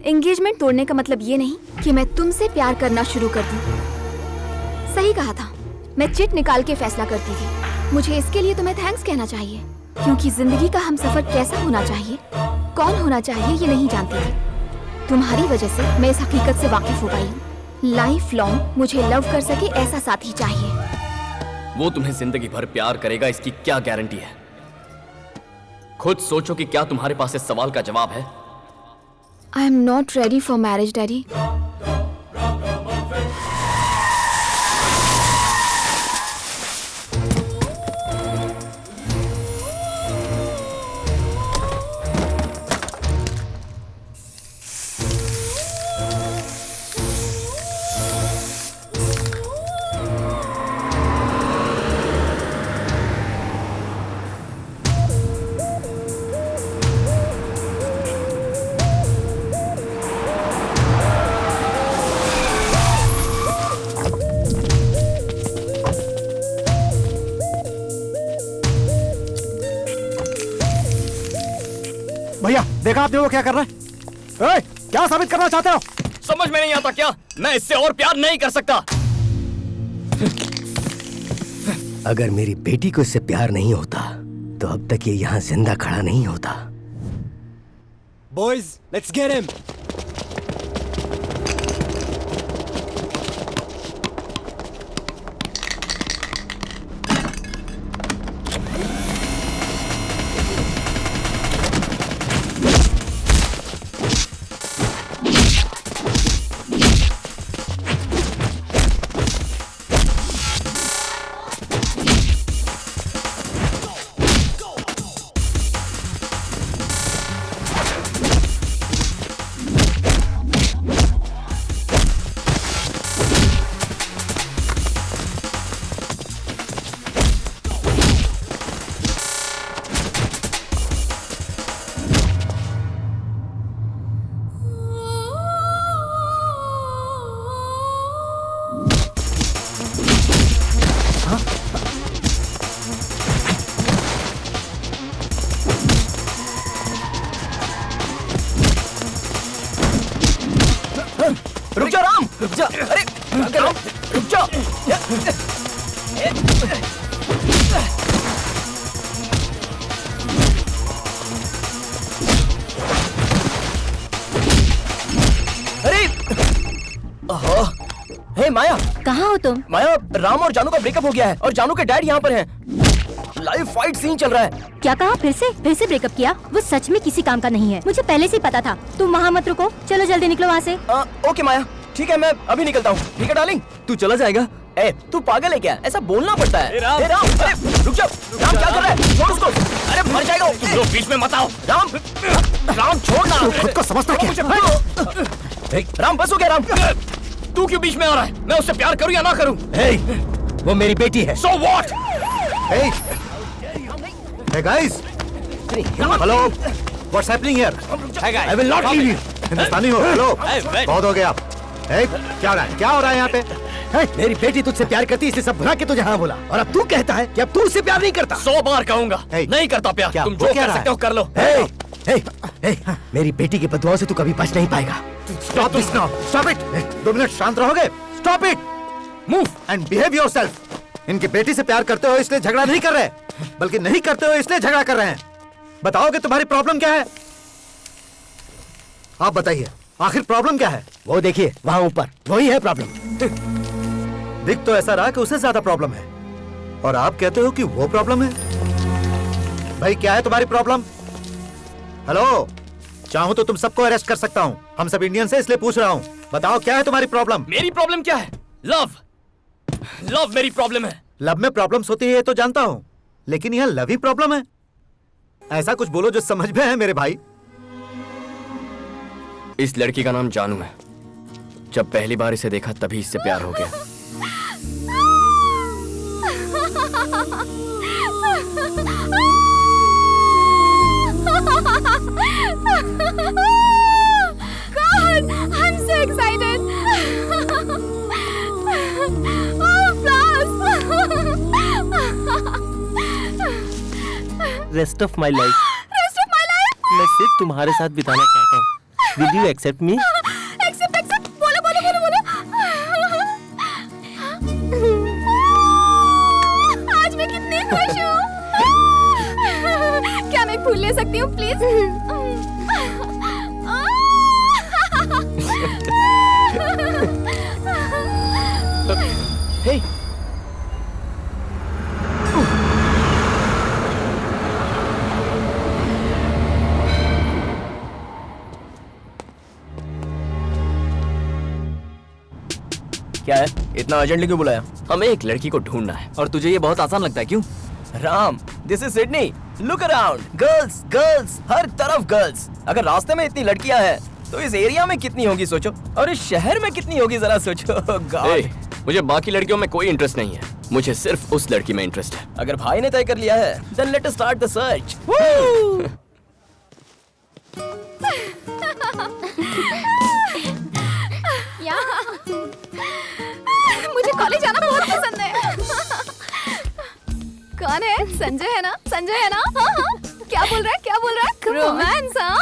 Engagement तोड़ने का मतलब ये नहीं कि मैं तुमसे प्यार करना शुरू कर दूं। सही कहा था, मैं चिट निकाल के फैसला करती थी। मुझे इसके लिए तुम्हें थैंक्स कहना चाहिए, क्योंकि जिंदगी का हमसफर कैसा होना चाहिए, कौन होना चाहिए, ये नहीं जानती थी। तुम्हारी वजह से मैं इस हकीकत से वाकिफ हो पाई हूँ। लाइफ लॉन्ग मुझे लव कर सके ऐसा साथी चाहिए। वो तुम्हें जिंदगी भर प्यार करेगा, इसकी क्या गारंटी है? खुद सोचो कि क्या तुम्हारे पास इस सवाल का जवाब है? I am not ready for marriage, daddy. भैया देखा आपने वो क्या कर रहा है? क्या साबित करना चाहते हो? समझ में नहीं आता क्या? मैं इससे और प्यार नहीं कर सकता। अगर मेरी बेटी को इससे प्यार नहीं होता तो अब तक ये यहाँ जिंदा खड़ा नहीं होता। Boys, let's get him. रुक जा राम, रुक जा। अरे राम, रुक जा। अरे हे माया, कहाँ हो तुम? माया, राम और जानू का ब्रेकअप हो गया है और जानू के डैड यहाँ पर हैं। लाइव फाइट सीन चल रहा है। क्या कहा? फिर से ब्रेकअप किया? वो सच में किसी काम का नहीं है, मुझे पहले से ही पता था। तुम वहाँ मत रुको, चलो जल्दी निकलो वहाँ से। ओके माया, ठीक है, मैं अभी निकलता हूँ। ठीक है डार्लिंग, तू चला जाएगा? ए, तू पागल है क्या? ऐसा बोलना पड़ता है। राम, अरे रुक जा। राम क्या कर रहा है? छोड़ उसको। अरे मर जाएगा। तुम लोग बीच में मत आओ। राम छोड़ ना। खुद को समझता क्या? राम बस हो गया। राम तू क्यों बीच में आ रहा है? मैं उससे प्यार करूँ या ना करूँ? वो मेरी बेटी है। So what? Hey guys, hello, what's happening here? I will not leave you. हिंदुस्तानी हो? हेलो, बहुत हो गया। क्या हो रहा है? क्या हो रहा है यहाँ पे? मेरी बेटी तुझसे प्यार करती है, इसलिए सब भुला के तुझे हाँ बोला, और अब तू कहता है कि अब तू उससे प्यार नहीं करता। 100 बार कहूंगा, नहीं करता प्यार। तुम जो कर सकते हो कर लो। मेरी बेटी की बदुआओं से तू कभी बच नहीं पाएगा। Stop this now. Stop it. 2 minute शांत रहोगे? Stop it. Move and behave yourself. इनकी बेटी से प्यार करते हो इसलिए झगड़ा नहीं कर रहे, बल्कि नहीं करते हो इसलिए झगड़ा कर रहे हैं। बताओगे तुम्हारी प्रॉब्लम क्या है? आप बताइए, आखिर प्रॉब्लम क्या है? वो देखिए वहाँ ऊपर, वही है प्रॉब्लम। दिख तो ऐसा रहा कि उसे ज्यादा प्रॉब्लम है, और आप कहते हो कि वो प्रॉब्लम है। भाई क्या है तुम्हारी प्रॉब्लम? हेलो, चाहूं तो तुम सबको अरेस्ट कर सकता हूं। हम सब इंडियन से इसलिए पूछ रहा हूं। बताओ क्या है तुम्हारी प्रॉब्लम? मेरी प्रॉब्लम क्या है? लव मेरी प्रॉब्लम है। लव में प्रॉब्लम्स होती है ये तो जानता हूं, लेकिन यह लव ही प्रॉब्लम है? ऐसा कुछ बोलो जो समझ में है मेरे भाई। इस लड़की का नाम जानू है। जब पहली बार इसे देखा तभी इससे प्यार हो गया। God, I'm so excited. Oh, flowers. Rest of my life Rest of my life. मैं सिर्फ तुम्हारे साथ बिताना चाहता हूँ। Will you accept me? Accept बोलो बोलो बोलो बोलो। आज मैं कितनी खुश हूँ। क्या मैं फूल ले सकती हूँ प्लीज? हे क्या है? इतना अर्जेंटली क्यों बुलाया? हमें एक लड़की को ढूंढना है। और तुझे ये बहुत आसान लगता है, क्यों? Ram, this is Sydney. Look around, girls girls, हर तरफ गर्ल्स। अगर रास्ते में इतनी लड़कियां हैं तो इस एरिया में कितनी होगी सोचो, और इस शहर में कितनी होगी जरा सोचो। गॉड, मुझे बाकी लड़कियों में कोई इंटरेस्ट नहीं है, मुझे सिर्फ उस लड़की में इंटरेस्ट है। अगर भाई ने तय कर लिया है then let us start the search. मुझे कॉलेज आना बहुत पसंद है। कौन है? संजय है ना? संजय है ना? हाँ हाँ। क्या बोल रहा है? क्या बोल रहा है? रोमांस? हाँ।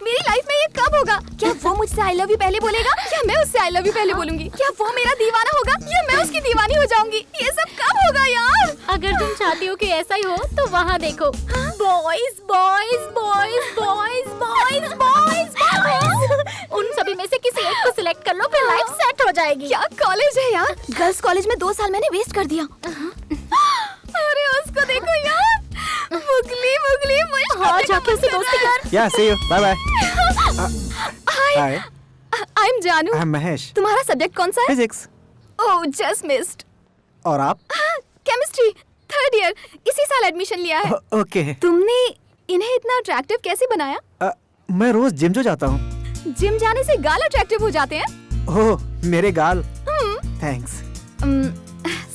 मेरी लाइफ में ये कब होगा? क्या वो मुझसे आई लव यू पहले बोलेगा या मैं उससे आई लव यू पहले बोलूंगी? क्या वो मेरा दीवाना होगा या मैं उसकी दीवानी हो जाऊंगी? ये सब कब होगा यार? अगर तुम चाहती हो कि ऐसा ही हो तो वहाँ देखो, boys boys boys boys boys boys. उन सभी में से किसी एक को सिलेक्ट कर लो, फिर लाइफ सेट हो जाएगी। क्या कॉलेज है यार? गर्ल्स कॉलेज में 2 साल मैंने वेस्ट कर दिया। अरे उसको देखो यार, मुगली मुगली मुश्किल। हाँ, जाके उससे दोस्ती कर। Yeah, see you. Bye bye. Hi, I am जानू। I'm Mahesh. तुम्हारा सब्जेक्ट कौन सा है? Physics. ओह, जस्ट मिस्ड। और आप? केमिस्ट्री 3rd ईयर, इसी साल एडमिशन लिया है। Okay. तुमने इन्हें इतना अट्रैक्टिव कैसे बनाया? मैं रोज जिम जो जाता हूँ। जिम जाने से गाल अट्रैक्टिव हो जाते हैं? ओह, मेरे गाल। Thanks.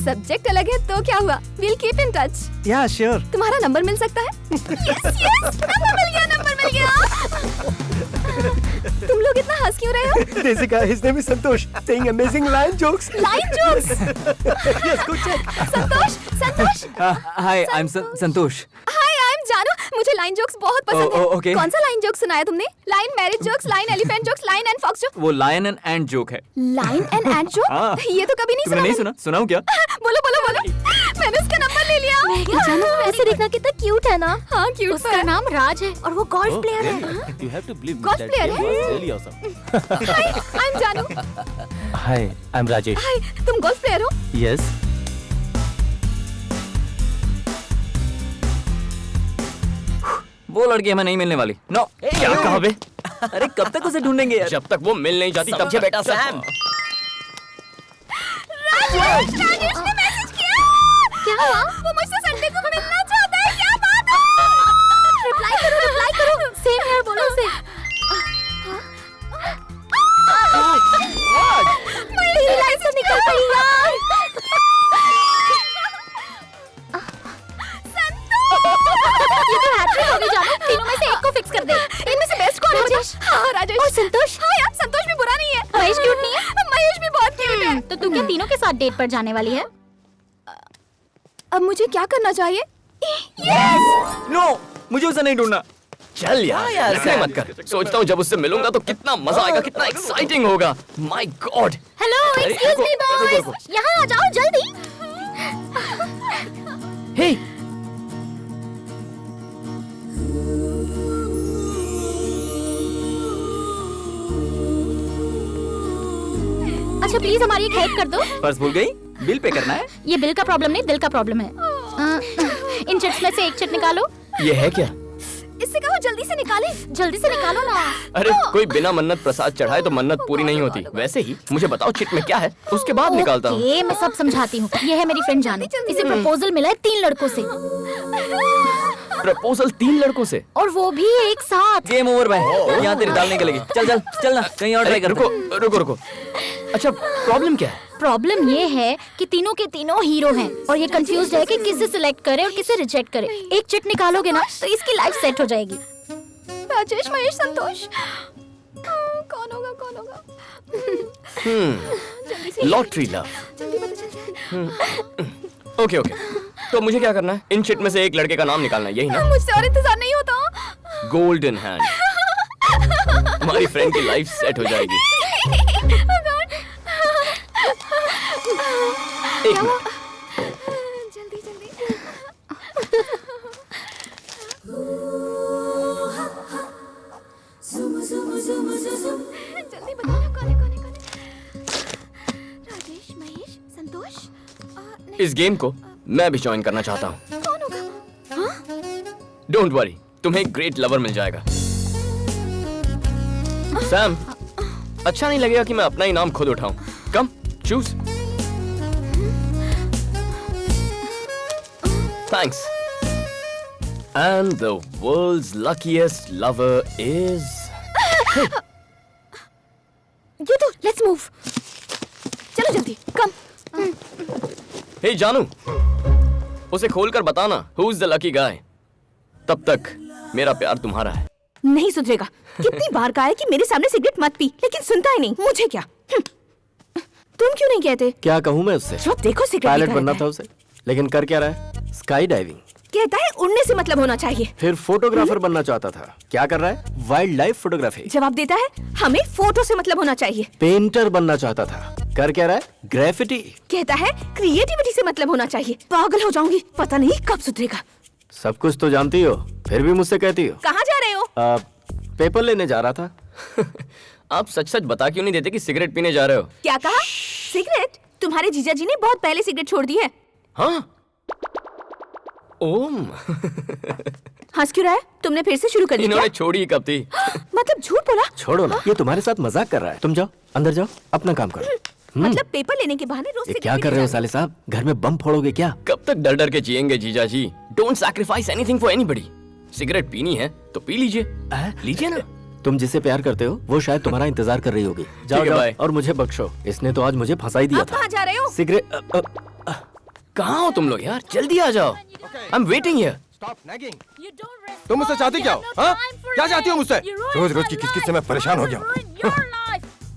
सब्जेक्ट अलग है तो क्या हुआ? We'll keep in touch. Yeah, sure. तुम्हारा नंबर मिल सकता है? Yes, yes, नंबर मिल गया। तुम लोग इतना हंस क्यों रहे हो? There's a guy, his name is Santosh, saying amazing line jokes. Line jokes. Yes, good check. Santosh. Hi, I am Santosh. Hi, I am जानू। मुझे लाइन जोक्स बहुत पसंद है। okay. कौन सा लाइन जोक सुनाया तुमने? Lion marriage jokes, lion elephant jokes, lion and fox joke. वो लायन एंड एंट जोक है। Lion and and joke? ये तो कभी नहीं सुना। तुमने नहीं सुना? सुनाऊं क्या? बोलो बोलो बोलो। मैंने उसका नंबर ले लिया। जानू, ऐसे देखना कितना क्यूट है ना? हाँ, क्यूट उसका नाम राज है और वो गोल्फ प्लेयर है। You have to believe Golf player है? really awesome. Hi, I am जानू। Hi, I'm Rajesh. हाय, तुम गोल्फ प्लेयर हो? Yes. वो लड़की हमें नहीं मिलने वाली। नो। क्या कहा बे? अरे कब तक उसे ढूंढेंगे यार? जब तक वो मिल नहीं जाती तब समझे बेटा सैम। राजेश ने मैसेज किया। क्या हुआ? वो मुझसे संडे को मिलना चाहता है। क्या बात है? रिप्लाई करो। सेम यार, बोलो उसे। मेरी लाइफ से निकल गई यार। ये तो हैट्रिक हो गई जानू, तीनों में से एक को फिक्स कर दे। इनमें से बेस्ट कौन है? राजेश। हाँ, राजेश। और संतोष? हाँ यार, संतोष भी बुरा नहीं है। महेश क्यूट नहीं है? महेश भी बहुत क्यूट है। तो तू क्या तीनों के साथ डेट पर जाने वाली है? अब मुझे क्या करना चाहिए? नो, मुझे उसे नहीं ढूंढना। चल यार, नखरे मत कर। सोचता हूँ जब उससे मिलूंगा तो कितना मजा आएगा, कितना एक्साइटिंग होगा। My God. Hello, excuse me boys, यहाँ आ जाओ जल्दी। हे, अच्छा प्लीज हमारी एक हेल्प कर दो। पर्स भूल गई? बिल पे करना है। ये बिल का प्रॉब्लम नहीं, दिल का प्रॉब्लम है। इन चिट्स में से एक चिट निकालो। ये है क्या? इससे कहो जल्दी से निकाले। जल्दी से निकालो ना। अरे कोई बिना मन्नत प्रसाद चढ़ाए तो मन्नत पूरी नहीं होती। वैसे ही मुझे बताओ चिट में क्या है, उसके बाद निकालता हूँ। ओके, मैं सब समझाती हूँ। ये है मेरी फ्रेंड जानू, इसे प्रपोजल मिला है 3 लड़कों से, प्रपोजल 3 लड़कों से? और वो भी एक साथ। गेम ओवर भाई, यहाँ तेरी दाल निकलेगी। चल ना, कहीं और ट्राई कर। रुको। अच्छा, प्रॉब्लम क्या है? प्रॉब्लम ये है कि तीनों के तीनों हीरो हैं और ये कंफ्यूज है कि किसे सिलेक्ट करे और किसे रिजेक्ट करे। एक चिट निकालोगे ना तो इसकी लाइफ सेट हो जाएगी। राजेश, महेश, संतोष, कौन होगा? Lottery love. जल्दी पता चल। ओके। तो मुझे क्या करना है? इन चिट में से एक लड़के का नाम निकालना है, यही ना? मुझसे और इंतजार नहीं होता। Golden hand. हमारी फ्रेंड की लाइफ सेट हो जाएगी। एक मिनट। जल्दी जल्दी। जल्दी बताओ ना कौन है कौन है कौन है? राजेश, महेश, संतोष? नहीं, इस गेम को मैं भी ज्वाइन करना चाहता हूँ। कौन होगा? हाँ? डोंट वरी, तुम्हें एक ग्रेट लवर मिल जाएगा। सैम, अच्छा नहीं लगेगा कि मैं अपना ही नाम खुद उठाऊं। Come, choose. Thanks. And the world's luckiest lover is ये तो लेट्स मूव। चलो जल्दी, कम। हे जानू, उसे खोलकर बताना who is the lucky guy. तब तक मेरा प्यार तुम्हारा है। नहीं सुधरेगा। कितनी बार कहा है कि मेरे सामने सिगरेट मत पी, लेकिन सुनता ही नहीं। मुझे क्या? तुम क्यों नहीं कहते? क्या कहूँ मैं उससे? जो देखो सिगरेट पायलट पीता बनना रहता था उसे, लेकिन कर क्या रहा है? Sky diving. कहता है उड़ने से मतलब होना चाहिए। फिर फोटोग्राफर बनना चाहता था, क्या कर रहा है? Wild life photography. जवाब देता है हमें फोटो से मतलब होना चाहिए। पेंटर बनना चाहता था, कर क्या रहा है? ग्रेफिटी। कहता है क्रिएटिविटी से मतलब होना चाहिए। पागल हो जाऊंगी, पता नहीं कब सुधरेगा। सब कुछ तो जानती हो, फिर भी मुझसे कहती हो। कहाँ जा रहे हो? पेपर लेने जा रहा था। आप सच सच बता क्यों नहीं देते कि सिगरेट पीने जा रहे हो? क्या कहा? सिगरेट? तुम्हारे जीजा जी ने बहुत पहले सिगरेट छोड़ दी है। हाँ? ओम। हंस क्यों रहा है? तुमने फिर से शुरू कर दी इन्होंने क्या? छोड़ी ही कब थी? मतलब झूठ बोला? छोड़ो ना, ये तुम्हारे साथ मजाक कर रहा है। तुम जाओ, अंदर जाओ, अपना काम करो। मतलब पेपर लेने के बहाने रोज ये सिगरेट क्या कर रहे हो साले साहब? घर में बम फोड़ोगे क्या? कब तक डर डर के जिएंगे जीजा जी? Don't sacrifice anything for anybody. Cigarette पीनी है तो पी लीजिए। लीजिए ना। तुम जिसे प्यार करते हो वो शायद तुम्हारा इंतजार कर रही होगी। जाओ ठीक है, जाओ बाय। और मुझे बख्शो, इसने तो आज मुझे फंसा ही दिया अब था। कहाँ जा रहे हो? सिगरेट कहाँ हो तुम लोग यार? जल्दी आ जाओ। I am waiting here. तुम मुझसे चाहती क्या हो? हाँ? क्या चाहती हो मुझसे? रोज रोज की किचकिच से मैं परेशान हो गया हूँ।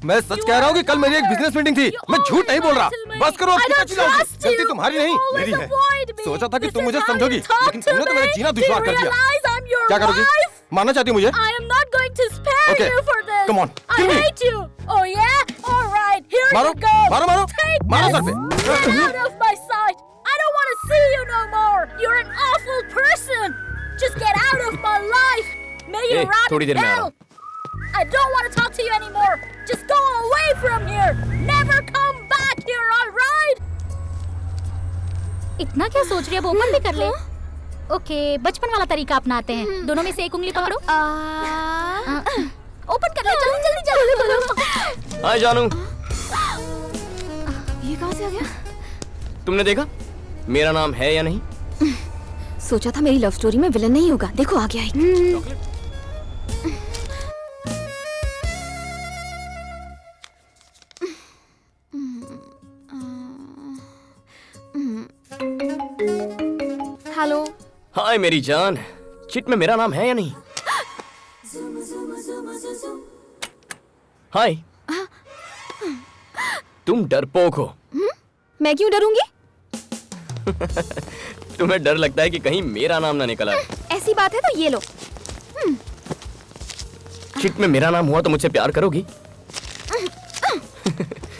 मैं सच कह रहा हूँ कि कल मेरी एक बिजनेस मीटिंग थी। मैं झूठ नहीं बोल रहा। बस करो, अब कितना चिल्लाओगी? गलती तुम्हारी नहीं, मेरी है। सोचा था कि तुम मुझे समझोगी, लेकिन तुमने तो मेरा जीना दुश्वार कर दिया। क्या करोगी? मारना चाहती हो मुझे? I am not going to spare Okay, you for this. come on, I kill me. hate you. Oh yeah? All right. Here मारो, you go. मारो, मारो, Take मारो this. सर पे। Get out of my sight. I don't want to see you no more. You're an awful person. Just get out of my life. May you A, rot थोड़ी in देर में आ रहा hell. I don't want to talk to you anymore. Just go away from here. Never come back here, all right? इतना क्या सोच रही है? वो open भी कर ले। ओके, बचपन वाला तरीका अपनाते हैं। दोनों में से एक उंगली पकड़ो। Open कर ले, जल्दी जल्दी जल्दी। हाय जानू, ये कहाँ से आ गया? तुमने देखा मेरा नाम है या नहीं? सोचा था मेरी लव स्टोरी में विलन नहीं होगा, देखो आ गया है। हेलो। हाय मेरी जान, चिट में मेरा नाम है या नहीं? हाय। तुम डरपोक हो। मैं क्यों डरूंगी? तुम्हें डर लगता है कि कहीं मेरा नाम ना निकल आए। ऐसी बात है तो ये लो। चिट में मेरा नाम हुआ तो मुझसे प्यार करोगी?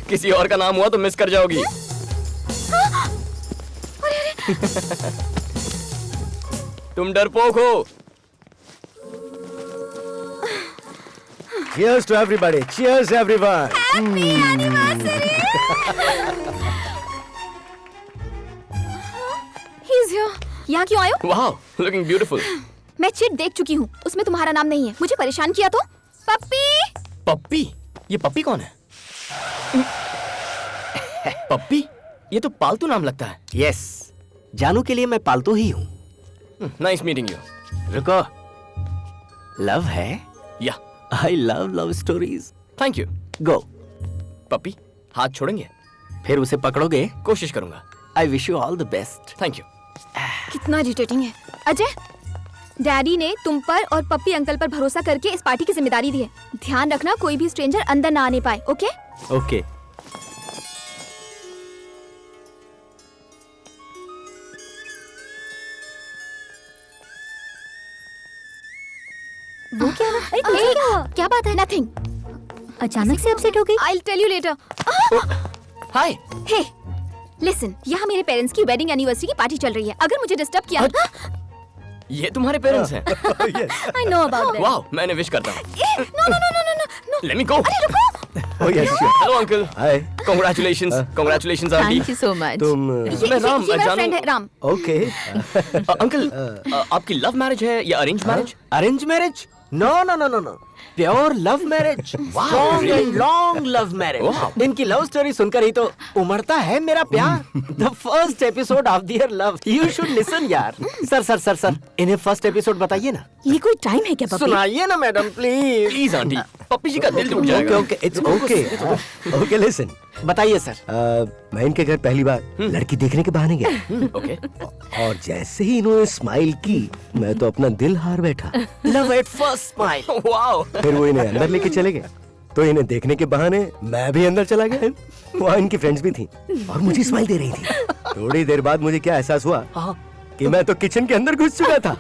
किसी और का नाम हुआ तो मिस कर जाओगी। तुम डरपोक हो। Cheers to everybody. Cheers everyone. He's here. यहाँ क्यों आए हो? वाह, लुकिंग ब्यूटीफुल। मैं चिट देख चुकी हूँ, उसमें तुम्हारा नाम नहीं है। मुझे परेशान किया तो? पप्पी। पप्पी? ये पप्पी कौन है? पप्पी? ये तो पालतू नाम लगता है। Yes. जानू के लिए मैं पालतू ही हूँ। Nice meeting you. रुको, लव है? या, I love love stories. Thank you. Go. पप्पी, हाथ छोड़ेंगे? फिर उसे पकड़ोगे? कोशिश करूंगा। I wish you all the best. Thank you. कितना इरिटेटिंग है। अजय, डैडी ने तुम पर और पप्पी अंकल पर भरोसा करके इस पार्टी की जिम्मेदारी दी है। ध्यान रखना कोई भी स्ट्रेंजर अंदर ना आने पाए, ओके? Okay. वो क्या ना? अरे क्या बात है? नथिंग। अचानक से अपसेट हो गई? I will tell you later. Hi. Hey listen, यहाँ मेरे पेरेंट्स की वेडिंग एनिवर्सरी की पार्टी चल रही है। अगर मुझे डिस्टर्ब किया ये तुम्हारे पेरेंट्स हैं? I know about that. वाह, मैं विश करता हूँ। No no no no no no. Let me go. अरे रुको। Oh yes, sure. Hello uncle. Hi. Congratulations, congratulations aunty. Thank you so much. तुम मैं राम ये मेरा जानू। फ्रेंड है राम। ओके? अंकल, आपकी लव मैरिज है या arrange marriage? Arrange marriage? No no no no no, pure love marriage, strong and long love marriage. इनकी लव स्टोरी सुनकर ही तो उमड़ता है मेरा प्यार। The first episode of their love, you should listen यार। सर सर सर सर, इन्हें first episode बताइए ना। ये कोई टाइम है क्या पप्पी? सुनाइए ना मैडम प्लीज। प्लीज आंटी, पप्पी जी का दिल टूट ओके जाएगा। Okay, it's okay. Okay listen, बताइए सर। मैं इनके घर पहली बार लड़की देखने के बहाने गया, ओके। और जैसे ही इन्होंने स्माइल की, मैं तो अपना दिल हार बैठा। Love at first smile. Wow. फिर वो इन्हें अंदर लेके चले गए, तो इन्हें देखने के बहाने मैं भी अंदर चला गया। वहाँ इनकी फ्रेंड्स भी थी और मुझे स्माइल दे रही थी। थोड़ी देर बाद मुझे क्या एहसास हुआ कि मैं तो किचन के अंदर घुस चुका था।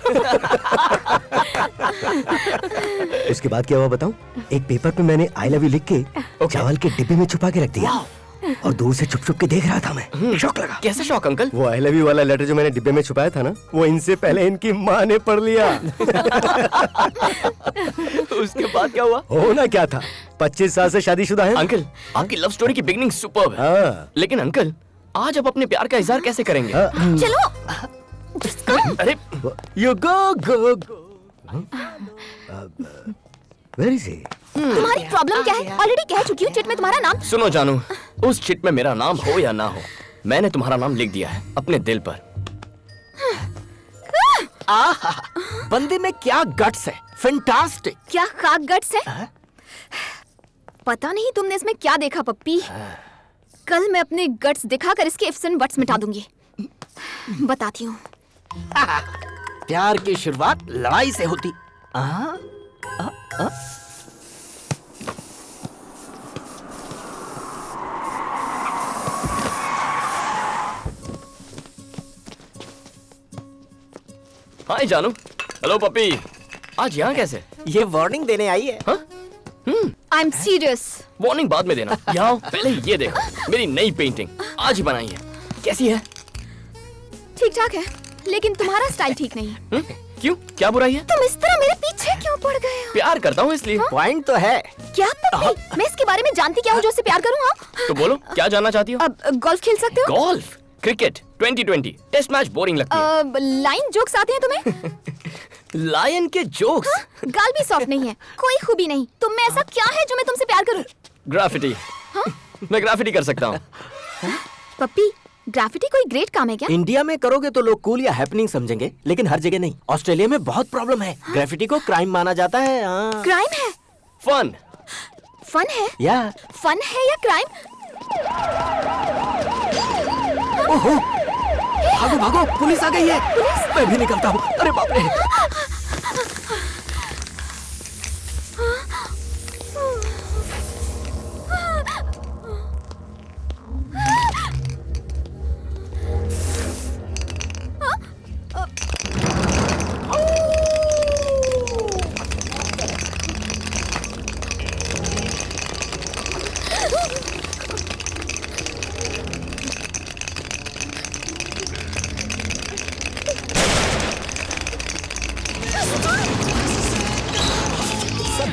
उसके बाद क्या हुआ बताऊं? एक पेपर पे मैंने आई लव यू लिख के चावल के डिब्बे में छुपा के रख दिया, और दूर से छुप छुप के देख रहा था मैं। शौक लगा। कैसे शौक अंकल? वो आई लव यू वाला लेटर जो मैंने डिब्बे में छुपाया था ना, वो इनसे पहले इनकी माँ ने पढ़ लिया। उसके बाद क्या हुआ? होना क्या था, 25 साल से शादीशुदा है। अंकल, आपकी लव स्टोरी की बिगनिंग सुपर्ब है। हाँ। लेकिन अंकल, आज आप अपने प्यार का इजहार कैसे करेंगे? चलो। अरे You go. Where is he? तुम्हारी प्रॉब्लम क्या है? ऑलरेडी कह चुकी हूँ चिट में तुम्हारा नाम। सुनो जानू, उस चिट में मेरा नाम हो या ना हो, मैंने तुम्हारा नाम लिख दिया है अपने दिल पर। आहा, बंदे में क्या गट्स है, फैंटास्टिक। क्या खाक गट्स है? पता नहीं तुमने इसमें क्या देखा पप्पी। कल मैं अपने गट्स दिखाकर इसके इफ्स एंड बट्स मिटा दूंगी। बताती हूँ। प्यार की शुरुआत लड़ाई से होती। हाय जानू। हेलो पप्पी। आज यहाँ कैसे? ये वार्निंग देने आई है। I am serious. वार्निंग बाद में देना। यहाँ आओ, पहले ये देखो, मेरी नई पेंटिंग आज ही बनाई है। कैसी है? ठीक ठाक है, लेकिन तुम्हारा स्टाइल ठीक नहीं है। क्यों, क्या बुराई है? तुम इस तरह मेरे पीछे क्यों पड़ गए हो? प्यार करता हूँ इसलिए। पॉइंट तो है। क्या पप्पी? मैं इसके बारे में जानती क्या हूँ जो उससे प्यार करूँ? हाँ? तो बोलो, क्या जानना चाहती हो? अब गोल्फ खेल सकते हो? Golf, cricket, 2020, test match boring लगती है। लाइन जोक्स आते हैं तुम्हें? लायन के जोक्स। गाल भी सॉफ्ट नहीं है, कोई खूबी नहीं। तुम में ऐसा क्या है जो मैं तुमसे प्यार करूं? ग्राफिटी। मैं ग्राफिटी कर सकता हूँ। पप्पी, ग्राफिटी कोई ग्रेट काम है क्या? इंडिया में करोगे तो लोग कूल या हैपनिंग समझेंगे, लेकिन हर जगह नहीं। ऑस्ट्रेलिया में बहुत प्रॉब्लम है। ग्राफिटी को क्राइम माना जाता है। क्राइम है? फन। फन है? या फन है या क्राइम? ओहो, भागो भागो, पुलिस आ गई है। पुलिस? मैं भी निकलता हूँ। अरे बाप रे।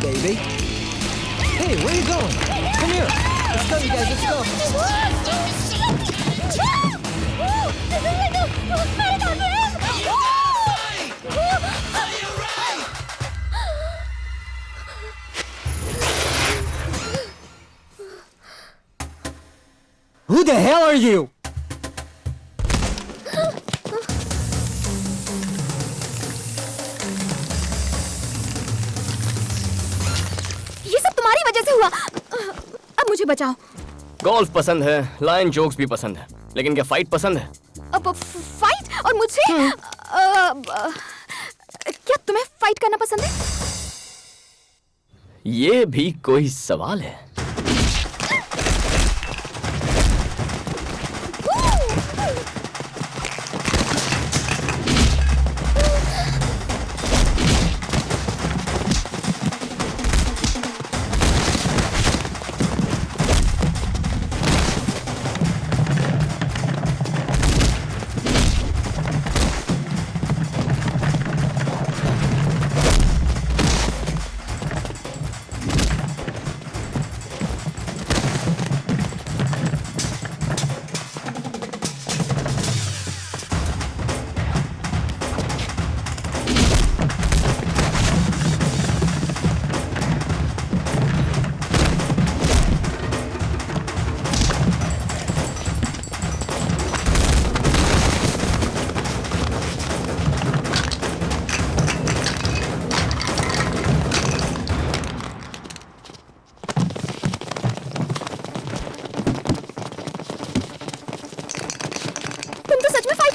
baby. Hey, where you going? Come here. Let's go, you guys. Let's go. Who the hell are you? ये सब तुम्हारी वजह से हुआ। अब मुझे बचाओ। गोल्फ पसंद है, लायन जोक्स भी पसंद है, लेकिन क्या फाइट पसंद है? अब फाइट और मुझसे क्या तुम्हें फाइट करना पसंद है? ये भी कोई सवाल है?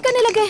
करने लगे।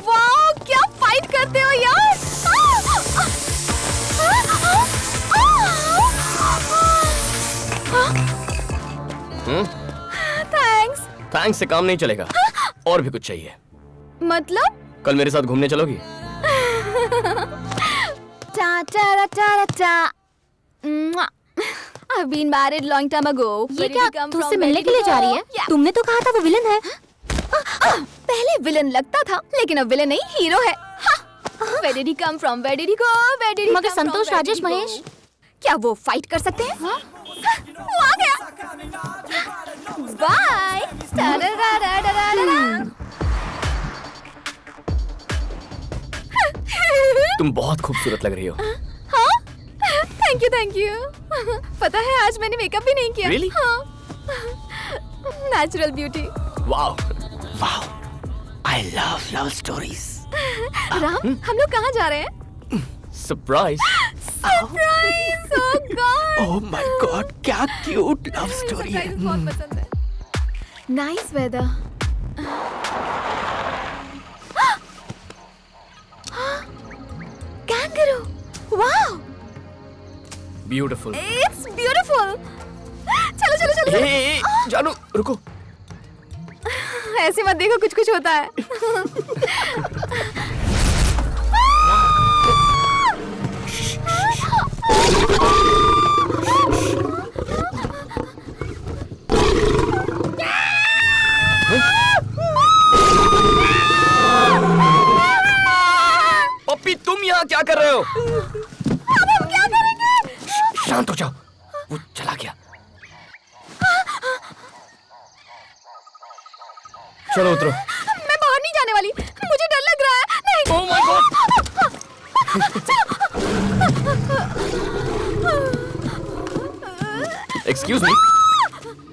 वाह, क्या फाइट करते हो यार। थैंक्स। थैंक्स से काम नहीं चलेगा, और भी कुछ चाहिए। मतलब? कल मेरे साथ घूमने चलोगी? टा टा टा टा। I've been married long time ago. ये क्या तुझसे मिलने के लिए जा रही है? तुमने तो कहा था वो विलन है। पहले विलन लगता था, लेकिन अब विलन नहीं, हीरो है। Where did he come from? Where did he go? Where did he मगर come from? Santosh, Where did Rajesh, he go? Mahesh? क्या वो फाइट कर सकते हैं? वो आ गया। बाय। तुम बहुत खूबसूरत लग रही हो। Thank you. पता है आज मैंने मेकअप भी नहीं किया। Really? हाँ। Natural beauty. Wow. Wow, I love stories. Ram, हम लोग कहाँ जा रहे हैं? Surprise. Surprise. Oh god. Oh my god, क्या क्यूट लव स्टोरी है। बहुत पसंद है। Nice weather. Kangaroo. Wow, beautiful. It's beautiful. चलो चलो चलो। ए, जानू रुको। ऐसे मत देखो, कुछ कुछ होता है। पप्पी, तुम यहाँ क्या कर रहे हो? अब हम क्या करेंगे? शांत हो जाओ, वो चला गया। चलो उतरो। मैं बाहर नहीं जाने वाली, मुझे डर लग रहा है। नहीं। Oh my God! Excuse me?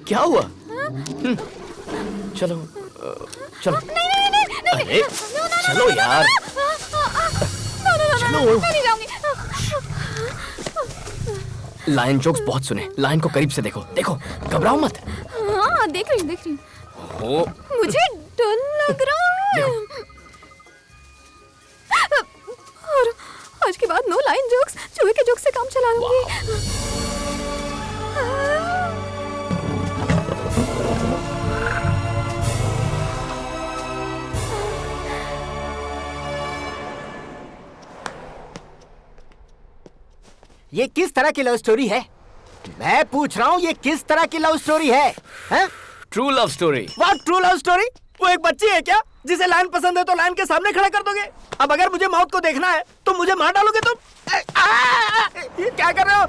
क्या हुआ? चलो चलो। अरे चलो यार। चलो। मैं नहीं जाऊंगी। लायन जोक्स बहुत सुने, लायन को करीब से देखो। देखो, घबराओ मत। हाँ, देख रही हूँ। हो, मुझे डर लग रहा है। और आज के बाद नो लाइन जोक्स, चूहे के जोक्स से काम चला लूंगी। ये किस तरह की लव स्टोरी है? मैं पूछ रहा हूँ, ये किस तरह की लव स्टोरी है? True love story. What true love story? वो एक बच्ची है क्या जिसे लाइन पसंद है तो लाइन के सामने खड़ा कर दोगे? अब अगर मुझे मौत को देखना है तो मुझे मार डालोगे तुम? ये क्या कर रहे हो?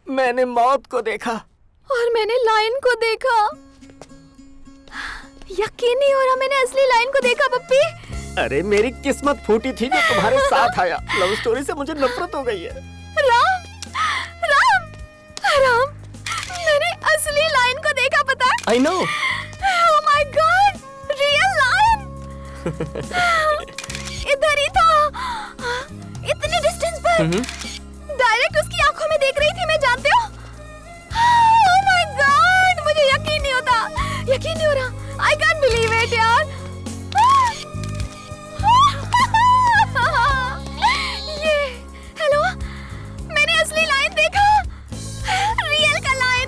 मैंने मौत को देखा और मैंने लाइन को देखा। यकीन नहीं हो रहा, मैंने असली लाइन को देखा पप्पी। अरे मेरी किस्मत फूटी थी जो तुम्हारे साथ आया। लव स्टोरी से मुझे नफरत हो गई है। राम, राम, राम, मैंने असली लाइन को देखा, पता है? I know. Oh my God, real lion. इधर ही था, इतने डिस्टेंस पर। डायरेक्ट उसकी आंखों में देख रही थी मैं, जानते हो? Oh my God, मुझे यकीन नहीं होता, यकीन नहीं हो रहा। I can't believe it यार। ये, हेलो, मैंने असली लाइन देखा, रियल का लाइन।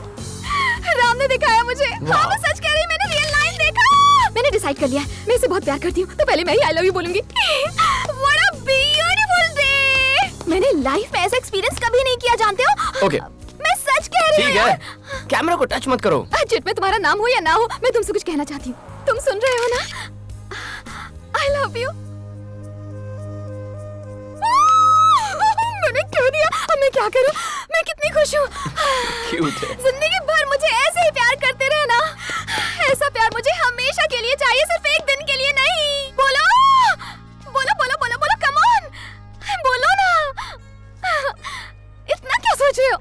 राम ने दिखाया मुझे। हाँ, मैं सच कह रही, मैंने रियल लाइन देखा। मैंने डिसाइड डिसाइड कर लिया है, मैं इसे बहुत प्यार करती हूँ, तो पहले मैं ही आई लव यू बोलूंगी। What a beautiful day! मैंने लाइफ में ऐसा एक्सपीरियंस कभी नहीं किया, जानते हो? ओके मैं सच कह रही हूँ। ठीक है, कैमरा को टच मत करो। चिट में तुम्हारा नाम हो या ना हो, मैं तुमसे कुछ कहना चाहती हूँ। तुम सुन रहे हो ना? आई लव यू। मैंने क्यों दिया? अब मैं क्या करूं? मैं कितनी खुश हूँ। क्यूट है। जिंदगी भर मुझे ऐसे ही प्यार करते रहना। ऐसा प्यार मुझे हमेशा के लिए चाहिए, सिर्फ एक दिन के लिए नहीं। बोलो बोलो बोलो बोलो बोलो, कम ऑन, बोलो ना। इतना क्या सोच रहे हो?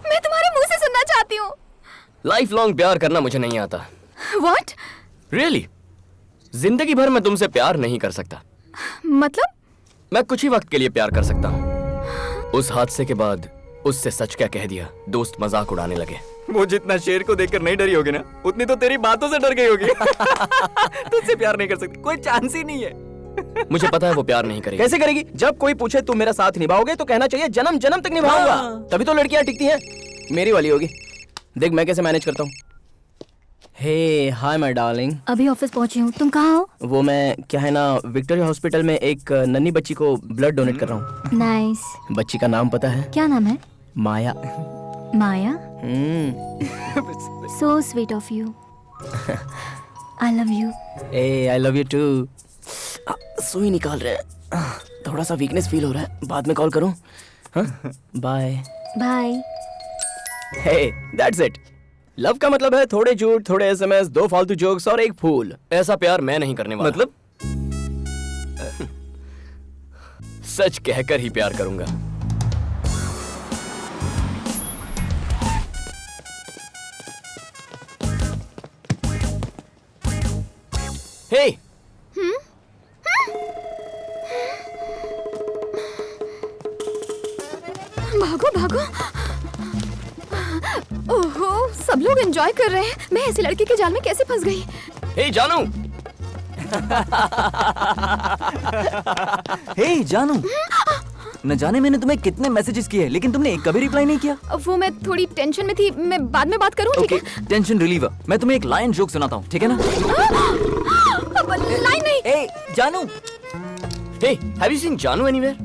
मैं तुम्हारे मुंह से सुनना चाहती हूँ। लाइफ लॉन्ग प्यार करना मुझे नहीं आता। What? रियली जिंदगी भर मैं तुमसे प्यार नहीं कर सकता। मतलब? मैं कुछ ही वक्त के लिए प्यार कर सकता हूँ। उस हादसे के बाद उससे सच क्या कह दिया, दोस्त मजाक उड़ाने लगे। वो जितना शेर को देखकर नहीं डरी होगी ना, उतनी तो तेरी बातों से डर गई होगी। तुझसे प्यार नहीं कर सकती, कोई चांस ही नहीं है। मुझे पता है वो प्यार नहीं करेगी। कैसे करेगी? जब कोई पूछे तुम मेरा साथ निभाओगे तो कहना चाहिए जन्म जन्म तक निभाऊंगा। तभी तो लड़कियां टिकती हैं। मेरी वाली होगी। देख मैं कैसे मैनेज करता हूँ। हे हाय माय डार्लिंग। अभी ऑफिस पहुंची हूँ, तुम कहाँ हो? वो मैं क्या है ना, विक्टोरिया हॉस्पिटल में एक नन्ही बच्ची को ब्लड डोनेट कर रहा हूँ। नाइस। बच्ची का नाम पता है? क्या नाम है? Maya. Maya? So sweet of you. I love you. Ah I love you too. सुई निकाल रहे हैं, थोड़ा सा वीकनेस फील हो रहा है, बाद में कॉल करूं? Bye bye. Hey that's it. Love का मतलब है थोड़े झूठ, थोड़े एसएमएस, 2 फालतू जोक्स और एक फूल। ऐसा प्यार मैं नहीं करने वाला। मतलब? सच कहकर ही प्यार करूंगा। हे भागो भागो। ओहो, सब लोग एंजॉय कर रहे हैं, मैं ऐसे लड़के के जाल में कैसे फंस गई? हे जानू। हे जानू, न जाने मैंने तुम्हें कितने मैसेजेस किए लेकिन तुमने एक कभी रिप्लाई नहीं किया। वो मैं थोड़ी टेंशन में थी, मैं बाद में बात करूं, ठीक है? Tension reliever. मैं तुम्हें एक लाइन जोक सुनाता हूँ, ठीक है ना? अब लाइन नहीं। ए Jaanu. Hey have you seen Jaanu anywhere?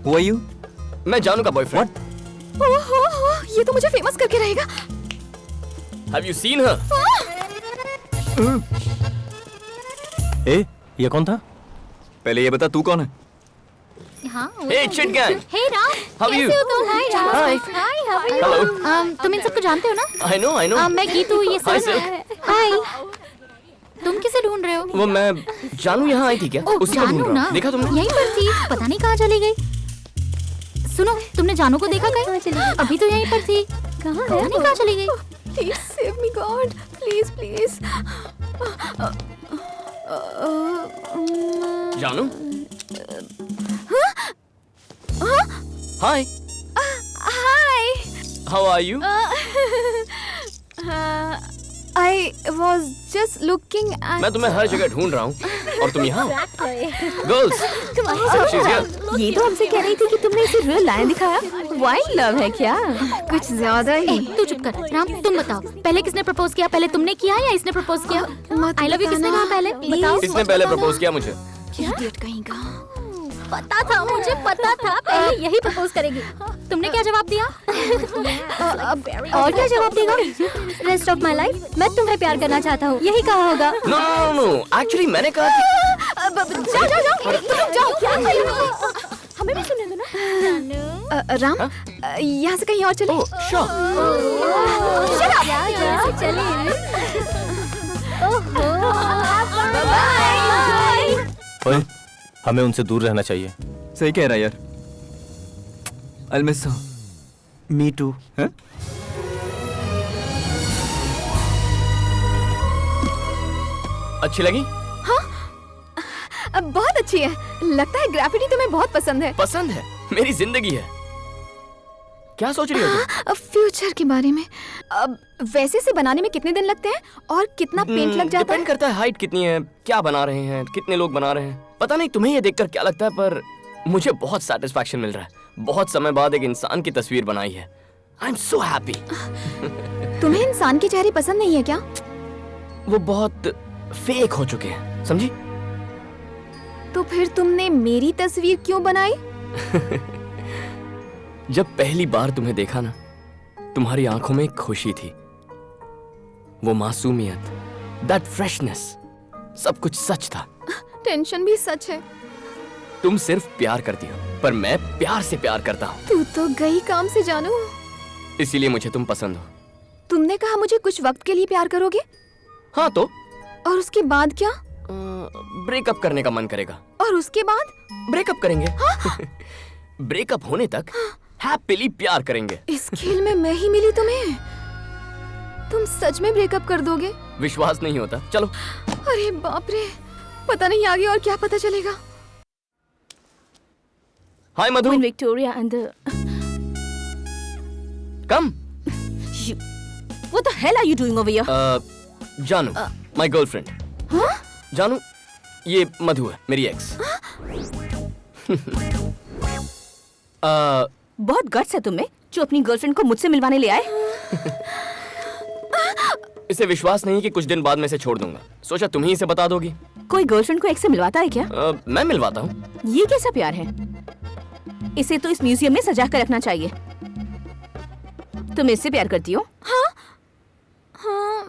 Who are you? मैं जानू का बॉयफ्रेंड। ओहो, ये तो मुझे फेमस करके रहेगा। Have you seen her? ए ये कौन था? पहले ये बता तू कौन है? हाँ। हे चिट gang. Hey Ram, How are you? कैसे हो तुम? हाय Ram. Hi. Hi, how are you? Hello. तुम इन सबको जानते हो ना? I know. मैं गीतू, ये Hi, सब। Silk. हाय। तुम किसे ढूंढ रहे हो? वो मैं जानू यहाँ आई थी क्या? ओह, उसी को ढूंढ जानू रहा ना? हूँ। देखा तुमने? यहीं पर थी, पता नहीं कहाँ चली गई। सुनो, तुमने जानू को देखा कहीं? अभी तो यहीं पर थी। कहाँ है? पता नहीं कहाँ चली गई। Please save me god, please please. जानू? Hi. Hi. How are you? I was just looking at... मैं तुम्हें हर जगह ढूंढ रहा हूँ और तुम यहाँ? Girls, she's here. ये तो हमसे कह रही थी कि तुमने इसे रियल लाइन दिखाया। वाइल्ड लव है क्या? कुछ ज्यादा ही। तू चुप कर। राम, तुम बताओ, पहले किसने प्रपोज किया? पहले तुमने किया या इसने प्रपोज किया? आई लव यू किसने कहा पहले? बताओ। इसने पहले प्रपोज किया मुझे। इडियट कहीं का। पता था, मुझे पता था पहले यही प्रपोज करेगी। तुमने क्या जवाब दिया? और क्या जवाब देगा? रेस्ट ऑफ माय लाइफ मैं तुम्हें प्यार करना चाहता हूँ, यही कहा होगा। नो, एक्चुअली मैंने कहा कि जाओ, क्या कर रही हो? हमें भी सुनने दो ना। राम, यहाँ से कहीं और चले। ओए, हमें उनसे दूर रहना चाहिए। सही कह रहा है यार। I'll miss her. Me to. अच्छी लगी? अब बहुत अच्छी है। लगता है ग्राफिटी तुम्हें बहुत पसंद है। पसंद है? मेरी जिंदगी है। क्या सोच रही हो तुम? फ्यूचर के बारे में। अब वैसे से बनाने में कितने दिन लगते हैं और कितना पेंट लग जाता है? डिपेंड करता है हाइट कितनी है, क्या बना रहे हैं, कितने लोग बना रहे हैं। पता नहीं तुम्हें ये देखकर क्या लगता है, पर मुझे बहुत सैटिस्फैक्शन मिल रहा है। बहुत समय बाद एक इंसान की तस्वीर बनाई है। I am so happy. तुम्हें इंसान के चेहरे पसंद नहीं है क्या? वो बहुत फेक हो चुके हैं, समझी? तो फिर तुमने मेरी तस्वीर क्यों बनाई? जब पहली बार तुम्हें देखा ना, तुम्हारी आंखों में एक खुशी थी, वो मासूमियत, दैट फ्रेशनेस, सब कुछ सच था। टेंशन भी सच है। तुम सिर्फ प्यार करती हो, पर मैं प्यार से प्यार करता हूँ। तू तो गई काम से जानू। इसीलिए मुझे तुम पसंद हो। तुमने कहा मुझे कुछ वक्त के लिए प्यार करोगे? हाँ तो? और उसके बाद क्या? ब्रेकअप करने का मन करेगा। और उसके बाद? ब्रेकअप करेंगे। ब्रेकअप होने तक हैप्पीली प्यार करेंगे। इस खेल में मैं ही मिली तुम्हें? तुम सच में ब्रेकअप कर दोगे? विश्वास नहीं होता? चलो। अरे बाप रे, पता नहीं आगे और क्या पता चलेगा। हाय मधु। Queen Victoria and the... Come. What the hell are you doing over here? जानू, my girlfriend. हाँ? जानू, ये मधु है, मेरी एक्स। बहुत गट्स है तुम्हें जो अपनी गर्लफ्रेंड को मुझसे मिलवाने ले आए। इसे विश्वास नहीं कि कुछ दिन बाद मैं इसे छोड़ दूंगा। सोचा तुम ही इसे बता दोगी। कोई गर्लफ्रेंड को एक्स से मिलवाता है क्या? मैं मिलवाता हूँ। ये कैसा प्यार है? इसे तो इस म्यूजियम में सजा कर रखना चाहिए। तुम इससे प्यार करती हो? हाँ? हाँ,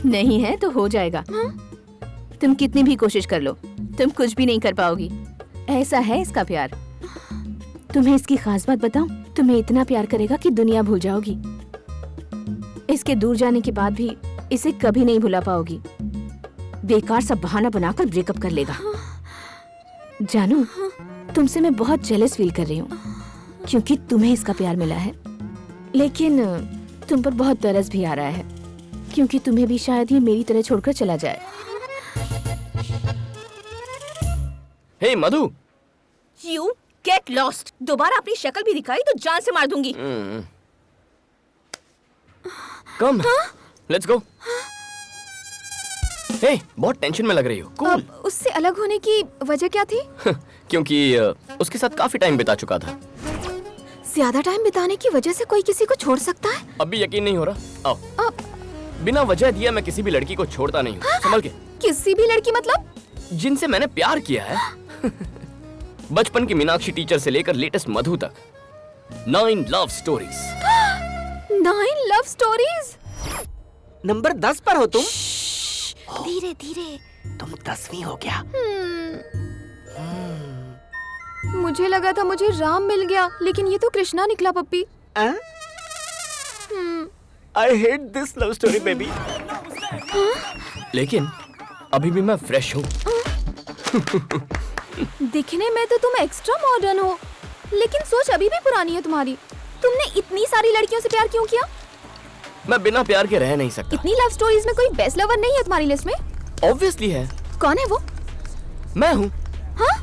नहीं है तो हो जाएगा। तुम कितनी भी कोशिश कर लो, तुम कुछ भी नहीं कर पाओगी। ऐसा है इसका प्यार। तुम्हें इसकी खास बात बताऊं? तुम्हें इतना प्यार करेगा कि दुनिया भूल जाओगी। इसके दूर जाने के बाद भी इसे कभी नहीं भुला पाओगी। बेकार सा बहाना बनाकर ब्रेकअप कर लेगा। जानू, तुमसे मैं बहुत जेलस फील कर रही हूँ क्योंकि तुम्हें इसका प्यार मिला है, लेकिन तुम पर बहुत तरस भी आ रहा है क्योंकि तुम्हें भी शायद ये मेरी तरह छोड़कर चला जाए। हे मधु। You get lost। दोबारा अपनी शक्ल भी दिखाई तो जान से मार दूंगी। कम, लेट्स गो। हे, बहुत टेंशन में लग रही हो। कूल। उससे अलग होने की वजह क्या थी? क्योंकि उसके साथ काफी टाइम बिता चुका था। ज्यादा टाइम बिताने की वजह से कोई किसी को छोड़ सकता है? अब भी यकीन नहीं हो रहा? आओ। बिना वजह दिया मैं किसी भी लड़की को छोड़ता नहीं हूँ। संभल के। किसी भी लड़की मतलब? जिनसे मैंने प्यार किया है। बचपन की मीनाक्षी टीचर से लेकर लेटेस्ट मधु तक। 9 love stories. 9 love stories? Number 10 पर हो तुम। धीरे धीरे। तुम 10वीं हो क्या? मुझे लगा था मुझे राम मिल गया, लेकिन ये तो कृष्णा निकला पप्पी। I hate this love story, baby. लेकिन अभी भी मैं फ्रेश हूँ। दिखने में तो तुम एक्स्ट्रा मॉडर्न हो, लेकिन सोच अभी भी पुरानी है तुम्हारी। तुमने इतनी सारी लड़कियों से प्यार क्यों किया? मैं बिना प्यार के रह नहीं सकता। इतनी लव स्टोरीज में कोई बेस्ट लवर नहीं है तुम्हारी लिस्ट में? ऑब्वियसली है। कौन है वो? मैं हूँ। हाँ?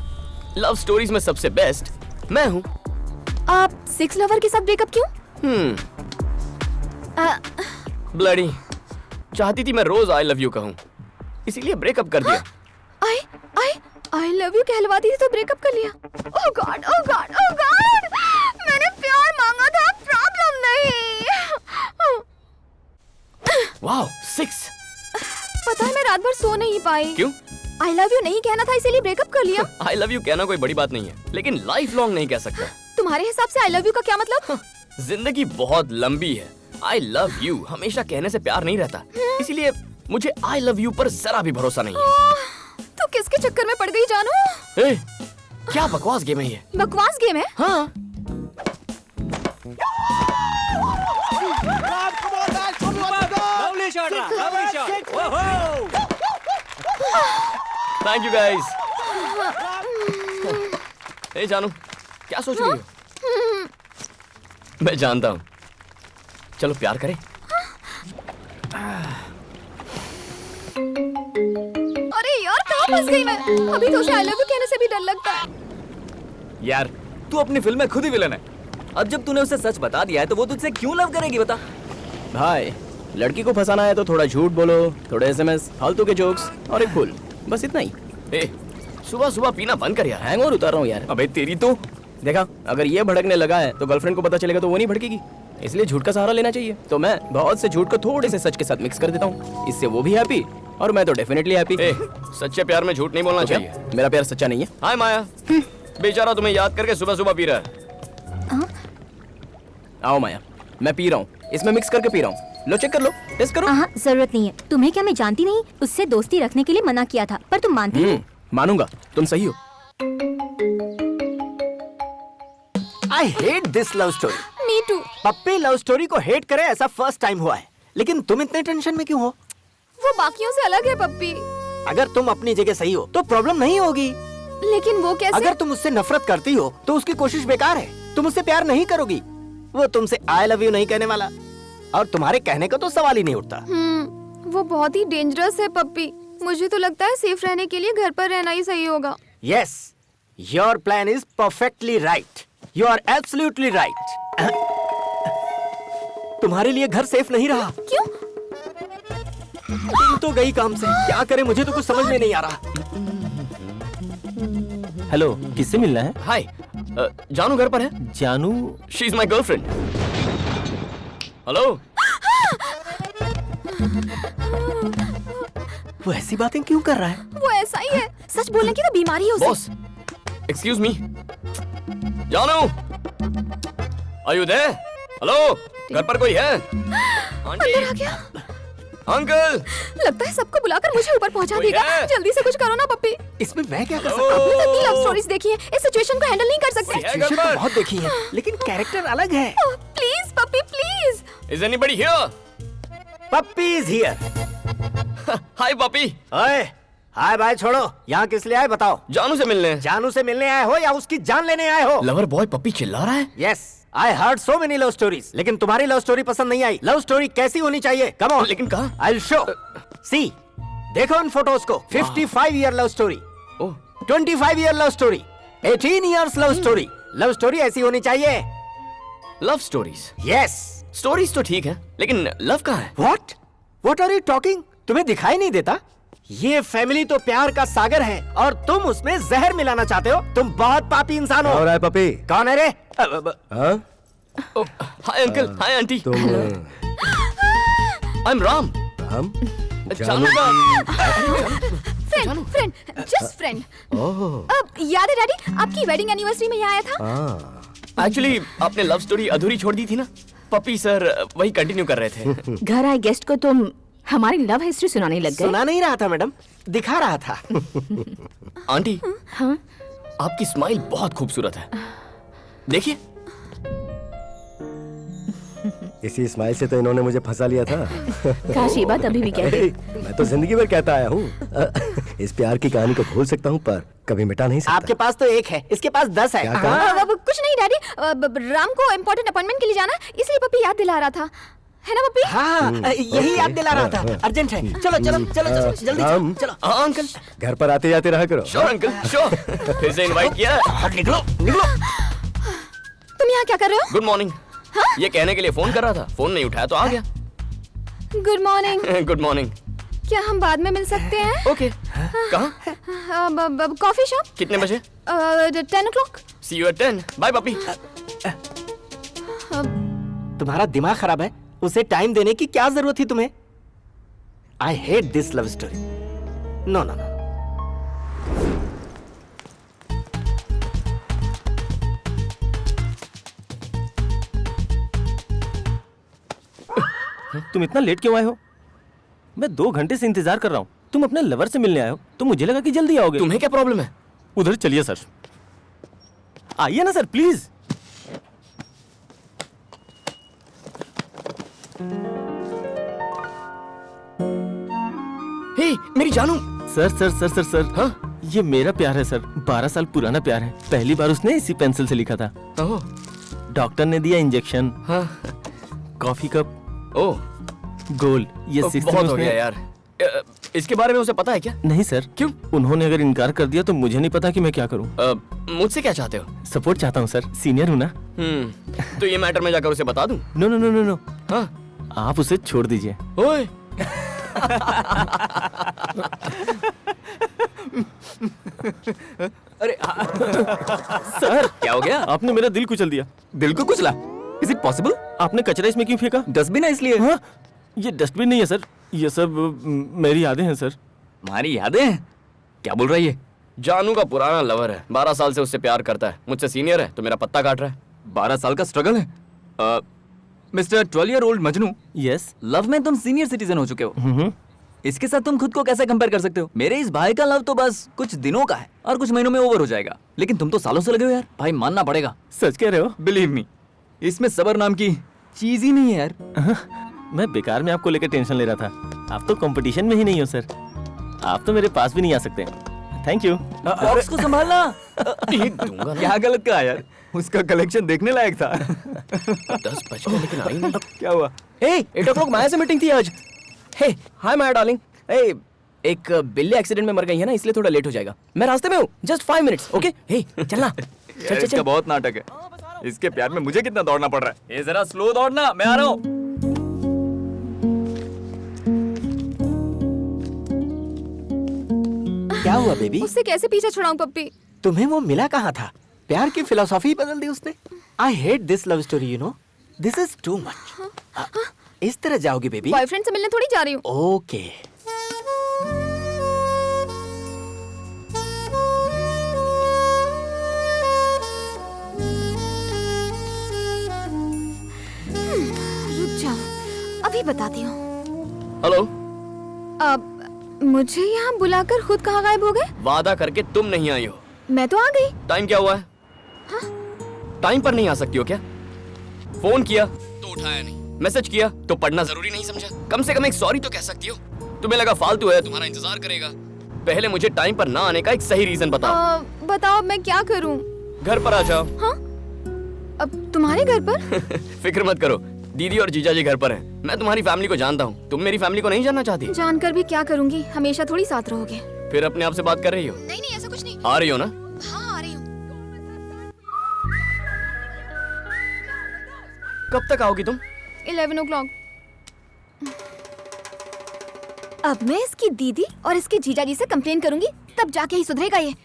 लव स्टोरीज में सबसे बेस्ट मैं हूँ। आप 6 लवर के साथ ब्रेकअप क्यों? ब्लडी, चाहती थी मैं रोज आई लव यू कहूँ, इसीलिए ब्रेकअप कर दिया। आई लव यू कहलवाती थी तो ब्रेकअप कर लिया। ओह गॉड, ओह गॉड, ओह गॉड! मैंने प्यार मांगा था, प्रॉब्लम नहीं। वाओ, 6। पता है मैं रात भर सो नहीं पाई। क्यों? आई लव यू नहीं कहना था इसीलिए ब्रेकअप कर लिया। आई लव यू कहना कोई बड़ी बात नहीं है, लेकिन लाइफ लॉन्ग नहीं कह सकता। तुम्हारे हिसाब से आई लव यू का क्या मतलब? जिंदगी बहुत लंबी है। आई लव यू हमेशा कहने से प्यार नहीं रहता, इसीलिए मुझे आई लव यू पर जरा भी भरोसा नहीं है। तू किसके चक्कर में पड़ गई जानू? ए, क्या बकवास गेम है ये? बकवास गेम है? हाँ। Thank you guys. ए जानू, क्या सोच रही हो? मैं जानता हूँ। चलो प्यार करें। अरे यार कहाँ फंस गई मैं? अभी तो उसे आई लव यू कहने से भी डर लगता है। यार तू अपनी फिल्म में खुद ही विलन है। अब जब तूने उसे सच बता दिया है तो वो तुझसे क्यों लव करेगी बता? भाई, लड़की को फंसाना है तो थोड़ा झूठ बोलो, थोड़े एसएमएस, फालतू के जोक्स और एक फूल, बस इतना ही। ए, सुबह सुबह पीना बंद कर यार। हैंगओवर उतार रहा हूँ यार। अबे तेरी तो देखा, अगर ये भड़कने लगा है तो गर्लफ्रेंड को पता चलेगा तो वो नहीं भड़केगी। इसलिए झूठ का सहारा लेना चाहिए। तो मैं बहुत से झूठ को थोड़े से सच के साथ मिक्स कर देता हूँ, इससे वो भी हैप्पी और मैं तो डेफिनेटली हैप्पी। सच्चे प्यार में झूठ नहीं बोलना चाहिए। मेरा प्यार सच्चा नहीं है। हाय माया, बेचारा तुम्हें याद करके सुबह सुबह पी रहा है। आओ माया, मैं पी रहा हूँ, इसमें मिक्स करके पी रहा हूँ। लो चेक कर लो, टेस्ट करो। हाँ, जरूरत नहीं है। तुम्हें क्या मैं जानती नहीं? उससे दोस्ती रखने के लिए मना किया था, पर तुम मानती नहीं। मानूंगा, तुम सही हो। I hate this love story. Me too. Puppy love story को हेट करे ऐसा फर्स्ट टाइम हुआ है। लेकिन तुम इतने टेंशन में क्यों हो? वो बाकियों से अलग है पप्पी। अगर तुम अपनी जगह सही हो तो प्रॉब्लम नहीं होगी। लेकिन वो कैसे? अगर तुम उससे नफरत करती हो तो उसकी कोशिश बेकार है। तुम उससे प्यार नहीं करोगी, वो तुमसे आई लव यू नहीं कहने वाला, और तुम्हारे कहने का तो सवाल ही नहीं उठता। वो बहुत ही डेंजरस है पप्पी। मुझे तो लगता है सेफ रहने के लिए घर पर रहना ही सही होगा। Yes, your plan is perfectly right. You are absolutely right. तुम्हारे लिए घर सेफ नहीं रहा। क्यों? तुम तो गई काम से। क्या करें, मुझे तो कुछ समझ में नहीं आ रहा। हेलो, किससे मिलना है? हाय, जानू घर पर है? जानू? She is my girlfriend. Hello. वो ऐसी बातें क्यों कर रहा है? वो ऐसा ही है, सच बोलने की तो बीमारी है उसे। Boss, excuse me. जानू, आर यू देयर? हेलो, घर पर कोई है? आंटी, अंदर आ गया। अंकल। लगता है सबको बुलाकर मुझे ऊपर पहुंचा कोई देगा। है? जल्दी से कुछ करो ना पप्पी। इसमें मैं क्या कर हेलो। सकता हूँ? इतनी लव स्टोरीज देखी है, इस सिचुएशन को हैंडल नहीं कर सकते। कोई है घर सिचुएशन तो पर? बहुत देखी है, लेकिन कैरेक्टर अलग है। Please puppy please. Is anybody here? Puppy is here. Hi puppy. ओए, हाय भाई छोड़ो। यहाँ किस लिए आए बताओ? जानू से मिलने। जानू से मिलने आए हो या उसकी जान लेने आए हो? लवर बॉय पपी चिल्ला रहा है। Yes, I heard so many love stories, लेकिन तुम्हारी लव स्टोरी पसंद नहीं आई। लव स्टोरी कैसी होनी चाहिए? Come on. लेकिन कहा? I will show. सी, देखो इन फोटोज को। 55 year love story, 25 year love story, 18 years love story. Love story ऐसी होनी चाहिए। Love stories? यस। स्टोरीज तो ठीक है, लेकिन लव कहाँ है? What are you talking? तुम्हें दिखाई नहीं देता? ये फैमिली तो प्यार का सागर है और तुम उसमें जहर मिलाना चाहते हो। तुम बहुत पापी इंसान हो। और है पपी? कौन है रे? हाँ? Hi uncle, hi aunty. तुम आई एम राम। राम? जानू का फ्रेंड, जस्ट फ्रेंड। अब याद है डैडी, आपकी वेडिंग एनिवर्सरी में यहाँ आया था। एक्चुअली आपने लव स्टोरी अधूरी छोड़ दी थी ना। पपी सर वही कंटिन्यू कर रहे थे। घर आए गेस्ट को तुम हमारी लव हिस्ट्री सुनाने लग गए। सुना नहीं रहा था मैडम, दिखा रहा था। आंटी, हाँ? आपकी स्माइल बहुत खूबसूरत है, देखिए। इसी स्माइल से तो इन्होंने मुझे फंसा लिया था। काश ये बात अभी भी कहते। मैं तो जिंदगी भर कहता आया हूँ। इस प्यार की कहानी को भूल सकता हूँ पर कभी मिटा नहीं सकता। आपके पास तो एक है, इसके पास 10 है। क्या कहा? कुछ नहीं डैडी, राम को इम्पोर्टेंट अपॉइंटमेंट के लिए जाना, इसलिए पप्पी याद दिला रहा था, है ना पप्पी? हाँ, यही याद दिला रहा था। अर्जेंट है। चलो चलो चलो चलो, जल्दी राम। चलो। हाँ अंकल। घर पर आते जाते रहा करो। Sure uncle, sure. फिर से इनवाइट किया है। निकलो निकलो। तुम यहाँ क्या कर रहे हो? Good morning. ये कहने के लिए फोन कर रहा था, फोन नहीं उठाया तो आ गया। Good morning. Good morning. क्या हम बाद में मिल सकते हैं? ओके। कहाँ? Coffee shop. कितने बजे? 10 o'clock। See you at 10। Bye puppy. तुम्हारा दिमाग खराब है, उसे टाइम देने की क्या जरूरत थी तुम्हें? I hate this love story. No no no. तुम इतना लेट क्यों आए हो? मैं 2 घंटे से इंतजार कर रहा हूँ। तुम अपने लवर से मिलने आए हो तो मुझे लगा कि जल्दी आओगे। तुम्हें क्या प्रॉब्लम है? उधर चलिए सर। आइए ना सर, प्लीज। हे, मेरी जानू। Sir sir sir sir sir हाँ? ये मेरा प्यार है सर, 12 साल पुराना प्यार है। पहली बार उसने इसी पेंसिल से लिखा था। ओह। डॉक्टर ने दिया इंजेक्शन। हाँ। कॉफी कप, ओह, गोल, ये 6 बहुत हो गया यार। इसके बारे में उसे पता है क्या? नहीं सर। क्यों? उन्होंने अगर इनकार कर दिया तो मुझे नहीं पता कि मैं क्या करूं। मुझसे क्या चाहते हो? सपोर्ट चाहता हूं सर, सीनियर हूं ना। तो ये मैटर मैं जाकर उसे बता दूं? No no no no no. हाँ? आप उसे छोड़ दीजिए। ओए। सर क्या हो गया? आपने मेरा दिल कुचल दिया। दिल को कुचला? Is it possible? आपने कचरा इसमें क्यों फेंका? डस्टबिन है इसलिए। हाँ? ये डस्टबिन नहीं है सर, ये सब मेरी यादें हैं सर। तुम्हारी यादें हैं? क्या बोल रहा है ये? जानू का पुराना लवर है, 12 साल से उससे प्यार करता है, मुझसे सीनियर है तो मेरा पत्ता काट रहा है। 12 साल का स्ट्रगल है। Mister 12-year-old Majnu, yes. Love में तुम सीनियर सिटीजन हो चुके हो। इसके साथ तुम खुद को कैसे कंपेयर कर सकते हो? मेरे इस भाई का लव तो बस कुछ दिनों का है और कुछ महीनों में ओवर हो जाएगा, लेकिन तुम तो सालों से लगे हो यार। भाई मानना पड़ेगा। सच कह रहे हो? बिलीव मी, इसमें सबर नाम की चीज ही नहीं है यार। मैं बेकार में आपको लेकर टेंशन ले रहा था। आप तो कंपटीशन में ही नहीं हो सर, आप तो मेरे पास भी नहीं आ सकते। Thank you. बॉक्स को संभालना। क्या गलत कहा यार, उसका कलेक्शन देखने लायक था। 10 बज गए लेकिन आई नहीं। क्या हुआ? हे 8 o'clock माया से मीटिंग थी आज। हे हाय माया डार्लिंग। हे एक बिल्ली एक्सीडेंट में मर गई है ना, इसलिए थोड़ा लेट हो जाएगा। मैं रास्ते में हूँ, जस्ट 5 minutes। ओके हे चलना। चल चल इसका चल। बहुत नाटक है। इसके प्यार में मुझे कितना दौड़ना पड़ रहा है। ये जरा स्लो दौड़ना, मैं आ रहा हूँ। क्या हुआ बेबी? उससे कैसे पीछा छुड़ाऊं पप्पी? तुम्हें वो मिला कहाँ था? प्यार की फिलोसॉफी बदल दी उसने। आई hate this love story, you know, this is too much. इस तरह जाओगी बेबी? बॉयफ्रेंड से मिलने थोड़ी जा रही हूँ। ओके। रुक जाओ, अभी बताती हूँ। हेलो। अब मुझे यहाँ बुलाकर खुद कहाँ गायब हो गए? वादा करके तुम नहीं आई हो। मैं तो आ गई। टाइम क्या हुआ है? टाइम पर नहीं आ सकती हो क्या? फोन किया तो उठाया नहीं, मैसेज किया तो पढ़ना जरूरी नहीं समझा? कम से कम एक सॉरी तो कह सकती हो। तुम्हें लगा फालतू है, तुम्हारा इंतजार करेगा। पहले मुझे टाइम पर ना आने का एक सही रीजन बताओ। बताओ मैं क्या करूँ? घर पर आ जाओ। हाँ? अब तुम्हारे घर पर? फिक्र मत करो, दीदी और जीजा जी घर पर हैं। मैं तुम्हारी फैमिली को जानता हूँ, तुम मेरी फैमिली को नहीं जानना चाहती? जानकर भी क्या करूँगी, हमेशा थोड़ी साथ रहोगे। फिर अपने आप से बात कर रही हो? नहीं नहीं ऐसा कुछ नहीं। आ रही हो ना? हाँ आ रही हूँ। कब तक आओगी तुम? 11 o'clock। अब मैं इसकी दीदी और इसके जीजा जी से कंप्लेन करूंगी, तब जाके ही सुधरेगा ये।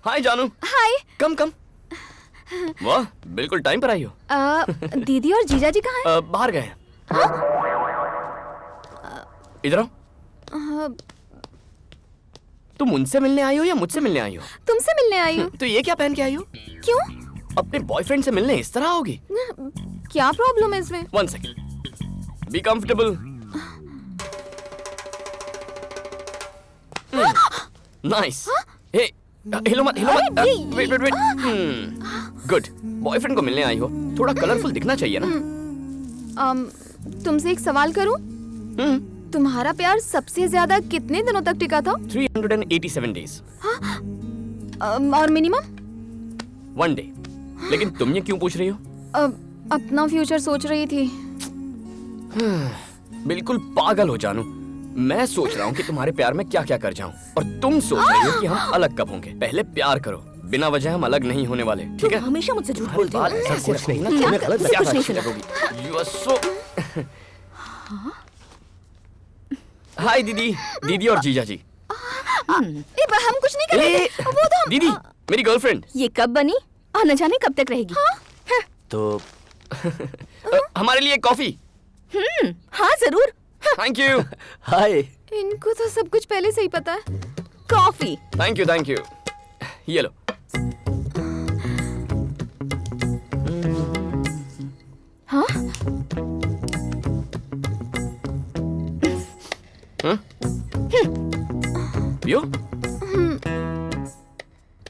हाय जानू। हाय। कम कम। वाह, बिल्कुल टाइम पर आई हो। दीदी और जीजा जी कहाँ हैं? बाहर गए हैं। इधर आओ। तुम उनसे मिलने आई हो या मुझसे मिलने आई हो? तुमसे मिलने आई हूँ। तो ये क्या पहन के आई हो? क्यों? अपने बॉयफ्रेंड से मिलने इस तरह आओगी? क्या प्रॉब्लम है इसमें? 1 second। Be comfortable. Nice. Hey हिलो मत, हिलो मत। Wait wait wait. Good. Boyfriend को मिलने आई हो, थोड़ा कलरफुल दिखना चाहिए ना। तुमसे एक सवाल करूं? तुम्हारा प्यार सबसे ज्यादा कितने दिनों तक टिका था? 387 days। और मिनिमम? 1 day। लेकिन तुम ये क्यों पूछ रही हो? अपना फ्यूचर सोच रही थी। बिल्कुल पागल हो जानू। मैं सोच रहा हूँ कि तुम्हारे प्यार में क्या क्या कर जाऊँ, और तुम सोच रही हो कि हम अलग कब होंगे। पहले प्यार करो, बिना वजह हम अलग नहीं होने वाले, ठीक है? हमेशा मुझसे झूठ बोलती हो। ऐसा कुछ नहीं ना, क्या? तुमने गलत कुछ नहीं क्या सुना। You are so। हाय दीदी, दीदी और जीजा जी। हम कुछ नहीं कर रहे थे। वो तो दीदी, मेरी गर्लफ्रेंड। ये कब बनी और न जाने कब तक रहेगी? तो हमारे लिए कॉफी। हाँ जरूर। Thank you. हाय। इनको तो सब कुछ पहले से ही पता है। Coffee. Thank you thank you. ये लो। हाँ? पियो।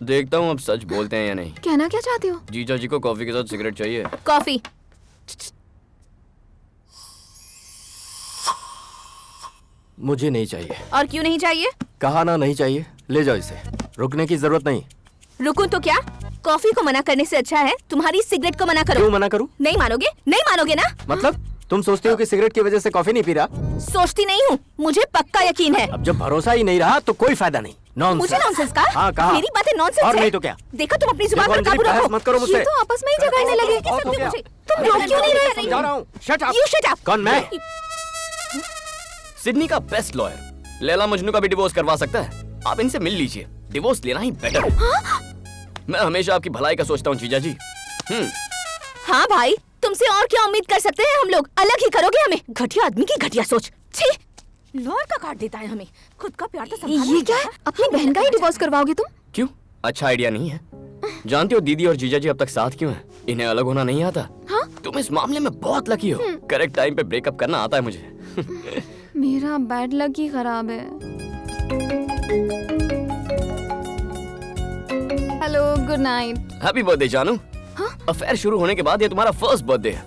देखता हूँ अब सच बोलते हैं या नहीं। कहना क्या चाहते हो? जीजा जी को कॉफी के साथ सिगरेट चाहिए। कॉफी। मुझे नहीं चाहिए। और क्यों नहीं चाहिए? कहा ना नहीं चाहिए, ले जाओ इसे, रुकने की जरूरत नहीं। रुकूं तो क्या? कॉफी को मना करने से अच्छा है तुम्हारी सिगरेट को मना करो। क्यों मना करूं? नहीं मानोगे? नहीं मानोगे ना? मतलब तुम सोचती हो कि सिगरेट की वजह से कॉफी नहीं पी रहा? सोचती नहीं हूँ, मुझे पक्का यकीन है। अब जब भरोसा ही नहीं रहा तो कोई फायदा नहीं। नॉनसेंस। मुझे नॉनसेंस का? हाँ कहा। मेरी बातें नॉनसेंस और है। नहीं तो क्या? देखो तुम अपनी जुबान पर काबू रखो। मत करो मुझसे। ये तो आपस में ही झगड़ने लगे। बहुत हो गया। तुम रोक क्यों नहीं रहे? समझा रहा हूँ। Shut up. You shut up। कौन मैं? सिडनी का बेस्ट लॉयर लैला मजनू का भी डिवोर्स करवा सकता है। आप इनसे मिल लीजिए, डिवोर्स लेना ही बेटर है। मैं हमेशा आपकी भलाई का सोचता हूँ जीजा जी। हाँ भाई, तुमसे और क्या उम्मीद कर सकते हैं हम लोग? अलग ही करोगे हमें? घटिया आदमी की घटिया सोच। छी, लौर का काट देता है हमें। खुद का प्यार तो संभालना ये क्या है? अपनी बहन का ही डिवोर्स करवाओगे तुम? क्यों? अच्छा आइडिया नहीं है? जानती हो दीदी और जीजा जी अब तक साथ क्यों हैं? इन्हें अलग होना नहीं आता। हाँ? तुम इस मामले में बहुत लकी हो। करेक्ट टाइम पे ब्रेकअप करना आता है मुझे। मेरा बैड लक ही खराब है। Hello, good night. Happy birthday जानू। अफेयर शुरू होने के बाद ये तुम्हारा फर्स्ट बर्थडे है।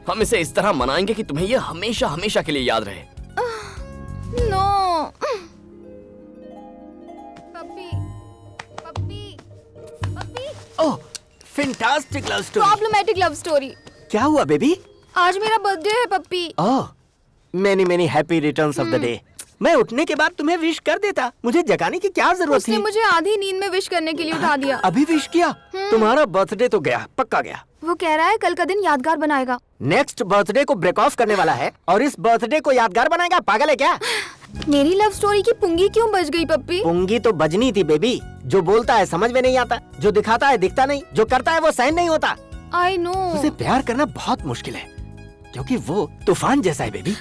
हम इसे इस तरह मनाएंगे कि तुम्हें ये हमेशा हमेशा के लिए याद रहे। No. Puppy, puppy, puppy. Oh, fantastic love story. Problematic love story. क्या हुआ बेबी? आज मेरा बर्थडे है puppy. Oh, many many happy returns of the day. मैं उठने के बाद तुम्हें विश कर देता, मुझे जगाने की क्या जरूरत उसने थी? मुझे आधी नींद में विश करने के लिए उठा दिया। अभी विश किया? तुम्हारा बर्थडे तो गया, पक्का गया। वो कह रहा है कल का दिन यादगार बनाएगा। नेक्स्ट बर्थडे को ब्रेक ऑफ करने वाला है और इस बर्थडे को यादगार बनाएगा? पागल है क्या? मेरी लव स्टोरी की पुंगी क्यों बज गई पप्पी? पुंगी तो बजनी थी बेबी। जो बोलता है समझ में नहीं आता, जो दिखाता है दिखता नहीं, जो करता है वो सहन नहीं होता। I know. उसे प्यार करना बहुत मुश्किल है क्योंकि वो तूफान जैसा है बेबी।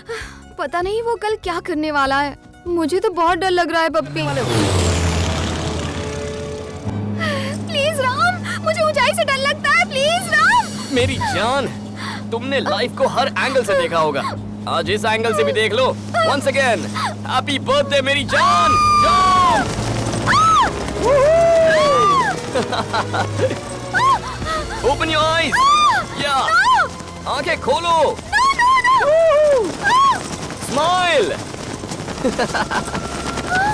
पता नहीं वो कल क्या करने वाला है। मुझे तो बहुत डर लग रहा है पप्पी। प्लीज राम, मुझे ऊंचाई से डर लगता है। प्लीज राम। मेरी जान, तुमने लाइफ को हर एंगल से देखा होगा, आज इस एंगल से भी देख लो। वंस अगेन हैप्पी बर्थडे मेरी जान। जान ओपन योर आईज। या आंखें खोलो। स्माइल।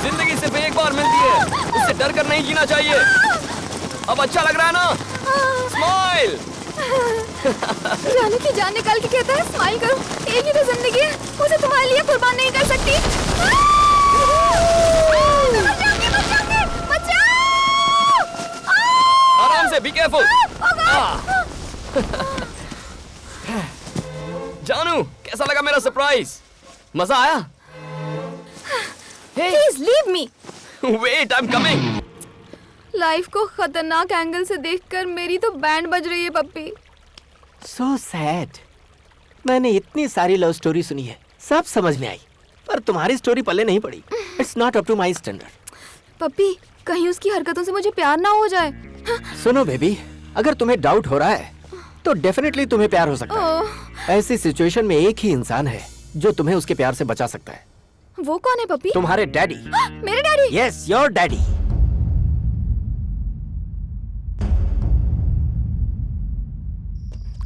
जिंदगी सिर्फ एक बार मिलती है, उससे डर कर नहीं जीना चाहिए। अब अच्छा लग रहा है ना? स्माइल। जाने की जान निकाल के कहता है स्माइल करो। एक ही तो जिंदगी है, मुझे तुम्हारे लिए कुर्बान नहीं कर सकती। आराम से, बी केयरफुल। जानू, कैसा लगा मेरा सरप्राइज? मजा आया? Please leave me. Wait, I am coming. Life को खतरनाक एंगल से देखकर मेरी तो बैंड बज रही है पप्पी। So sad. मैंने इतनी सारी लव स्टोरी सुनी है, सब समझ में आई, पर तुम्हारी स्टोरी पल्ले नहीं पड़ी। It's not up to my standard. पप्पी, कहीं उसकी हरकतों से मुझे प्यार ना हो जाए। सुनो बेबी, अगर तुम्हें डाउट हो रहा है तो डेफिनेटली तुम्हें प्यार हो सकता है। ऐसी सिचुएशन में एक ही इंसान है जो तुम्हें उसके प्यार से बचा सकता है। वो कौन है पप्पी? तुम्हारे डैडी। मेरे daddy? Yes, your daddy.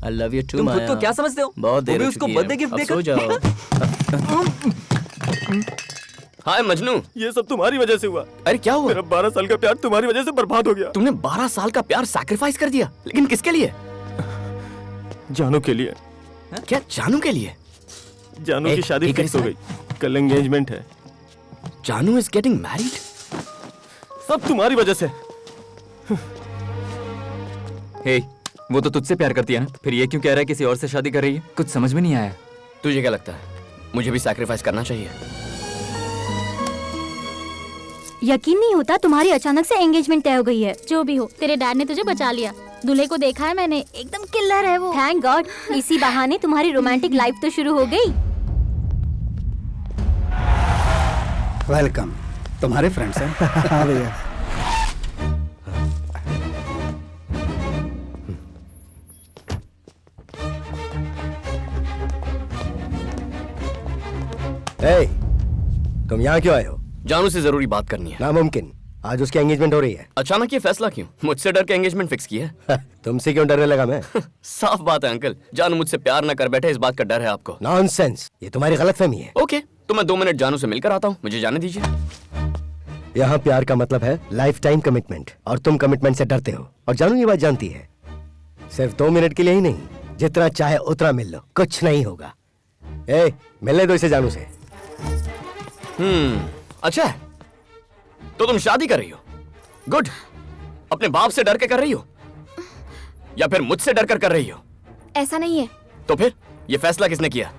I love you too, तुम खुद माया। को क्या समझते हो? बहुत देर वो भी हो उसको चुकी है। बर्थडे गिफ्ट अब देकर सो जाओ। हाय मजनू। ये सब तुम्हारी वजह से हुआ। अरे क्या हुआ? मेरा 12 साल का प्यार तुम्हारी वजह से बर्बाद हो गया। तुमने 12 साल का प्यार सैक्रिफाइस कर दिया, लेकिन किसके लिए? जानू के लिए। क्या जानू के लिए? जानू की शादी फिक्स हो गई, कल एंगेजमेंट है। जानू इज गेटिंग मैरिड? सब तुम्हारी वजह से। हे, वो तो तुझसे प्यार करती है ना, फिर ये क्यों कह रहा है किसी और से शादी कर रही है? कुछ समझ में नहीं आया। तुझे क्या लगता है मुझे भी सैक्रिफाइस करना चाहिए? यकीन नहीं होता तुम्हारी अचानक से एंगेजमेंट तय हो गई है। जो भी हो, तेरे डैड ने तुझे बचा लिया। दूल्हे को देखा है मैंने, एकदम किल्लर है वो। थैंक गॉड, इसी बहाने तुम्हारी रोमांटिक लाइफ तो शुरू हो गई। वेलकम। तुम्हारे फ्रेंड्स हैं? हाँ भैया। ए, तुम यहाँ क्यों आए हो? जानू से जरूरी बात करनी है। नामुमकिन, आज उसकी एंगेजमेंट हो रही है। अचानक ये फैसला क्यों? मुझसे डर के एंगेजमेंट फिक्स किया है? तुमसे क्यों डरने लगा मैं? साफ बात है अंकल, जानू मुझसे प्यार न कर बैठे, इस बात का डर है आपको। नॉनसेंस, ये तुम्हारी गलतफहमी है। ओके, तो मैं 2 मिनट जानू से मिलकर आता हूँ, मुझे जाने दीजिए। यहाँ प्यार का मतलब है लाइफ टाइम कमिटमेंट, और तुम कमिटमेंट से डरते हो, और जानू ये बात जानती है। सिर्फ 2 मिनट के लिए ही नहीं, जितना चाहे उतना मिल लो, कुछ नहीं होगा। ए, मिलने दो इसे जानू से। अच्छा है, तो तुम शादी कर रही हो? गुड। अपने बाप से डर के कर रही हो या फिर मुझसे डर कर रही हो? ऐसा नहीं है। तो फिर ये फैसला किसने किया?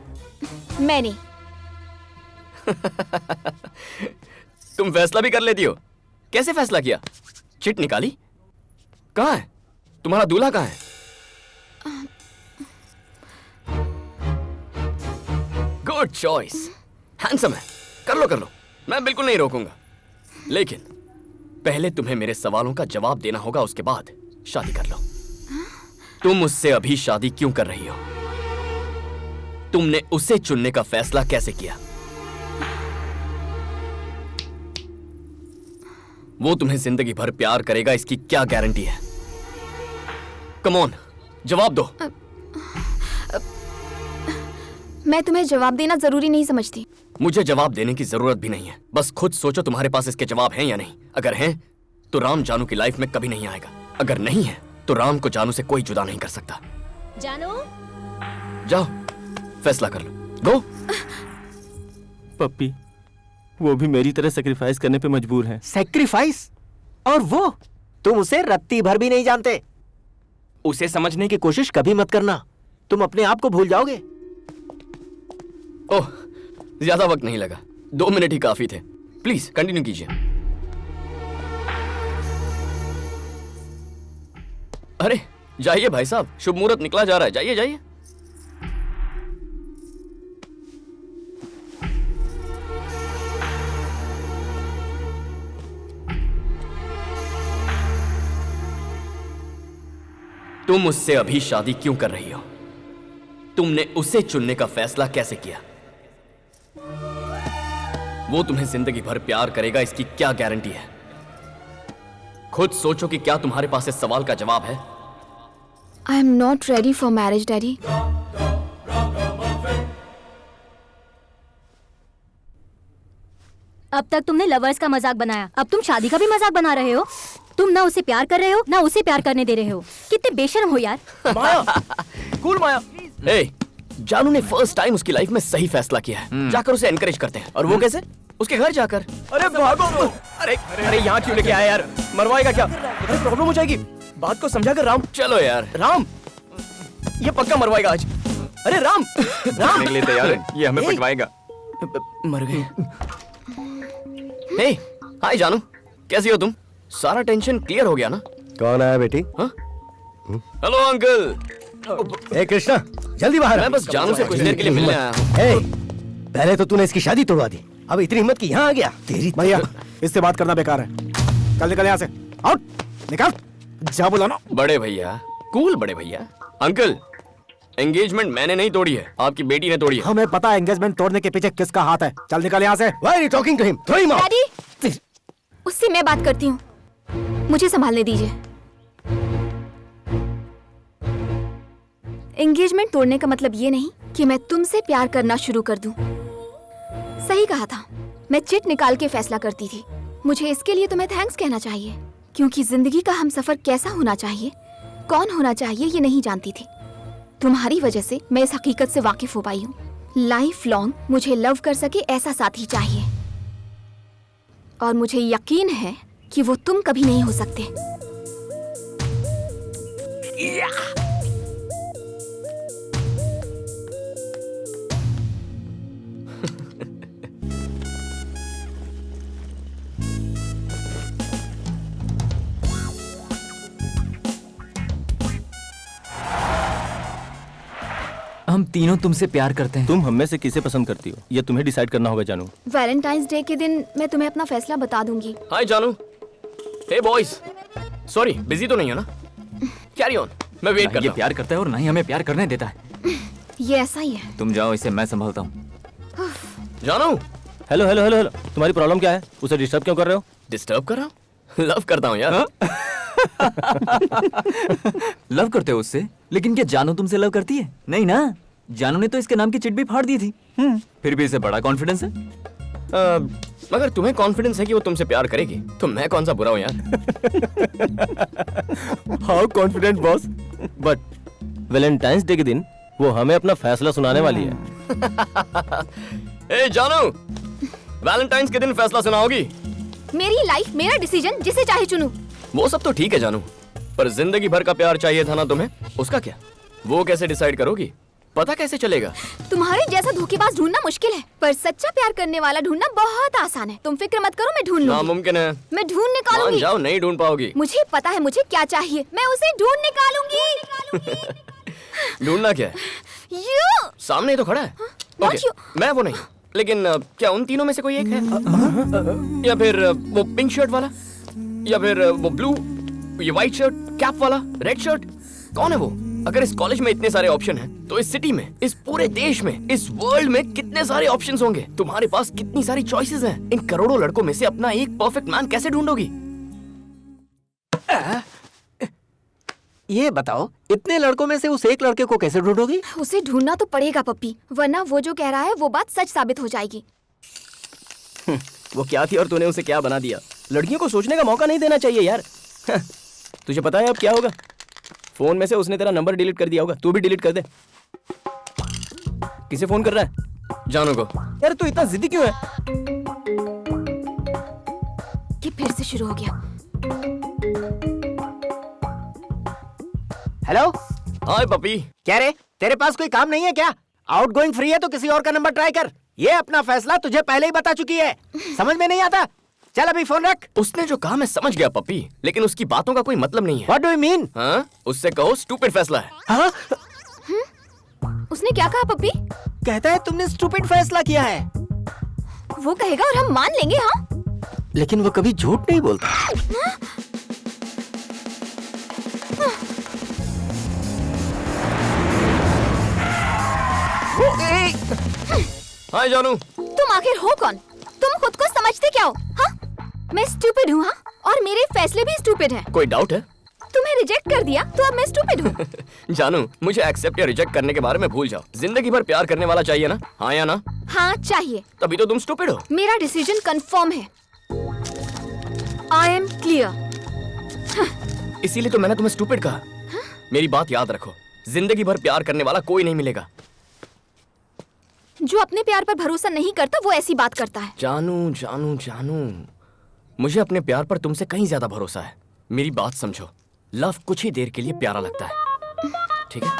मैंने। तुम फैसला भी कर लेती हो? कैसे फैसला किया? चिट निकाली? कहाँ है तुम्हारा दूल्हा? कहाँ है? गुड चॉइस, हैंडसम है। कर लो, मैं बिल्कुल नहीं रोकूंगा, लेकिन पहले तुम्हें मेरे सवालों का जवाब देना होगा, उसके बाद शादी कर लो। तुम उससे अभी शादी क्यों कर रही हो? तुमने उसे चुनने का फैसला कैसे किया? वो तुम्हें जिंदगी भर प्यार करेगा, इसकी क्या गारंटी है? कम ऑन, जवाब दो। मैं तुम्हें जवाब देना जरूरी नहीं समझती। मुझे जवाब देने की जरूरत भी नहीं है, बस खुद सोचो तुम्हारे पास इसके जवाब हैं या नहीं। अगर हैं तो राम जानू की लाइफ में कभी नहीं आएगा, अगर नहीं है तो राम को जानू से कोई जुदा नहीं कर सकता। जानू, जाओ फैसला कर लो, गो। पप्पी, वो भी मेरी तरह सेक्रीफाइस करने पे मजबूर है। सेक्रीफाइस? और वो तुम उसे रत्ती भर भी नहीं जानते। उसे समझने की कोशिश कभी मत करना, तुम अपने आप को भूल जाओगे। ओह, ज्यादा वक्त नहीं लगा, 2 मिनट ही काफी थे। प्लीज कंटिन्यू कीजिए। अरे जाइए भाई साहब, शुभ मुहूर्त निकला जा रहा है, जाइए जाइए। तुम उससे अभी शादी क्यों कर रही हो? तुमने उसे चुनने का फैसला कैसे किया? वो तुम्हें जिंदगी भर प्यार करेगा, इसकी क्या गारंटी है? खुद सोचो कि क्या तुम्हारे पास इस सवाल का जवाब है? I am not ready for marriage daddy. अब तक तुमने लवर्स का मजाक बनाया, अब तुम शादी का भी मजाक बना रहे हो। तुम ना उसे प्यार कर रहे हो, ना उसे प्यार करने दे रहे हो। कितने बेशर्म हो यार। माया, कूल माया। ए, जानू ने फर्स्ट टाइम उसकी लाइफ में सही फैसला किया है। जाकर उसे एनकरेज करते हैं। और वो कैसे? उसके घर जाकर। अरे भागो। अरे यहाँ क्यों लेके आया यार? मरवाएगा क्या? अरे प्रॉब्लम हो जाएगी। बात को समझा कर राम। चलो यार। राम, ये पक्का मरवाएगा आज। अरे राम, के लिए तैयार है, ये हमें पिटवाएगा। मर गए। हे, हाय जानू, कैसी हो तुम? सारा टेंशन क्लियर हो गया ना? कौन आया बेटी? Hello uncle. ए कृष्णा, जल्दी बाहर। मैं बस जानू से कुछ देर के लिए मिलने आया हूँ। ए, पहले तो तूने इसकी शादी तोड़वा दी, अब इतनी हिम्मत की यहाँ आ गया। तेरी भैया, इससे बात करना बेकार है। कल निकल यहाँ से। आउट, निकल। जा बोला ना। बड़े भैया, कूल बड़े भैया। अंकल, एंगेजमेंट मैंने नहीं तोड़ी है, आपकी बेटी ने तोड़ी है। हमें पता है एंगेजमेंट तोड़ने के पीछे किसका हाथ है। चल निकल यहाँ से। Why are you talking to him? Throw him out. Daddy, उससे मैं बात करती हूँ, मुझे संभालने दीजिए। एंगेजमेंट तोड़ने का मतलब ये नहीं कि मैं तुमसे प्यार करना शुरू कर दूं। सही कहा था, मैं चिट निकाल के फैसला करती थी। मुझे इसके लिए तुम्हें थैंक्स कहना चाहिए, क्योंकि जिंदगी का हमसफर कैसा होना चाहिए, कौन होना चाहिए, ये नहीं जानती थी। तुम्हारी वजह से मैं इस हकीकत से वाकिफ हो पाई हूँ। लाइफ लॉन्ग मुझे लव कर सके ऐसा साथी चाहिए, और मुझे यकीन है कि वो तुम कभी नहीं हो सकते। हम तीनों तुमसे प्यार करते हैं। तुम हम में से किसे पसंद करती हो, ये तुम्हें डिसाइड करना होगा जानू। वैलेंटाइंस डे के दिन मैं तुम्हें अपना फैसला बता दूंगी। हाय जानू। हे बॉयज, सॉरी बिजी तो नहीं है ना? कैरी ऑन, मैं वेट करता ये हूँ। प्यार करता है और ना ही हमें प्यार करने देता है। ये ऐसा ही है। तुम जाओ, इसे मैं संभालता हूँ। जानू। हेलो हेलो हेलो हेलो, तुम्हारी प्रॉब्लम क्या है? उसे डिस्टर्ब क्यों कर रहे हो? डिस्टर्ब कर रहा हूँ? लव करता हूँ यार। लव करते हो उससे? लेकिन क्या जानू तुमसे लव करती है? नहीं ना, जानू ने तो इसके नाम की चिट भी फाड़ दी थी। फिर भी इसे बड़ा कॉन्फिडेंस है। मगर तुम्हें कॉन्फिडेंस है कि वो तुमसे प्यार करेगी, तो मैं कौन सा बुरा हूँ यार? How confident boss. But Valentine's day के दिन वो हमें अपना फैसला सुनाने वाली है। ए जानू, वैलेंटाइंस के दिन फैसला सुनाओगी? मेरी लाइफ, मेरा डिसीजन, जिसे चाहे चुनूं। वो सब तो ठीक है जानू, पर जिंदगी भर का प्यार चाहिए था ना तुम्हें, उसका क्या? वो कैसे डिसाइड करोगी? पता कैसे चलेगा? तुम्हारे जैसा धोखेबाज ढूंढना मुश्किल है, पर सच्चा प्यार करने वाला ढूंढना बहुत आसान है। तुम फिक्र मत करो, मैं ढूंढ लूंगी। नामुमकिन है। मैं ढूंढ निकालूंगी। मान जाओ, नहीं ढूंढ पाओगी। मुझे पता है मुझे क्या चाहिए, मैं उसे ढूंढ निकालूंगी। ढूंढना क्या है? You! सामने ही तो खड़ा है। Not you. मैं वो नहीं, लेकिन क्या उन तीनों में से कोई एक है? या फिर वो पिंक शर्ट वाला, या फिर वो ब्लू, ये व्हाइट शर्ट, कैप वाला, रेड शर्ट? कौन है वो? अगर इस कॉलेज में इतने सारे ऑप्शन हैं, तो इस सिटी में, इस पूरे देश में, इस वर्ल्ड में कितने सारे ऑप्शंस होंगे? तुम्हारे पास कितनी सारी चॉइसेस हैं। इन करोड़ों लड़कों में से अपना एक परफेक्ट मैन कैसे ढूंढोगी? ये बताओ, इतने लड़कों में से उस एक लड़के को कैसे ढूंढोगी? उसे ढूंढना तो पड़ेगा पप्पी, वरना वो जो कह रहा है वो बात सच साबित हो जाएगी। वो क्या थी और तूने उसे क्या बना दिया? लड़कियों को सोचने का मौका नहीं देना चाहिए यार। तुझे पता है अब क्या होगा? फोन में से उसने तेरा नंबर डिलीट कर दिया होगा, तू भी डिलीट कर दे। किसे फोन कर रहा है? जानू को। यार तू इतना जिद्दी क्यों है? ये फिर से शुरू हो गया। हेलो। हाय पपी। क्या रे, तेरे पास कोई काम नहीं है क्या? आउटगोइंग फ्री है तो किसी और का नंबर ट्राई कर। ये अपना फैसला तुझे पहले ही बता चुकी है, समझ में नहीं आता? चल अभी फोन रख। उसने जो कहा मैं समझ गया पपी, लेकिन उसकी बातों का कोई मतलब नहीं है। What do you mean? हाँ? उससे कहो स्टूपिड फैसला है। हाँ? उसने क्या कहा पप्पी? कहता है तुमने स्टूपिड फैसला किया है। वो कहेगा और हम मान लेंगे। हाँ, लेकिन वो कभी झूठ नहीं बोलता। हाय जानू। तुम आखिर हो कौन? तुम खुद को समझते क्या हो? हाँ? मैं स्टूपिड हूँ। हाँ? और मेरे फैसले भी स्टूपिड हैं। कोई डाउट है? तुम्हें रिजेक्ट कर दिया तो अब मैं स्टूपिड हूँ। जानू, मुझे एक्सेप्ट या रिजेक्ट करने के बारे में भूल जाओ। जिंदगी भर प्यार करने वाला चाहिए ना? हाँ या ना? हाँ चाहिए। तभी तो तुम स्टूपिड हो। मेरा डिसीजन कंफर्म है। I am clear. इसीलिए तो मैंने तुम्हें स्टूपिड कहा। मेरी बात याद रखो, जिंदगी भर प्यार करने वाला कोई नहीं मिलेगा। जो अपने प्यार पर भरोसा नहीं करता वो ऐसी बात करता है। जानू जानू जानू, मुझे अपने प्यार पर तुमसे कहीं ज्यादा भरोसा है। मेरी बात समझो, लव कुछ ही देर के लिए प्यारा लगता है, ठीक है?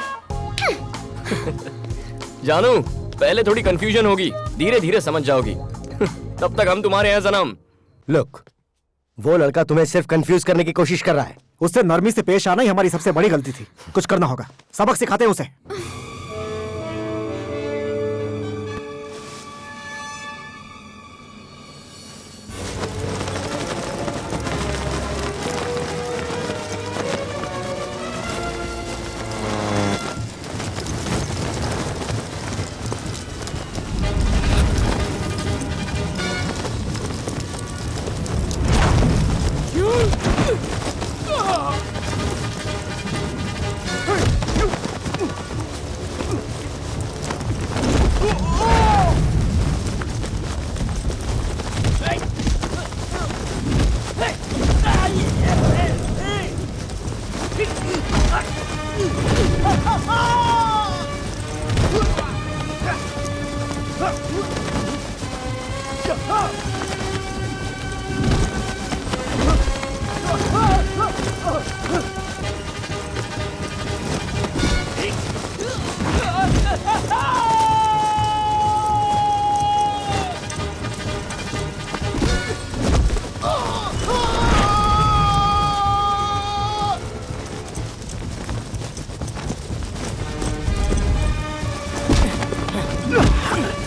जानू, पहले थोड़ी कंफ्यूजन होगी, धीरे धीरे समझ जाओगी। तब तक हम तुम्हारे हैं सनम। लुक, वो लड़का तुम्हें सिर्फ कंफ्यूज करने की कोशिश कर रहा है। उससे नरमी से पेश आना ही हमारी सबसे बड़ी गलती थी। कुछ करना होगा, सबक सिखाते हैं उसे।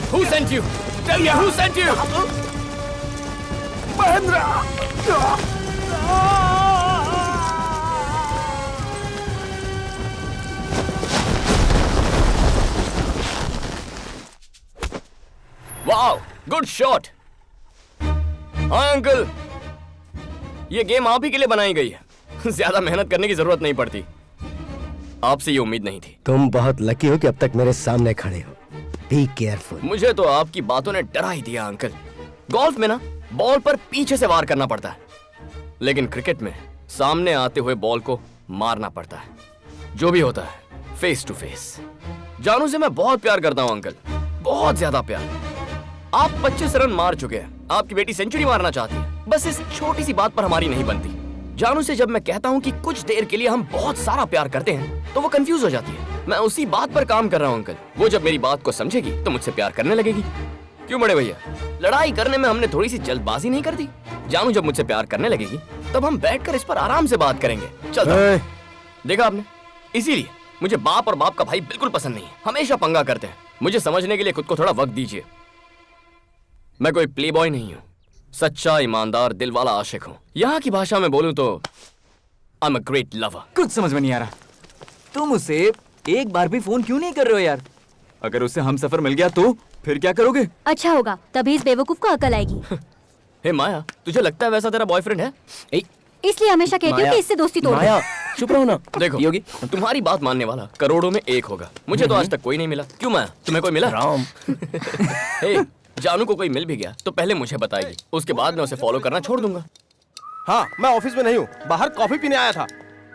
Who sent you? Tell me who sent you? Wow, good shot. हाँ अंकल, ये गेम आप ही के लिए बनाई गई है। ज्यादा मेहनत करने की जरूरत नहीं पड़ती। आपसे ये उम्मीद नहीं थी। तुम बहुत लकी हो कि अब तक मेरे सामने खड़े हो। Be careful. मुझे तो आपकी बातों ने डरा ही दिया अंकल। गोल्फ में ना बॉल पर पीछे से वार करना पड़ता है, लेकिन क्रिकेट में सामने आते हुए बॉल को मारना पड़ता है। जो भी होता है फेस टू फेस। जानू से मैं बहुत प्यार करता हूँ अंकल, बहुत ज्यादा प्यार। आप 25 रन मार चुके हैं, आपकी बेटी सेंचुरी मारना चाहती है। बस इस छोटी सी बात पर हमारी नहीं बनती। जानू से जब मैं कहता हूँ कि कुछ देर के लिए हम बहुत सारा प्यार करते हैं, तो वो कंफ्यूज हो जाती है। मैं उसी बात पर काम कर रहा हूँ अंकल। वो जब मेरी बात को समझेगी तो मुझसे प्यार करने लगेगी। क्यों बड़े भैया, लड़ाई करने में हमने थोड़ी सी जल्दबाजी नहीं कर दी? जानू जब मुझसे प्यार करने लगेगी तब हम बैठकर इस पर आराम से बात करेंगे। चलता हूं। देखा आपने, इसीलिए मुझे बाप और बाप का भाई बिल्कुल पसंद नहीं है। हमेशा पंगा करते हैं। मुझे समझने के लिए खुद को थोड़ा वक्त दीजिए। मैं कोई प्ले बॉय नहीं हूँ, सच्चा ईमानदार दिल वाला आशिक हूँ। यहाँ की भाषा में बोलूँ तो I am a great lover. कुछ समझ में नहीं आ रहा, तुम उसे एक बार भी फोन क्यों नहीं कर रहे हो यार? अगर उसे हम सफर मिल गया तो फिर क्या करोगे? अच्छा होगा, तभी इस बेवकूफ को अकल आएगी। हे माया, तुझे लगता है वैसा तेरा बॉयफ्रेंड है? इसलिए हमेशा कहती हूँ कि इससे दोस्ती तोड़ दो। माया, चुप रहो ना। देखो योगी, तुम्हारी बात मानने वाला करोड़ों में एक होगा। मुझे तो आज तक कोई नहीं मिला। क्यों माया, तुम्हें कोई मिला? राम हे, जानू को कोई मिल भी गया तो पहले मुझे बताएगी, उसके बाद मैं उसे फॉलो करना छोड़ दूंगा। हाँ, मैं ऑफिस में नहीं हूँ, बाहर कॉफी पीने आया था।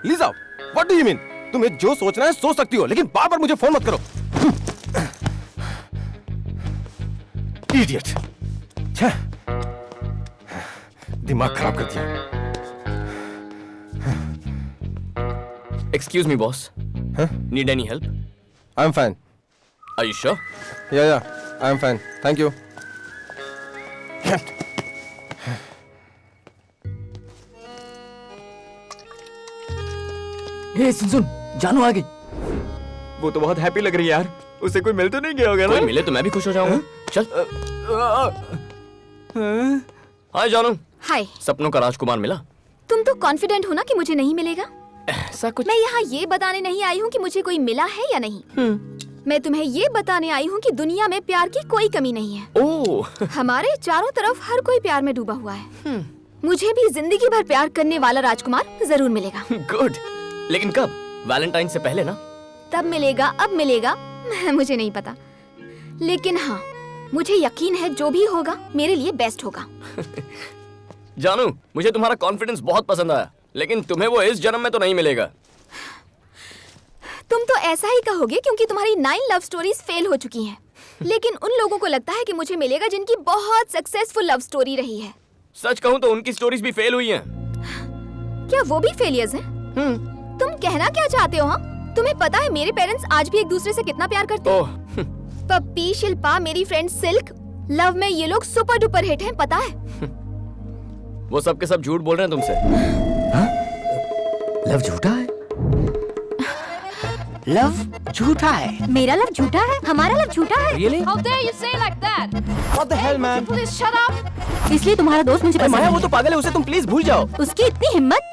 Lisa, what do you mean? तुम्हें जो सोचना है सोच सकती हो, लेकिन बार बार मुझे फोन मत करो। इडियट, दिमाग खराब कर दिया। Excuse me boss, need any help? I am fine. Are you sure? Yeah, I am fine, thank you. Hey सुन, जानू आ गई। वो तो बहुत हैप्पी लग रही है यार। उसे कोई मिल तो नहीं गया होगा ना? कोई मिले तो मैं भी खुश हो जाऊंगा। चल। हाय जानू। हाय। सपनों का राजकुमार मिला? तुम तो कॉन्फिडेंट हो ना कि मुझे नहीं मिलेगा। ऐसा कुछ? मैं यहाँ ये बताने नहीं आई हूँ कि मुझे कोई मिला है या नहीं। मैं तुम्हें ये बताने आई हूँ कि दुनिया में प्यार की कोई कमी नहीं है। ओह। हमारे चारों तरफ हर कोई प्यार में डूबा हुआ है। मुझे भी जिंदगी भर प्यार करने वाला राजकुमार जरूर मिलेगा। गुड। लेकिन कब? वैलेंटाइन से पहले ना? तब मिलेगा, अब मिलेगा, मुझे नहीं पता। लेकिन हाँ, मुझे यकीन है जो भी होगा मेरे लिए बेस्ट होगा। जानू, मुझे तुम्हारा कॉन्फिडेंस बहुत पसंद आया, लेकिन तुम्हें वो इस जन्म में तो नहीं मिलेगा। तुम तो ऐसा ही कहोगे क्योंकि तुम्हारी 9 लव स्टोरीज फेल हो चुकी हैं। लेकिन उन लोगों को लगता है कि मुझे मिलेगा जिनकी बहुत सक्सेसफुल लव स्टोरी रही है। सच कहूँ तो उनकी स्टोरीज भी फेल हुई हैं। क्या वो भी फेलियर्स हैं? तुम कहना क्या चाहते हो? हाँ, तुम्हें पता है मेरे पेरेंट्स आज भी एक दूसरे से कितना प्यार करते हैं। पप्पी, शिल्पा, मेरी फ्रेंड सिल्क, लव में ये लोग सुपर डुपर हिट हैं, पता है? वो सब के सब झूठ बोल रहे हैं तुमसे। लव झूठा है? लव झूठा है? मेरा लव झूठा है? हमारा लव झूठा है? Really? How dare you say like that? What the hell, man? Please shut up. इसलिए तुम्हारा दोस्त मुझे पसंद माया, नहीं वो तो पागल है, उसे तुम प्लीज भूल जाओ। उसकी इतनी हिम्मत?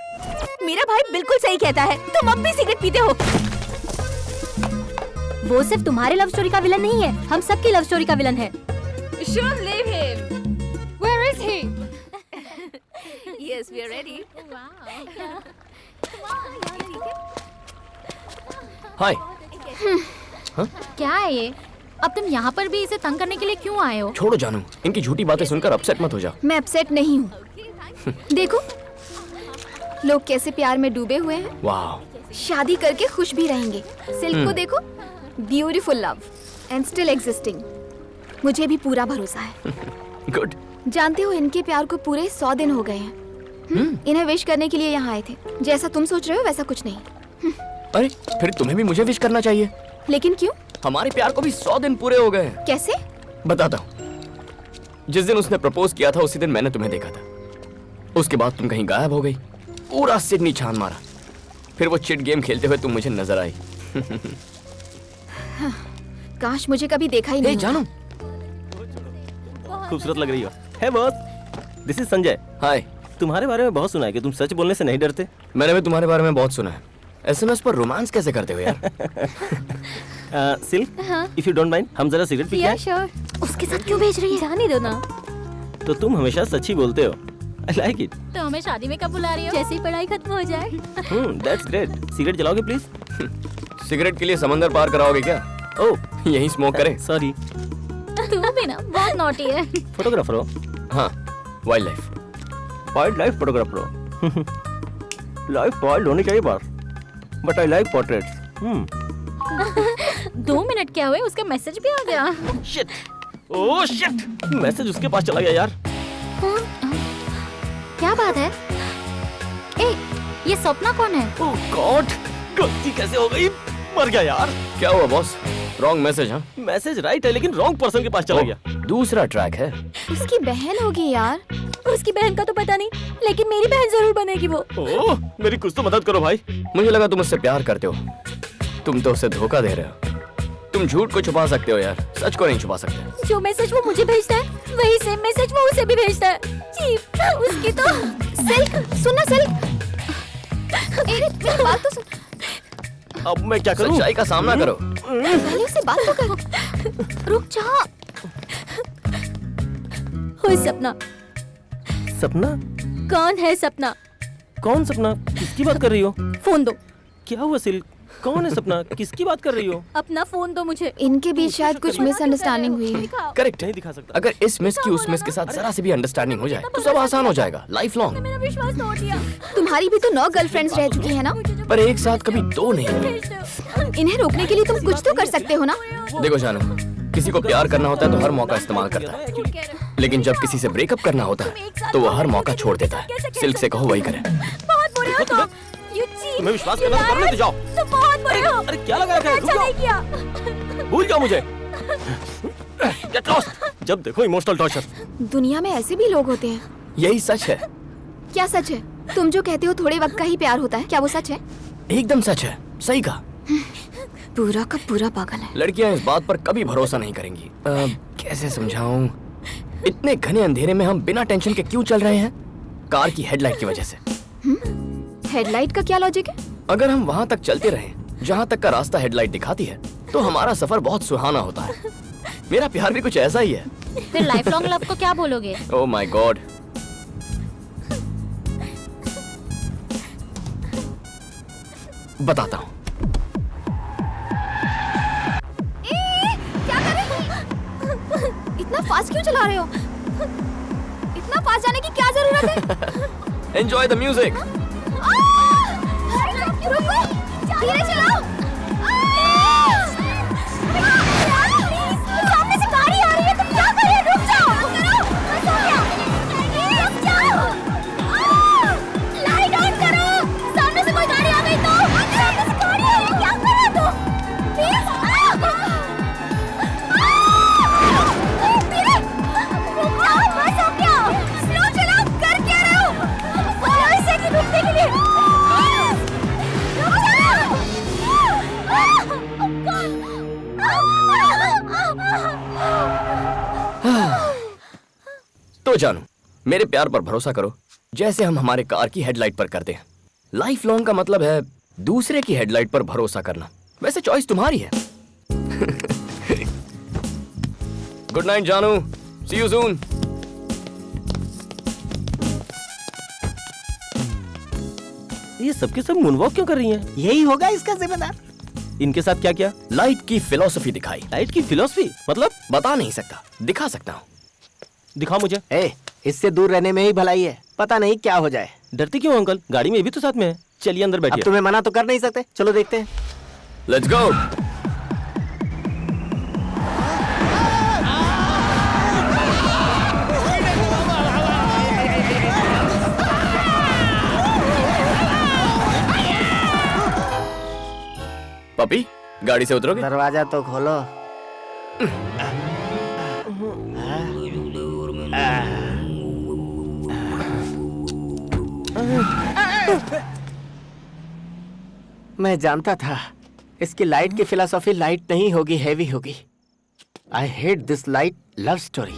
मेरा भाई बिल्कुल सही कहता है, तुम अब भी सिगरेट पीते हो। वो सिर्फ तुम्हारे लव स्टोरी का विलन नहीं है, हम सबकी लव स्टोरी का विलन है। Sure, leave him. Where is he? Yes, we are ready. हाय। क्या है ये? अब तुम यहाँ पर भी इसे तंग करने के लिए क्यों आए हो? छोड़ो जानू, इनकी झूठी बातें सुनकर अपसेट मत हो जाओ। मैं अपसेट नहीं हूँ। देखो, लोग कैसे प्यार में डूबे हुए हैं। वाह। शादी करके खुश भी रहेंगे। सिल्क को देखो, beautiful love and still existing. मुझे भी पूरा भरोसा है। गुड। जानते हो, इनके प्यार को पूरे 100 दिन हो गए हैं। इन्हें विश करने के लिए यहाँ आए थे। जैसा तुम सोच रहे हो वैसा कुछ नहीं। अरे फिर तुम्हें भी मुझे विश करना चाहिए। लेकिन क्यों? हमारे प्यार को भी 100 दिन पूरे हो गए हैं। कैसे? बताता हूँ। जिस दिन उसने प्रपोज किया था उसी दिन मैंने तुम्हें देखा था। उसके बाद तुम कहीं गायब हो गई। पूरा सिडनी छान मारा। फिर वो चिट गेम खेलते हुए तुम मुझे नजर आई। काश मुझे कभी देखा ही नहीं। जानू, खूबसूरत लग रही हो। है बॉस, दिस इज संजय। हाय। तुम्हारे बारे में बहुत सुना है कि तुम सच बोलने से नहीं डरते। मैंने भी तुम्हारे बारे में बहुत सुना है। SMS पर रोमांस कैसे करते हो यार? Silk, if you don't mind, हम जरा सिगरेट पी श्योर। उसके साथ क्यों भेज रही है? जाने दो ना। तो तुम हमेशा सच ही बोलते हो। I like it. तो हमें शादी में कब बुला रही हो? जैसे ही पढ़ाई खत्म हो जाए। That's great. सिगरेट जलाओगे प्लीज? सिगरेट के लिए समंदर पार कराओगे क्या? ओह, यहीं स्मोक करें। सॉरी। तू भी ना बहुत नॉटी है। फोटोग्राफर हो? हाँ, वाइल्ड लाइफ फोटोग्राफर हो। लाइफ वाइल्ड होनी चाहिए बार, but I like portraits. 2 minute क्या हुए, उसका मैसेज भी आ गया। शिट, ओह शिट, मैसेज उसके पास चला गया यार। क्या बात है? ए, ये सपना कौन है? ओह गॉड, गलती कैसे हो गई? मर गया यार। क्या हुआ बॉस? Wrong message? हाँ, मैसेज राइट है लेकिन रॉन्ग पर्सन के पास चला गया। दूसरा ट्रैक है। उसकी बहन होगी यार। उसकी बहन का तो पता नहीं, लेकिन मेरी बहन जरूर बनेगी वो। ओह, मेरी कुछ तो मदद करो भाई। मुझे लगा तुम उससे प्यार करते हो। तुम तो उसे धोखा दे रहे हो। तुम झूठ को छुपा सकते हो यार, सच को नहीं छुपा सकते। जो मैसेज वो मुझे भेजता है वही सेम मैसेज वो उसे भी भेजता है। चीप, उसकी तो। सिल्क सुनना सिल्क, मेरी बात तो सुन। अब मैं क्या करूं? सच्चाई का सामना करो। पहले उससे बात तो कर। रुक जा। हुई सपना। सपना? कौन है सपना? कौन सपना? किसकी बात कर रही हो? फोन दो। क्या हुआ सिल्क? कौन है सपना? किसकी बात कर रही हो? अपना फोन दो मुझे। इनके बीच शायद कुछ मिसअंडरस्टैंडिंग हुई है। करेक्ट। नहीं दिखा सकता। अगर इस मिस की उस मिस के साथ जरा सी भी अंडरस्टैंडिंग हो जाए तो सब आसान हो जाएगा, लाइफ लॉन्ग। मेरा विश्वास तोड़ दिया। तुम्हारी भी तो 9 गर्लफ्रेंड्स रह चुकी है ना? पर एक साथ कभी 2 नहीं हुई। इन्हें रोकने के लिए तुम कुछ तो कर सकते हो ना? देखो जानू, किसी को प्यार करना होता है तो हर मौका इस्तेमाल करता है, लेकिन जब किसी से ब्रेकअप करना होता है तो वो हर मौका छोड़ देता है। सिल्क से कहो वही करे। बहुत बुरे हो तुम। You cheat, तुम्हें विश्वास करना तो करने तो जाओ। तुम बहुत बुरे हो। अरे क्या लगा रखा है? अच्छा नहीं किया। भूल जाओ मुझे। Get lost। जब देखो इमोशनल टॉर्चर। दुनिया में ऐसे भी लोग होते हैं। यही सच है। क्या सच है? तुम जो कहते हो थोड़े वक्त का ही प्यार होता है, क्या वो सच है? एकदम सच है, सही कहा। पूरा का पूरा पागल है। लड़कियां इस बात पर कभी भरोसा नहीं करेंगी। कैसे समझाऊं? इतने घने अंधेरे में हम बिना टेंशन के क्यों चल रहे हैं? कार की हेडलाइट की वजह से। हेडलाइट का क्या लॉजिक है? अगर हम वहाँ तक चलते रहें जहाँ तक का रास्ता हेडलाइट दिखाती है तो हमारा सफर बहुत सुहाना होता है। मेरा प्यार भी कुछ ऐसा ही है। फिर लाइफ लॉन्ग लव को क्या बोलोगे? ओह माय गॉड। बताता हूँ। क्या कर रहे हो? इतना फास्ट क्यों चला रहे हो? इतना फास्ट जाने की क्या जरूरत है? Enjoy the music. रुको, धीरे चलाओ। सामने से गाड़ी आ रही है, तुम क्या कर रहे हो? रुक जाओ। बस हो गया। रुक जाओ। लाइट ऑन करो। सामने से कोई गाड़ी आ गई तो? सामने से गाड़ी आ रही है, क्या कर रहे हो तुम? प्लीज। रुक जाओ, बस हो गया। स्लो चलाओ, कर क्या रहे हो? फॉलो इसे कि रुकने के लिए। तो जानू, मेरे प्यार पर भरोसा करो जैसे हम हमारे कार की हेडलाइट पर करते हैं। लाइफ लॉन्ग का मतलब है दूसरे की हेडलाइट पर भरोसा करना। वैसे चॉइस तुम्हारी है। गुड नाइट जानू, सी यू सून। ये सबके सब मूनवॉक क्यों कर रही हैं? यही होगा इसका जिम्मेदार। इनके साथ क्या किया? लाइट की फिलॉसफी दिखाई। लाइट की फिलॉसफी मतलब? बता नहीं सकता, दिखा सकता हूँ। दिखाओ मुझे। इससे दूर रहने में ही भलाई है, पता नहीं क्या हो जाए। डरती क्यों अंकल? गाड़ी में ये भी तो साथ में है। चलिए अंदर बैठिए। अब तुम्हें मना तो कर नहीं सकते, चलो देखते हैं। Let's go. पपी, गाड़ी से उतरोगे? दरवाजा तो खोलो। मैं जानता था इसकी लाइट की फिलॉसफी लाइट नहीं होगी, हैवी होगी। आई hate this light love story.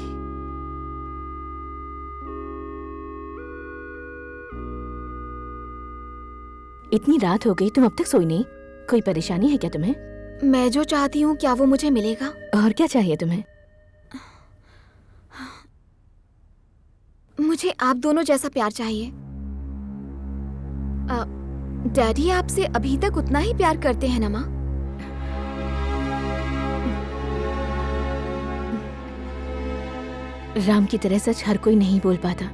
इतनी रात हो गई, तुम अब तक सोई नहीं? कोई परेशानी है क्या तुम्हें? मैं जो चाहती हूँ क्या वो मुझे मिलेगा? और क्या चाहिए तुम्हें? मुझे आप दोनों जैसा प्यार चाहिए। डैडी आपसे अभी तक उतना ही प्यार करते हैं ना माँ? राम की तरह सच हर कोई नहीं बोल पाता।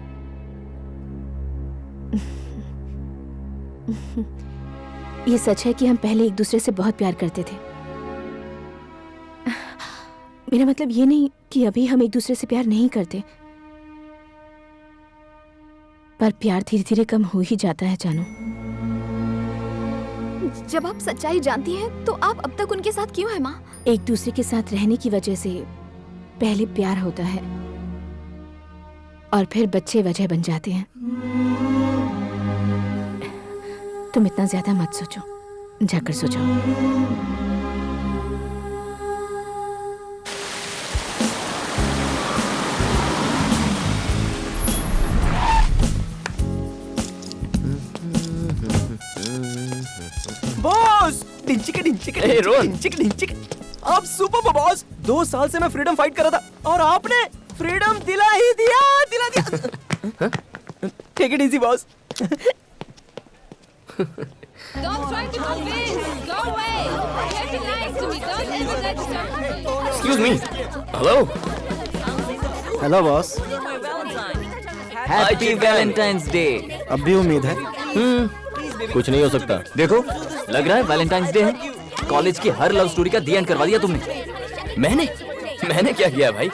ये सच है कि हम पहले एक दूसरे से बहुत प्यार करते थे। मेरा मतलब ये नहीं कि अभी हम एक दूसरे से प्यार नहीं करते, पर प्यार धीरे धीरे कम हो ही जाता है जानू। जब आप सच्चाई जानती हैं तो आप अब तक उनके साथ क्यों हैं माँ? एक दूसरे के साथ रहने की वजह से पहले प्यार होता है और फिर बच्चे वजह बन जाते हैं। तुम इतना ज्यादा मत सोचो, जाकर सो जाओ। बॉस डिंचिक रोहन। आप सुपर बॉस। 2 साल से मैं फ्रीडम फाइट कर रहा था और आपने फ्रीडम दिला ही दिया। Take it easy boss. Excuse me. Hello. Hello boss. Happy Valentine's day. अब भी उम्मीद है? कुछ नहीं हो सकता। देखो, लग रहा है वैलेंटाइंस डे है। कॉलेज की हर लव स्टोरी का दी एंड करवा दिया तुमने। मैंने क्या किया भाई?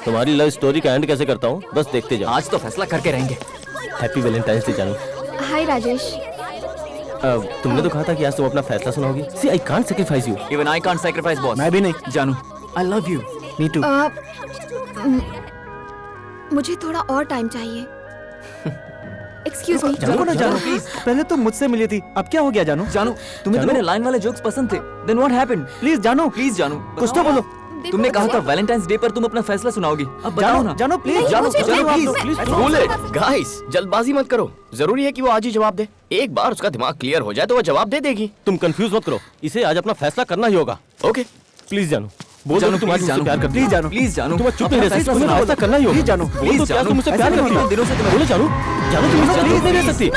तुम्हारी लव स्टोरी का एंड कैसे करता हूँ, बस देखते जाओ। आज तो फैसला करके रहेंगे। हैप्पी वैलेंटाइंस डे जानू। हाय राजेश। तुमने तो कहा था कि आज तुम अपना फैसला सुनाओगी। See I can't sacrifice you. Even I can't sacrifice boss. मैं भी नहीं। जानू, I love you. Me too. मुझे थोड़ा और टाइम चाहिए। Excuse me. जानू ना जानू प्लीज। पहले तो मुझसे मिली थी, अब क्या हो गया जानू? जानू, तुम्हें तो मेरे लाइन वाले जोक्स पसंद थे। Then what happened? Please Jaanu, please Jaanu, कुछ तो बोलो। तुमने कहा था वैलेंटाइंस डे पर तुम अपना फैसला सुनाओगी। अब बताओ ना। जानू please. Jaanu, please cool it guys, जल्दबाजी मत करो। जरूरी है कि वो आज ही जवाब दे। एक बार उसका दिमाग क्लियर हो जाए तो वो जवाब दे देगी। तुम कंफ्यूज मत करो, इसे आज अपना फैसला करना ही होगा। ओके प्लीज जानू, बोल दो तुम आज मुझसे प्यार करती हो। प्लीज जानू, प्लीज जानू, तुम चुप नहीं रह सकती, तुम्हें फैसला करना ही होगा। प्लीज जानू, बोल दो क्या तुम मुझसे प्यार करती हो। दिनों से तुम्हें बोलो जानू, जानू तुम मुझसे प्लीज नहीं रह सकती।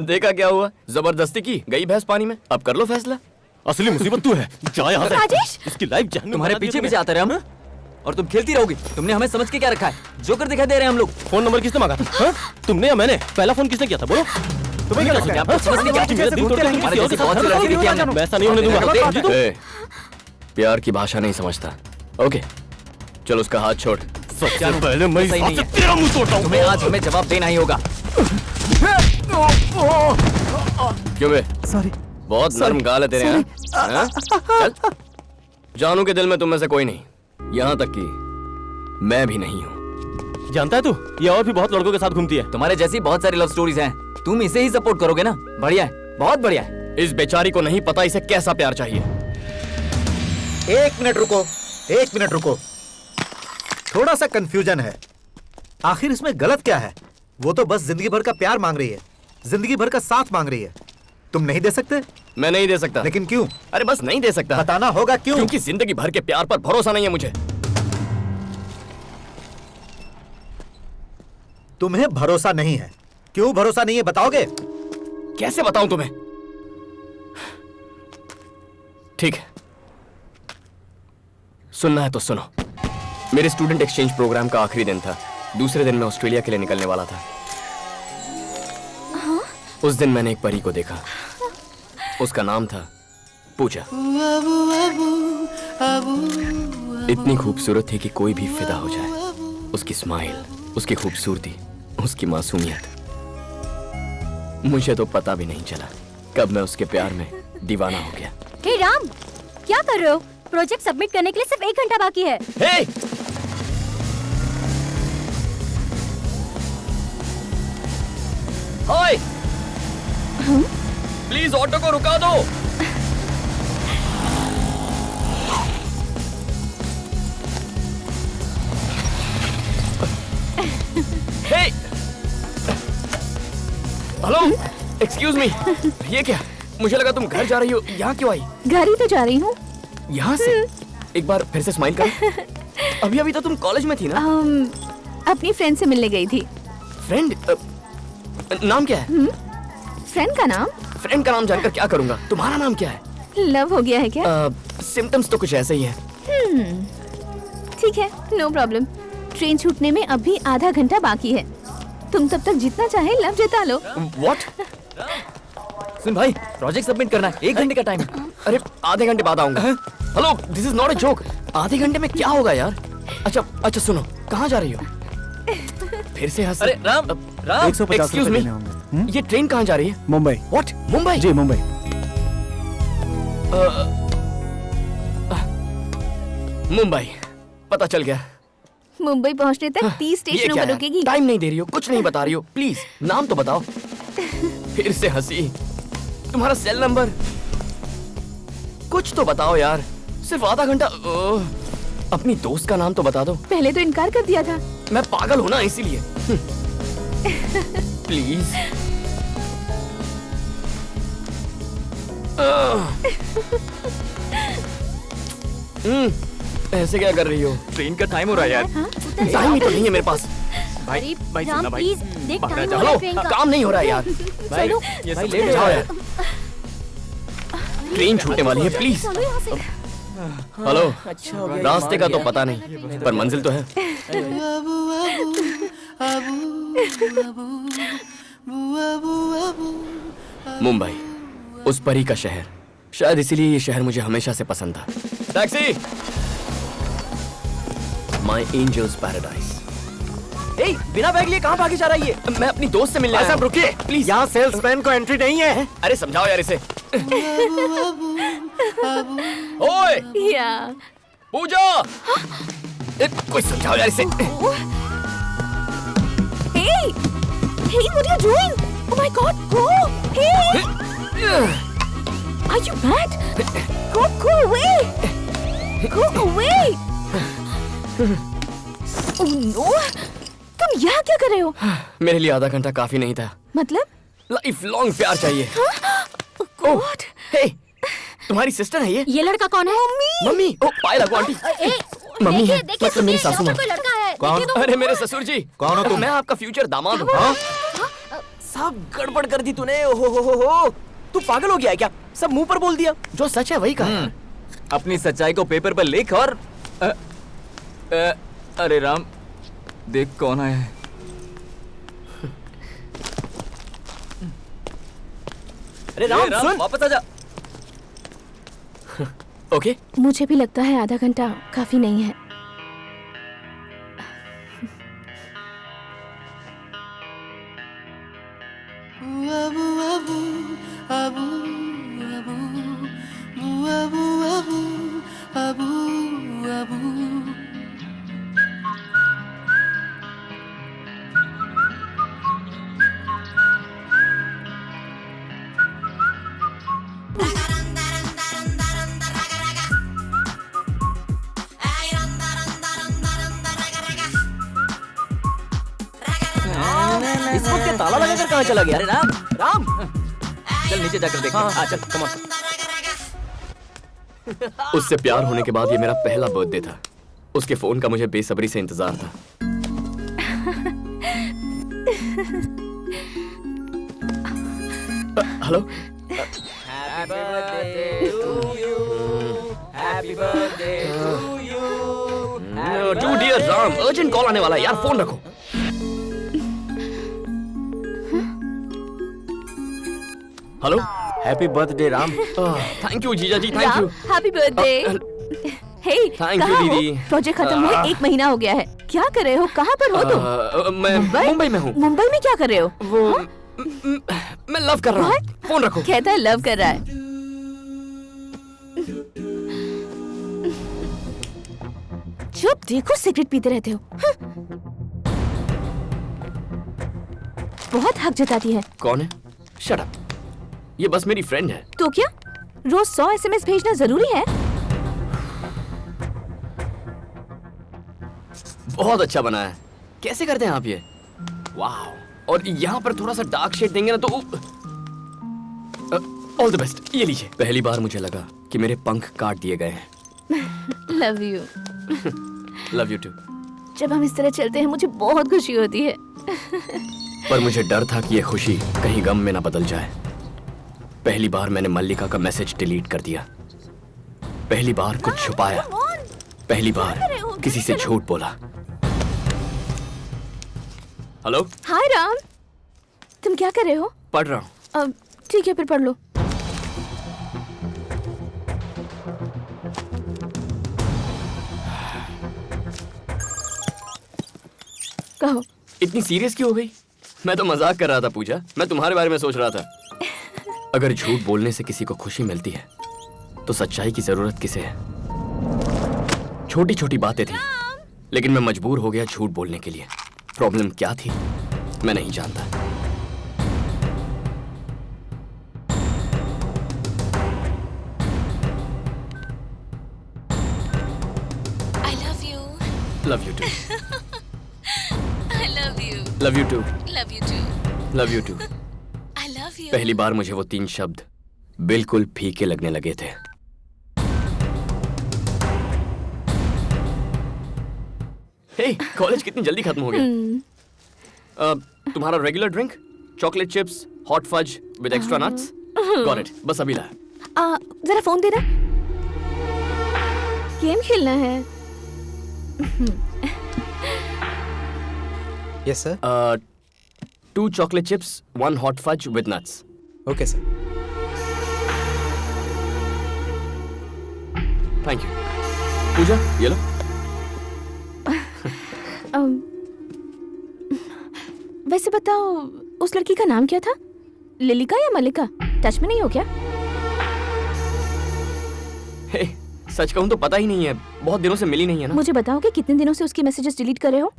देखा क्या हुआ? जबरदस्ती की गई भैंस पानी में। अब कर लो फैसला। असली मुसीबत तू है। जा यहाँ से। राजेश! इसकी लाइफ जहन्नुम तुम्हारे बना दी पीछे तुमने। पीछे आते रहे हम, और तुम खेलती रहोगी। तुमने हमें समझ के क्या रखा है? जोकर दिखाई दे रहे हैं हम लोग। फोन नंबर किसने मांगा था? हाँ? तुमने या मैंने? पहला फोन किसने किया था बोलो? तुम्हें क्या लगता है? आपको समझ नहीं क्या? मेरा दिल तोड़ के तुम किसी और के साथ बहुत सी लड़की देखी हमने। मैं ऐसा नहीं होने दूंगा। समझी तुम? ए, प्यार की भाषा नहीं समझता। ओके चलो उसका हाथ छोड़। सबसे पहले मैं इस सही हाथ नहीं से है। तेरा मुंह तोड़ता हूँ। तुम्हें आज हमें जवाब देना ही होगा। क्यों बे? सॉरी। बहुत नरम गाल है तेरे हैं? हाँ? चल। जानू के दिल में तुम में से कोई नहीं, यहाँ तक कि मैं भी नहीं हूँ। जानता है तू, ये और भी बहुत लड़कों के साथ घूमती है। तुम्हारे जैसी बहुत सारी लव स्टोरीज हैं। तुम इसे ही सपोर्ट करोगे ना? बढ़िया है, बहुत बढ़िया है। इस बेचारी को नहीं पता इसे कैसा प्यार चाहिए। 1 मिनट रुको, 1 मिनट रुको। थोड़ा सा कंफ्यूजन है। आखिर इसमें गलत क्या है? वो तो बस जिंदगी भर का प्यार मांग रही है, जिंदगी भर का साथ मांग रही है। तुम नहीं दे सकते? मैं नहीं दे सकता। लेकिन क्यों? अरे बस नहीं दे सकता। बताना होगा क्यों? क्योंकि जिंदगी भर के प्यार पर भरोसा नहीं है मुझे। तुम्हें भरोसा नहीं है? क्यों भरोसा नहीं है बताओगे? कैसे बताऊं तुम्हें? ठीक है, सुनना है तो सुनो। मेरे स्टूडेंट एक्सचेंज प्रोग्राम का आखिरी दिन था। दूसरे दिन मैं ऑस्ट्रेलिया के लिए निकलने वाला था। उस दिन मैंने एक परी को देखा। उसका नाम था पूजा। इतनी खूबसूरत थी कि कोई भी फिदा हो जाए। उसकी स्माइल, उसकी खूबसूरती, उसकी मासूमियत। मुझे तो पता भी नहीं चला कब मैं उसके प्यार में दीवाना हो गया। हे राम, क्या कर रहे हो? प्रोजेक्ट सबमिट करने के लिए सिर्फ 1 घंटा बाकी है। हे! हाय! प्लीज ऑटो को रुका दो। हे! Hello, excuse me. ये क्या? मुझे लगा तुम घर जा रही हो। यहाँ क्यों आई? घर ही तो जा रही हूँ। यहाँ से? एक बार फिर से स्माइल करो। अभी अभी तो तुम कॉलेज में थी ना? अपनी फ्रेंड से मिलने गई थी। फ्रेंड? नाम क्या है? फ्रेंड का नाम? फ्रेंड का नाम जानकर क्या करूंगा? तुम्हारा नाम क्या है? लव हो गया है क्या? सिम्टम्स तो कुछ ऐसे ही हैं। ठीक है, नो प्रॉब्लम। ट्रेन छूटने में अभी आधा घंटा बाकी है। तुम तब तक जितना चाहे लव जता लो। What? सुन भाई, प्रोजेक्ट सबमिट करना है। 1 घंटे का टाइम है। अरे आधे घंटे बाद आऊंगा। Hello, this is not a joke. आधे घंटे में क्या होगा यार? अच्छा सुनो, कहाँ जा रही हो? फिर से हंस। अरे राम, राम, 150 excuse रुपए me? देने होंगे। ये ट्रेन कहाँ जा रही है? मुंबई। What? मुंबई? जी मुंबई। मुंबई, पता चल गया। मुंबई पहुंचने तक 30 ये स्टेशनों क्या पर है? रुकेगी। टाइम नहीं दे रही हो, कुछ नहीं बता रही हो, प्लीज नाम तो बताओ। फिर से हंसी। तुम्हारा सेल नंबर कुछ तो बताओ यार। सिर्फ आधा घंटा। अपनी दोस्त का नाम तो बता दो। पहले तो इनकार कर दिया था। मैं पागल हूं ना इसीलिए। प्लीज। ऐसे क्या कर रही हो? ट्रेन का टाइम हो रहा है यार। टाइम ही तो नहीं है मेरे पास। भाई सुनना भाई। प्लीज देख भागना टाइम चाहो। हो रहा है ट्रेन का। काम नहीं हो रहा है यार। भाई, ये भाई लेट जाओ यार। ट्रेन छूटने वाली है, प्लीज। चलो यहाँ से। हेलो, रास्ते का तो पता नहीं, पर मंजिल तो है। मुंबई, उस परी का शहर। शायद इसीलिए ये शहर मुझे हमेशा से पसंद था। टैक्सी! My angels paradise. ए, बिना बैग लिए कहाँ भागी जा रही है? मैं अपनी दोस्त से मिलने आया हूं। रुकिए प्लीज। यहाँ सेल्समैन को एंट्री नहीं है। अरे समझाओ यार इसे। ओए या पूजा, कोई समझाओ यार इसे। Hey! Hey, what are you doing? Oh my God, go! Hey! Are you mad? Go away! Go away! Oh no! तुम यहाँ क्या कर रहे हो? मेरे लिए आधा घंटा काफी नहीं था। मतलब? लाइफ लॉन्ग प्यार चाहिए। Oh God! हे, तुम्हारी सिस्टर है ये? ये लड़का कौन है? मम्मी। ओ पायल लगो आंटी। मम्मी है, मतलब मेरी सासू माँ। कोई लड़का है। कौन? देखिए तो। अरे मेरे ससुर जी। कौन हो तुम? मैं आपका फ्यूचर दामाद हूँ। सब गड़बड़ कर दी तूने। हो। तू पागल हो गया है क्या? सब मुंह पर बोल दिया। जो सच है वही कहा। अपनी सच्चाई को पेपर पर लिख और अरे राम, देख कौन आया है। अरे राम सुन, वापस आजा। ओके। मुझे भी लगता है आधा घंटा काफी नहीं है। इसको क्या ताला लगाकर कहाँ चला गया? अरे राम, राम, चल नीचे जाकर देख। हाँ चल, कम ऑन। उससे प्यार होने के बाद ये मेरा पहला बर्थडे था। उसके फोन का मुझे बेसब्री से इंतजार था। Hello. To dear Ram, urgent call आने वाला है यार, फोन रखो। Hello. Happy birthday Ram. Thank you जीजा जी, thank you. Happy birthday. Hey, Thank you, कहाँ हो? दीदी। प्रोजेक्ट खत्म हुए 1 महीना हो गया है। क्या कर रहे हो? कहाँ पर हो तुम? मैं मुंबई में हूँ। मुंबई में क्या कर रहे हो? वो मैं लव कर रहा हूँ। फोन रखो। कहता है लव कर रहा है। चुप, देखो सिगरेट पीते रहते हो। बहुत हक जताती है। कौन है? Shut up. ये बस मेरी फ्रेंड है। तो क्या रोज 100 SMS भेजना जरूरी है? बहुत अच्छा बना है। कैसे करते हैं आप ये? वाह। और यहाँ पर थोड़ा सा डार्क शेड देंगे ना तो ऑल द बेस्ट। ये लीजिए। पहली बार मुझे लगा कि मेरे पंख काट दिए गए हैं। Love you. Love you too. जब हम इस तरह चलते हैं मुझे बहुत खुशी होती है। पर मुझे डर था कि ये खुशी कहीं गम में ना बदल जाए। पहली बार मैंने मल्लिका का मैसेज डिलीट कर दिया। पहली बार कुछ छुपाया। पहली बार किसी से झूठ बोला। हेलो। हाय राम, तुम क्या कर रहे हो? पढ़ रहा हूँ। ठीक है, फिर पढ़ लो। कहो। इतनी सीरियस क्यों हो गई? मैं तो मजाक कर रहा था पूजा, मैं तुम्हारे बारे में सोच रहा था। अगर झूठ बोलने से किसी को खुशी मिलती है तो सच्चाई की जरूरत किसे है? छोटी छोटी बातें थी लेकिन मैं मजबूर हो गया झूठ बोलने के लिए। प्रॉब्लम क्या थी मैं नहीं जानता। I love you. Love you too. I love you. Love you too. Love you too. Love you too. I love you. पहली बार मुझे वो 3 शब्द बिल्कुल फीके लगने लगे थे। हे, कॉलेज कितनी जल्दी खत्म हो गया। तुम्हारा regular drink, chocolate chips, hot fudge with extra nuts. Got it, बस अभी लाया। जरा फोन देना, गेम खेलना है। Yes sir. 2 chocolate chips, 1 hot fudge with nuts. Okay sir. Thank you. Puja, ये लो। वैसे बताओ, उस लड़की का नाम क्या था? लिलिका या मलिका? टच में नहीं हो क्या? हे, सच कहूं तो पता ही नहीं है, बहुत दिनों से मिली नहीं है ना। मुझे बताओ कि कितने दिनों से उसकी मैसेजेस डिलीट कर रहे हो?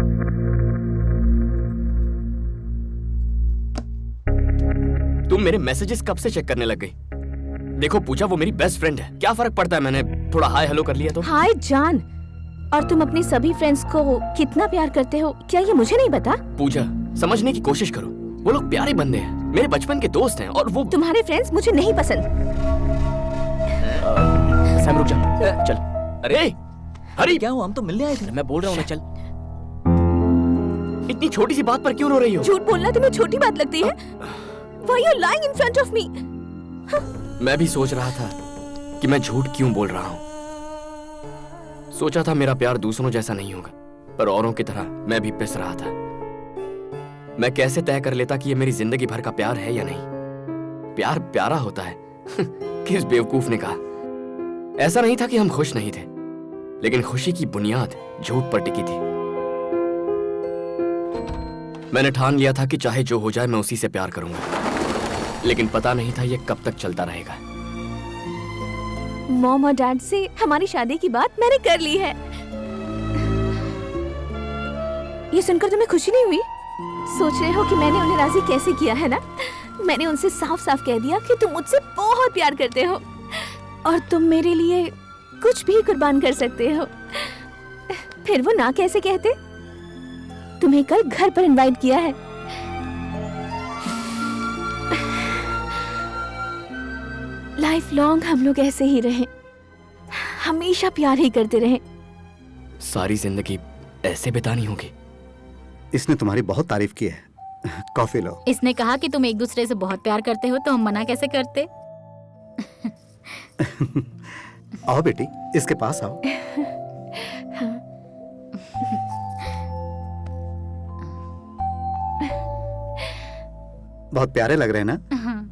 तुम मेरे मैसेजेस कब से चेक करने लग गई? देखो पूजा, वो मेरी बेस्ट फ्रेंड है, क्या फर्क पड़ता है मैंने थोड़ा हाय हेलो कर लिया तो? हाय जान, और तुम अपनी सभी फ्रेंड्स को कितना प्यार करते हो, क्या ये मुझे नहीं पता? पूजा, समझने की कोशिश करो, वो लोग प्यारे बंदे हैं, मेरे बचपन के दोस्त हैं और वो तुम्हारे फ्रेंड्स मुझे नहीं पसंद। सैम रुक जा, चल। अरे हरी, क्या हुआ? हम तो मिलने आए थे। मैं बोल रहा हूँ ना, चल। इतनी छोटी सी बात पर क्यों रो रही हो? झूठ बोलना तुम्हें छोटी बात लगती है? Why you lying in front of me? मैं भी सोच रहा था कि मैं झूठ क्यों बोल रहा हूँ। सोचा था मेरा प्यार दूसरों जैसा नहीं होगा, पर औरों की तरह मैं भी पिस रहा था। मैं कैसे तय कर लेता कि ये मेरी जिंदगी भर का प्यार है या नहीं? प्यार प्यारा होता है। किस बेवकूफ ने कहा? ऐसा नहीं था कि हम खुश नहीं थे, लेकिन खुशी की बुनियाद झूठ पर टिकी थी। मैंने ठान लिया था कि चाहे जो हो जाए मैं उसी से प्यार करूंगा, लेकिन पता नहीं था ये कब तक चलता रहेगा। मॉम और डैड से हमारी शादी की बात मैंने कर ली है। ये सुनकर तुम्हें खुशी नहीं हुई? सोच रहे हो कि मैंने उन्हें राजी कैसे किया है ना? मैंने उनसे साफ साफ कह दिया कि तुम मुझसे बहुत प्यार करते हो और तुम मेरे लिए कुछ भी कुर्बान कर सकते हो। फिर वो ना कैसे कहते? तुम्हें कल घर पर इनवाइट किया है। लाइफ लॉन्ग हम लोग ऐसे ही रहें, हमेशा प्यार ही करते रहें। सारी जिंदगी ऐसे बितानी होगी। इसने तुम्हारी बहुत तारीफ की है। कॉफी लो। इसने कहा कि तुम एक दूसरे से बहुत प्यार करते हो, तो हम मना कैसे करते? आओ बेटी, इसके पास आओ। बहुत प्यारे लग रहे हैं ना? हाँ।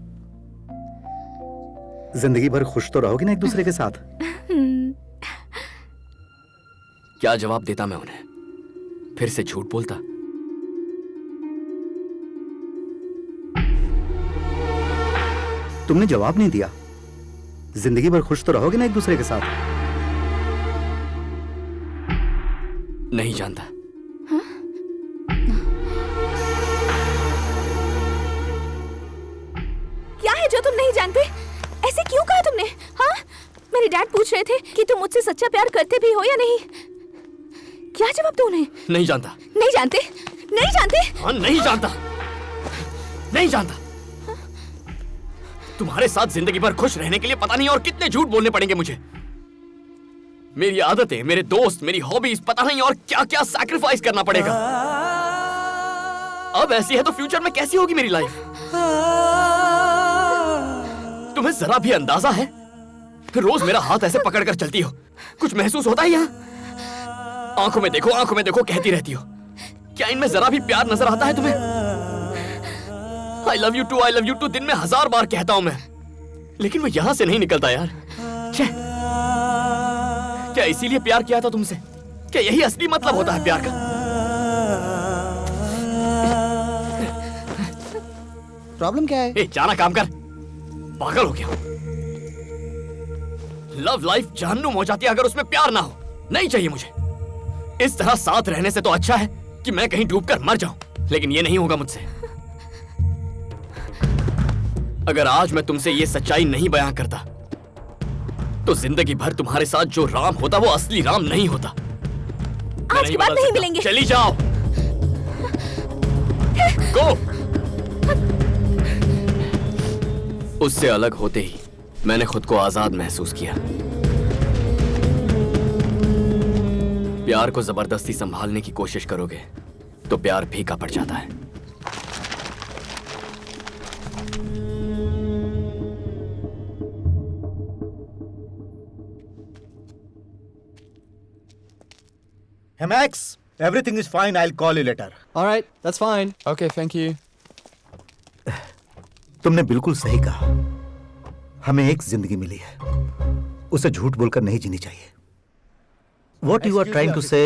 जिंदगी भर खुश तो रहोगी ना एक दूसरे के साथ? क्या जवाब देता मैं उन्हें? फिर से झूठ बोलता? तुमने जवाब नहीं दिया। जिंदगी भर खुश तो रहोगे ना एक दूसरे के साथ? नहीं जानता। क्या है जो तुम नहीं जानते? ऐसे क्यों कहा तुमने? हाँ, मेरे डैड पूछ रहे थे कि तुम मुझसे सच्चा प्यार करते भी हो या नहीं। क्या जवाब दूं उन्हें? नहीं जानता। नहीं जानते? नहीं जानते? हाँ, नहीं जानता। नहीं जानता। तुम्हारे साथ जिंदगी भर खुश रहने के लिए पता नहीं और कितने झूठ बोलने पड़ेंगे मुझे। मेरी आदतें, मेरे दोस्त, मेरी हॉबीज, पता नहीं और क्या क्या सैक्रिफाइस करना पड़ेगा। अब ऐसी है तो फ्यूचर में कैसी होगी मेरी लाइफ? तुम्हें जरा भी अंदाजा है? रोज मेरा हाथ ऐसे पकड़कर चलती हो, कुछ महसूस होता है यहाँ? आंखों में देखो कहती रहती हो। क्या इनमें जरा भी प्यार नजर आता है तुम्हें? I love you too दिन में 1000 बार कहता हूं मैं, लेकिन वो यहां से नहीं निकलता यार। क्या इसीलिए प्यार किया था तुमसे? क्या यही असली मतलब होता है प्यार का? प्रॉब्लम क्या है? ए, जाना काम कर। पागल हो गया। लव लाइफ जहन्नुम हो जाती है अगर उसमें प्यार ना हो। नहीं चाहिए मुझे। इस तरह साथ रहने से तो अच्छा है कि मैं कहीं डूबकर मर जाऊं, लेकिन ये नहीं होगा मुझसे। अगर आज मैं तुमसे ये सच्चाई नहीं बयां करता तो जिंदगी भर तुम्हारे साथ जो राम होता वो असली राम नहीं होता। आज के बाद नहीं मिलेंगे। चली जाओ। गो। उससे अलग होते ही मैंने खुद को आजाद महसूस किया। प्यार को जबरदस्ती संभालने की कोशिश करोगे तो प्यार फीका पड़ जाता है। Hey Max, everything is fine. I'll call you later. All right, that's fine. Okay, thank you. तुमने बिल्कुल सही कहा। हमें एक जिंदगी मिली है, उसे झूठ बोलकर नहीं जीनी चाहिए। What you are trying to say?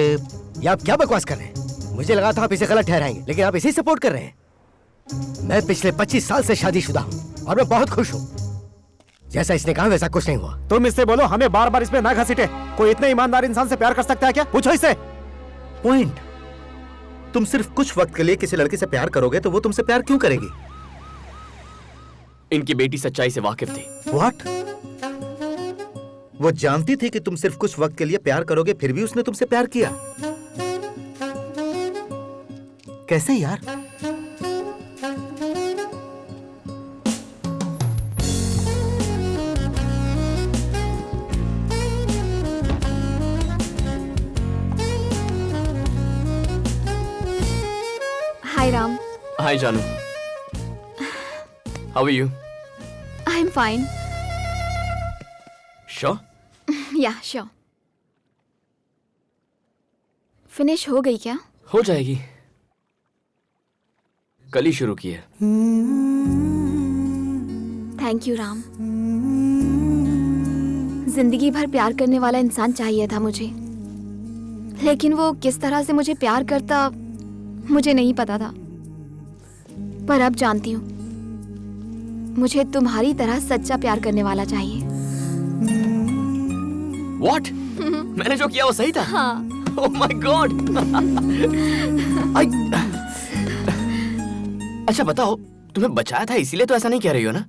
ये आप क्या बकवास कर रहे हैं? मुझे लगा था आप इसे गलत ठहराएंगे, लेकिन आप इसे सपोर्ट कर रहे हैं। मैं पिछले 25 साल से शादीशुदा हूँ और मैं बहुत खुश हूँ। जैसा इसने कहा वैसा कुछ नहीं हुआ। तुम इससे बोलो हमें बार बार इसमें ना घसीटे। कोई इतने ईमानदार इंसान से प्यार कर सकता है क्या? पूछो इससे। पॉइंट, तुम सिर्फ कुछ वक्त के लिए किसी लड़के से प्यार करोगे तो वो तुमसे प्यार क्यों करेगी? इनकी बेटी सच्चाई से वाकिफ थी। What? वो जानती थी कि तुम सिर्फ कुछ वक्त के लिए प्यार करोगे, फिर भी उसने तुमसे प्यार किया। कैसे यार? हाय Ram. Hi Jaanu. How are you? I am fine. Sure? Yeah sure. Finish हो गई क्या? हो जाएगी, कल ही शुरू की है। Thank you Ram. जिंदगी भर प्यार करने वाला इंसान चाहिए था मुझे, लेकिन वो किस तरह से मुझे प्यार करता मुझे नहीं पता था। पर अब जानती हूँ, मुझे तुम्हारी तरह सच्चा प्यार करने वाला चाहिए। What? मैंने जो किया वो सही था? हाँ। Oh my God! अच्छा बताओ, तुम्हें बचाया था इसीलिए तो ऐसा नहीं कह रही हो ना?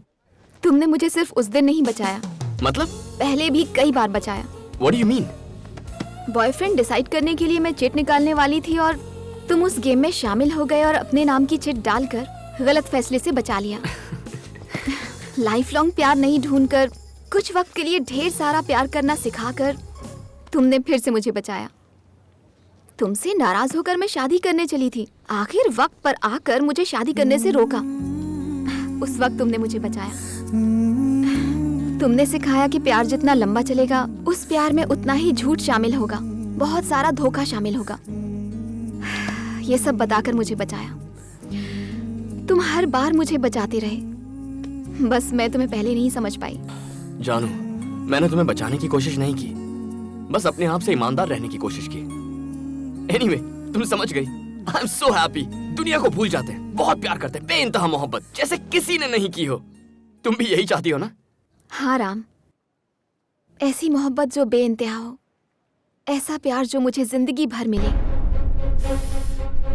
तुमने मुझे सिर्फ उस दिन नहीं बचाया, मतलब? पहले भी कई बार बचाया। What do you mean? Boyfriend decide करने के लिए मैं चिट निकालने वाली थी और तुम उस गेम में शामिल हो गए और अपने नाम की चिट डालकर गलत फैसले से बचा लिया। लाइफ लॉन्ग प्यार नहीं ढूंढकर कुछ वक्त के लिए ढेर सारा प्यार करना सिखाकर तुमने फिर से मुझे बचाया। तुमसे नाराज होकर मैं शादी करने चली थी, आखिर वक्त पर आकर मुझे शादी करने से रोका। उस वक्त तुमने मुझे बचाया। तुमने सिखाया कि प्यार जितना लंबा चलेगा उस प्यार में उतना ही झूठ शामिल होगा, बहुत सारा धोखा शामिल होगा। ये सब बताकर मुझे बचाया। तुम हर बार मुझे बचाते रहे, बस मैं तुम्हें पहले नहीं समझ पाई। जानू, मैंने तुम्हें बचाने की कोशिश नहीं की, बस अपने आप से ईमानदार रहने की कोशिश की। Anyway, तुम समझ गई। I'm so happy। दुनिया को भूल जाते हैं, बहुत प्यार करते हैं, बेइंतहा मोहब्बत जैसे किसी ने नहीं की हो। तुम भी यही चाहती हो ना? हाँ राम, ऐसी मोहब्बत जो बेइंतहा हो, ऐसा प्यार जो मुझे जिंदगी भर मिले।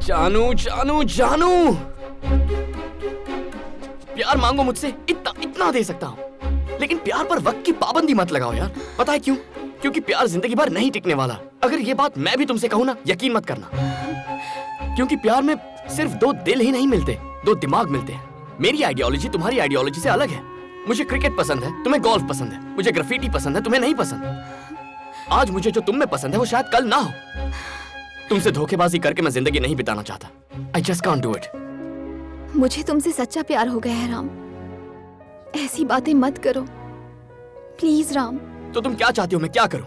जानू जानू जानू, प्यार मांगो मुझसे, इतना इतना दे सकता हूँ, लेकिन प्यार पर वक्त की पाबंदी मत लगाओ यार। पता है क्यों? क्योंकि प्यार जिंदगी भर नहीं टिकने वाला। अगर ये बात मैं भी तुमसे कहूँ ना, यकीन मत करना, क्योंकि प्यार में सिर्फ दो दिल ही नहीं मिलते, दो दिमाग मिलते हैं। मेरी आइडियोलॉजी तुम्हारी आइडियोलॉजी से अलग है। मुझे क्रिकेट पसंद है, तुम्हें गोल्फ पसंद है। मुझे ग्राफिटी पसंद है, तुम्हें नहीं पसंद। आज मुझे जो तुम में पसंद है वो शायद कल ना हो। तुमसे धोखेबाजी करके मैं जिंदगी नहीं बिताना चाहता। I just can't do it। मुझे तुमसे सच्चा प्यार हो गया है राम, ऐसी बातें मत करो प्लीज राम। तो तुम क्या चाहती हो मैं क्या करूं?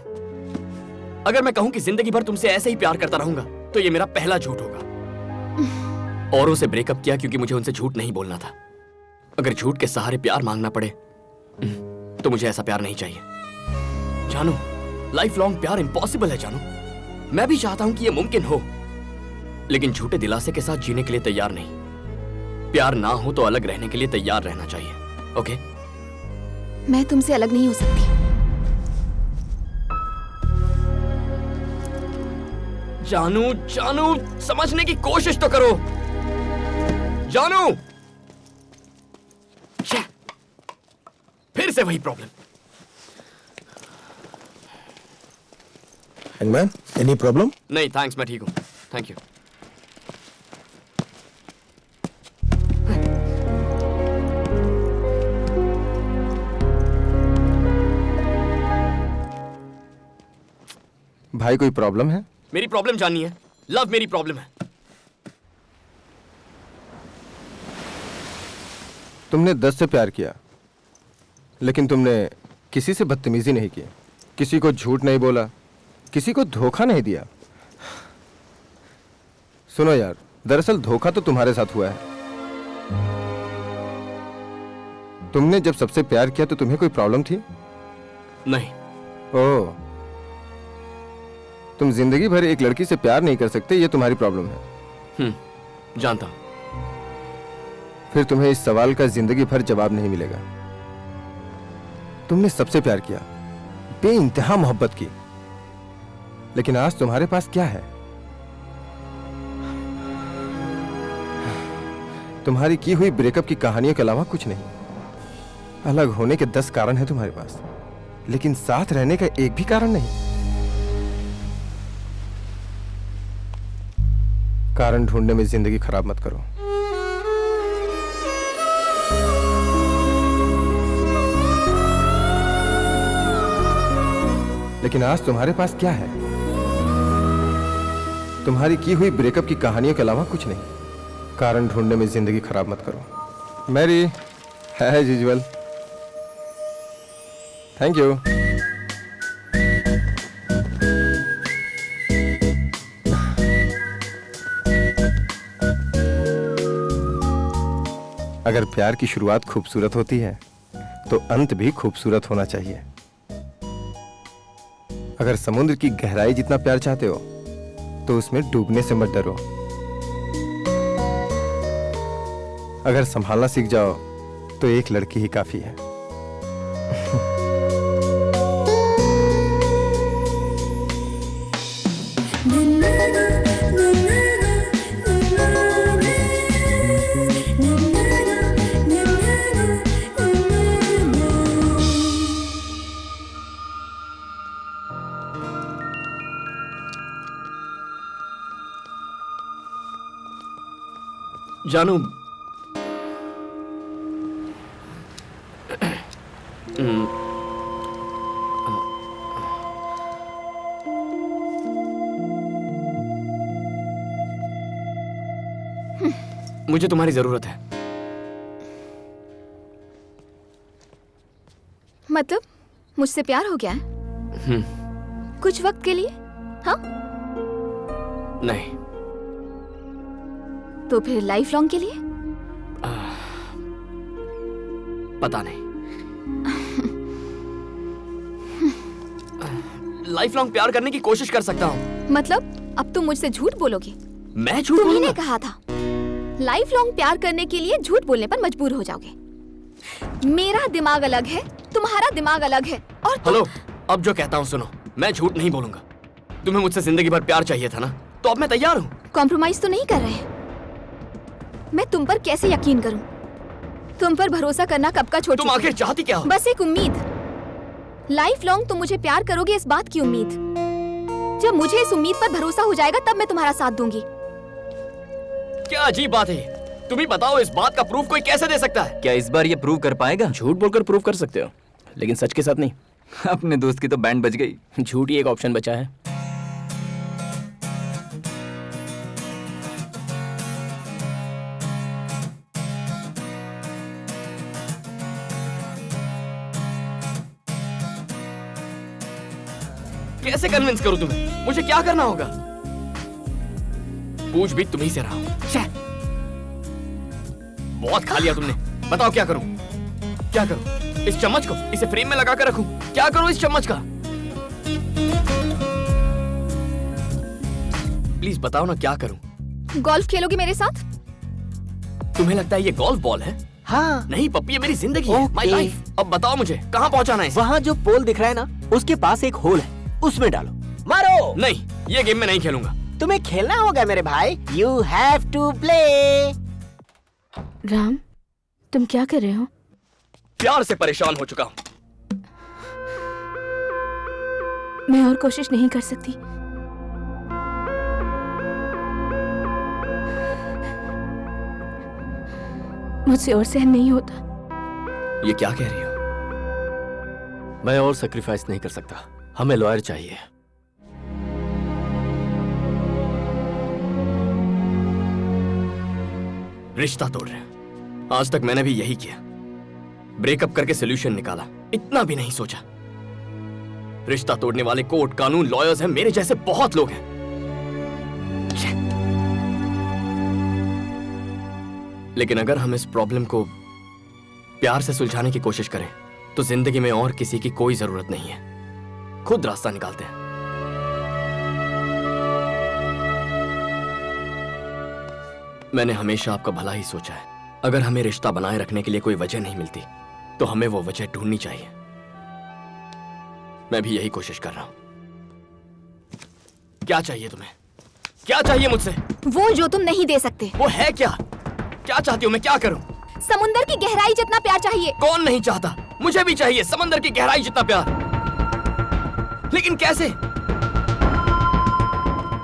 अगर मैं कहूं कि जिंदगी भर तुमसे ऐसे ही प्यार करता रहूंगा तो ये मेरा पहला झूठ होगा। औरों से ब्रेकअप किया क्योंकि मुझे उनसे झूठ नहीं बोलना था। अगर झूठ के सहारे प्यार मांगना पड़े तो मुझे ऐसा प्यार नहीं चाहिए। जानू, लाइफ लॉन्ग प्यार इम्पॉसिबल है जानू। मैं भी चाहता हूं कि ये मुमकिन हो, लेकिन झूठे दिलासे के साथ जीने के लिए तैयार नहीं। प्यार ना हो तो अलग रहने के लिए तैयार रहना चाहिए, ओके? मैं तुमसे अलग नहीं हो सकती। जानू, जानू, समझने की कोशिश तो करो। जानू, फिर से वही प्रॉब्लम। Hangman, any problem? नहीं थैंक्स, मैं ठीक हूँ, थैंक यू। भाई कोई प्रॉब्लम है? मेरी प्रॉब्लम जाननी है? लव मेरी प्रॉब्लम है। तुमने 10 से प्यार किया, लेकिन तुमने किसी से बदतमीजी नहीं की, किसी को झूठ नहीं बोला, किसी को धोखा नहीं दिया। सुनो यार, दरअसल धोखा तो तुम्हारे साथ हुआ है। तुमने जब सबसे प्यार किया तो तुम्हें कोई प्रॉब्लम थी? नहीं। ओह, तुम जिंदगी भर एक लड़की से प्यार नहीं कर सकते, ये तुम्हारी प्रॉब्लम है। जानता। फिर तुम्हें इस सवाल का जिंदगी भर जवाब नहीं मिलेगा। तुमने सबसे प्यार किया, बेइंतहा मोहब्बत की, लेकिन आज तुम्हारे पास क्या है? तुम्हारी की हुई ब्रेकअप की कहानियों के अलावा कुछ नहीं। अलग होने के 10 कारण हैं तुम्हारे पास, लेकिन साथ रहने का एक भी कारण नहीं। कारण ढूंढने में जिंदगी खराब मत करो। लेकिन आज तुम्हारे पास क्या है? तुम्हारी की हुई ब्रेकअप की कहानियों के अलावा कुछ नहीं। कारण ढूंढने में जिंदगी खराब मत करो। मैरी है एज यूजुअल। Thank you. अगर प्यार की शुरुआत खूबसूरत होती है तो अंत भी खूबसूरत होना चाहिए। अगर समुद्र की गहराई जितना प्यार चाहते हो तो उसमें डूबने से मत डरो। अगर संभालना सीख जाओ तो एक लड़की ही काफी है। जानू, मुझे तुम्हारी जरूरत है। मतलब मुझसे प्यार हो गया है? कुछ वक्त के लिए? हाँ? नहीं। तो फिर लाइफ लॉन्ग के लिए? पता नहीं। लाइफ लॉन्ग प्यार करने की कोशिश कर सकता हूँ। मतलब अब तुम मुझसे झूठ बोलोगे? मैं झूठ तुम्ही ने बोलूंगा? कहा था लाइफ लॉन्ग प्यार करने के लिए झूठ बोलने पर मजबूर हो जाओगे। मेरा दिमाग अलग है, तुम्हारा दिमाग अलग है। और हेलो, अब जो कहता हूँ सुनो, मैं झूठ नहीं बोलूंगा। तुम्हें मुझसे जिंदगी भर प्यार चाहिए था ना, तो अब मैं तैयार हूँ। कॉम्प्रोमाइज तो नहीं कर रहे? मैं तुम पर कैसे यकीन करूं? तुम पर भरोसा करना कब का छोड़ तुम चुका आखिर हूं। चाहती क्या हो? बस एक उम्मीद। लाइफ लॉन्ग तुम मुझे प्यार करोगे इस बात की उम्मीद। जब मुझे इस उम्मीद पर भरोसा हो जाएगा तब मैं तुम्हारा साथ दूंगी। क्या अजीब बात है। तुम ही बताओ, इस बात का प्रूफ कोई कैसे दे सकता है? क्या इस बार ये प्रूव कर पाएगा? झूठ बोलकर प्रूव कर सकते हो, लेकिन सच के साथ नहीं। अपने दोस्त की तो बैंड बज गई। झूठ ही एक ऑप्शन बचा है। कैसे कन्विंस करूं तुम्हें? मुझे क्या करना होगा? पूछ भी तुम्ही से रहा हूं। छे! बहुत खा लिया तुमने। बताओ क्या करूं? क्या करूं? इस चम्मच को इसे फ्रेम में लगा कर रखूं? क्या करूं इस चम्मच का? प्लीज बताओ ना, क्या करूं? गोल्फ खेलोगे मेरे साथ? तुम्हें लगता है ये गोल्फ बॉल है? हाँ। नहीं पप्पी, ये मेरी जिंदगी है, माय लाइफ। अब बताओ मुझे कहाँ पहुँचाना है इसे? वहाँ जो पोल दिख रहा है ना, उसके पास एक होल है, उसमें डालो। मारो। नहीं, ये गेम में नहीं खेलूंगा। तुम्हें खेलना होगा मेरे भाई। You have to play। Ram, तुम क्या कर रहे हो? प्यार से परेशान हो चुका हूँ। मैं और कोशिश नहीं कर सकती। मुझसे और सहन नहीं होता। ये क्या कह रही हो? मैं और सेक्रीफाइस नहीं कर सकता, हमें लॉयर चाहिए। रिश्ता तोड़ रहे हैं। आज तक मैंने भी यही किया, ब्रेकअप करके सोल्यूशन निकाला, इतना भी नहीं सोचा। रिश्ता तोड़ने वाले कोर्ट कानून लॉयर्स हैं, मेरे जैसे बहुत लोग हैं। लेकिन अगर हम इस प्रॉब्लम को प्यार से सुलझाने की कोशिश करें तो जिंदगी में और किसी की कोई जरूरत नहीं है, खुद रास्ता निकालते हैं। मैंने हमेशा आपका भला ही सोचा है। अगर हमें रिश्ता बनाए रखने के लिए कोई वजह नहीं मिलती तो हमें वो वजह ढूंढनी चाहिए। मैं भी यही कोशिश कर रहा हूं। क्या चाहिए तुम्हें? क्या चाहिए मुझसे? वो जो तुम नहीं दे सकते। वो है क्या? क्या चाहती हो? मैं क्या करूं? समुंदर की गहराई जितना प्यार चाहिए। कौन नहीं चाहता? मुझे भी चाहिए समंदर की गहराई जितना प्यार। लेकिन कैसे?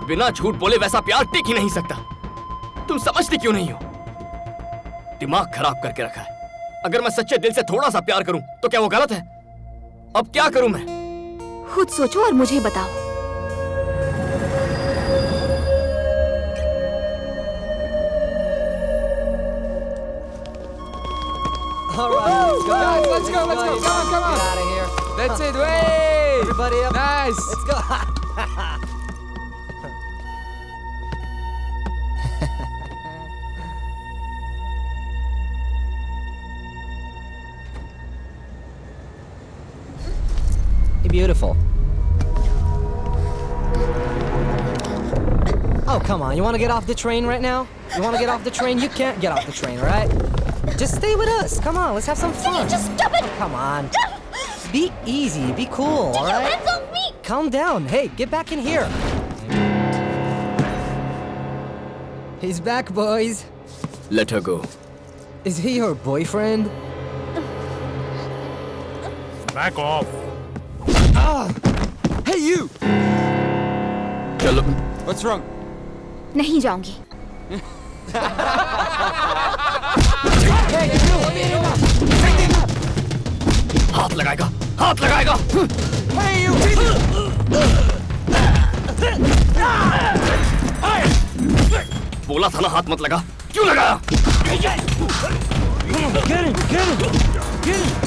बिना झूठ बोले वैसा प्यार टिक ही नहीं सकता। तुम समझती क्यों नहीं हो? दिमाग खराब करके रखा है। अगर मैं सच्चे दिल से थोड़ा सा प्यार करूं तो क्या वो गलत है? अब क्या करूं मैं? खुद सोचो और मुझे बताओ। All right, guys, let's go. Come on. Get out of here. That's it. Way. Everybody up. Nice. Let's go. Hey, beautiful. Oh, come on. You want to get off the train right now? You want to get off the train? You can't get off the train, all right? Just stay with us. Come on, let's have some fun. Just stop it. Come on. Be easy. Be cool, all right? Hands on me. Calm down. Hey, get back in here. He's back, boys. Let her go. Is he your boyfriend? Back off. Ah! Hey, you! चलो। What's wrong? नहीं जाऊंगी। हाथ लगाएगा, हाथ लगाएगा। Hey, you! बोला था ना हाथ मत लगा, क्यों लगाया? Get him! Get him! Get him!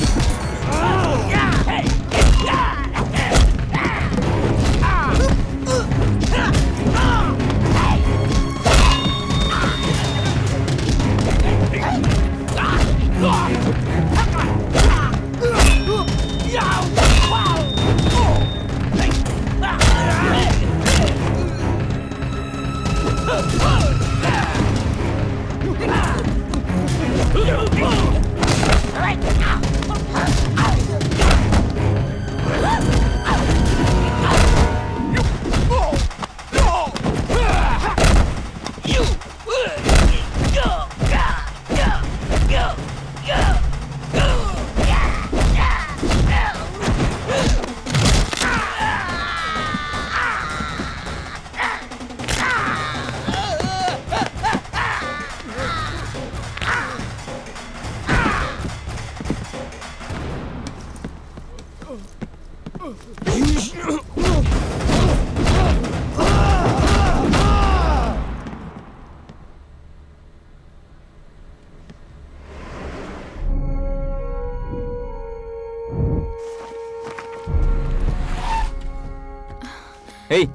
Hey,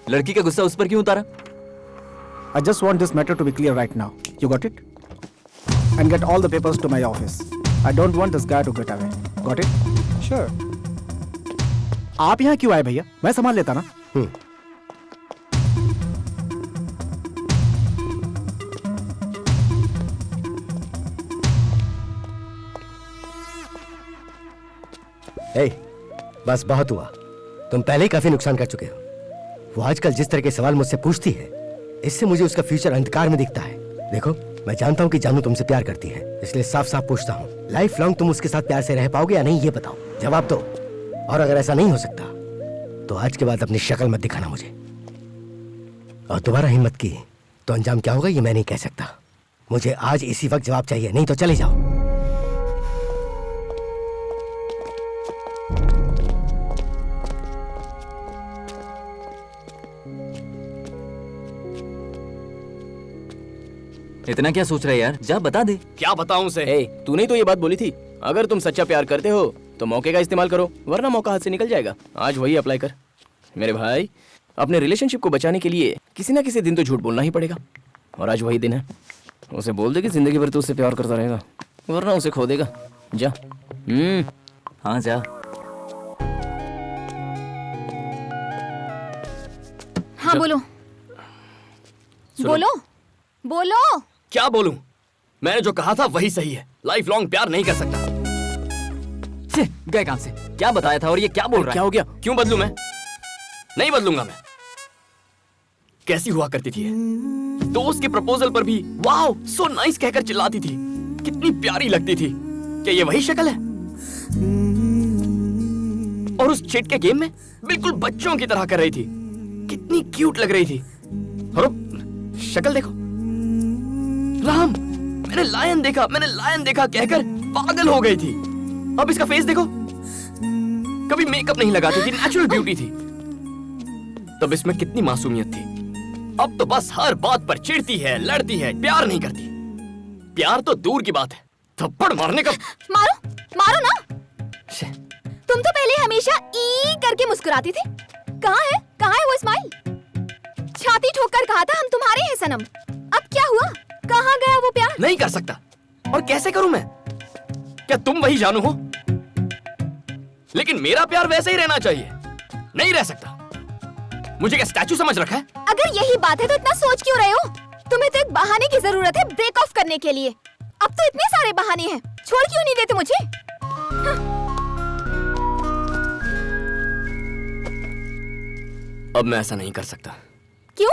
लड़की का गुस्सा उस पर क्यों उतारा? I just want this matter to be clear right now. You got it? And get all the papers to my office. I don't want this guy to get away. Got it? Sure. आप यहाँ क्यों आए भैया? मैं संभाल लेता ना। बस बहुत हुआ। तुम पहले ही काफी नुकसान कर चुके हो। वो आजकल जिस तरह के सवाल मुझसे पूछती है, इससे मुझे उसका फ्यूचर अंधकार में दिखता है। देखो, मैं जानता हूँ कि जानू तुमसे प्यार करती है, इसलिए साफ साफ पूछता हूँ, लाइफ लॉन्ग तुम उसके साथ प्यार से रह पाओगे या नहीं, ये बताओ। जवाब दो। और अगर ऐसा नहीं हो सकता तो आज के बाद अपनी शक्ल मत दिखाना मुझे। और दोबारा हिम्मत की तो अंजाम क्या होगा ये मैं नहीं कह सकता। मुझे आज इसी वक्त जवाब चाहिए, नहीं तो चले जाओ। इतना क्या सोच रहा है यार, जा बता दे। क्या बताऊं उसे? तूने तो ये बात बोली थी, अगर तुम सच्चा प्यार करते हो तो मौके का इस्तेमाल करो, वरना मौका हाथ से निकल जाएगा। आज वही अप्लाई कर मेरे भाई। अपने रिलेशनशिप को बचाने के लिए किसी ना किसी दिन तो झूठ बोलना ही पड़ेगा, और आज वही दिन है। उसे बोल दे कि जिंदगी भर तू उससे प्यार करता रहेगा, वरना उसे खो देगा। जा। हाँ जा। हाँ बोलो बोलो बोलो। क्या बोलूं? मैंने जो कहा था वही सही है, लाइफ लॉन्ग प्यार नहीं कर सकता। गए काम से, क्या बताया था और ये क्या बोल रहा है? क्या हो गया? क्यों बदलूं मैं? नहीं बदलूंगा मैं। कैसी हुआ करती थी ये? दोस्त के प्रपोजल पर भी वाओ सो नाइस कहकर चिल्लाती थी, कितनी प्यारी लगती थी। क्या ये वही शक्ल है? और उस चिट के गेम में बिल्कुल बच्चों की तरह कर रही थी, कितनी क्यूट लग रही थी। और शक्ल देखो राम, मैंने लायन देखा कहकर पागल हो गई थी। अब इसका फेस देखो, कभी मेकअप नहीं लगाती थी, नेचुरल ब्यूटी थी। तब इसमें कितनी मासूमियत थी। अब तो बस हर बात पर चिढ़ती है, लड़ती है, प्यार नहीं करती। प्यार तो दूर की बात है, थप्पड़ मारने का। मारो ना। तुम तो पहले हमेशा ई करके मुस्कुराती थी, कहाँ है वो स्माइल? छाती ठोककर कहा था हम तुम्हारे हैं सनम, अब क्या हुआ? कहाँ गया वो प्यार? नहीं कर सकता। और कैसे करूं मैं? क्या तुम वही जानू हो? लेकिन मेरा प्यार वैसे ही रहना चाहिए, नहीं रह सकता। मुझे क्या स्टैचू समझ रखा है? अगर यही बात है तो इतना सोच क्यों रहे हो? तुम्हें तो एक बहाने की जरूरत है ब्रेक ऑफ करने के लिए। अब तो इतने सारे बहाने हैं, छोड़ क्यों नहीं देते मुझे? अब मैं ऐसा नहीं कर सकता। क्यों?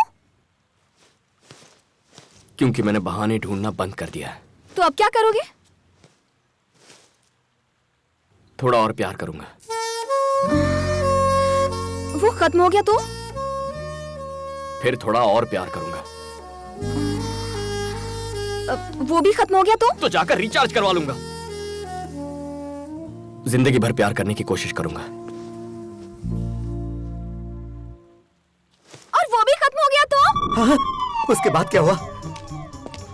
क्योंकि मैंने बहाने ढूंढना बंद कर दिया है। तो अब क्या करोगे? थोड़ा और प्यार करूंगा। वो खत्म हो गया तो? फिर थोड़ा और प्यार करूंगा। वो भी खत्म हो गया तो जाकर रिचार्ज करवा लूंगा। जिंदगी भर प्यार करने की कोशिश करूंगा। और वो भी खत्म हो गया तो? हाँ, उसके बाद क्या हुआ?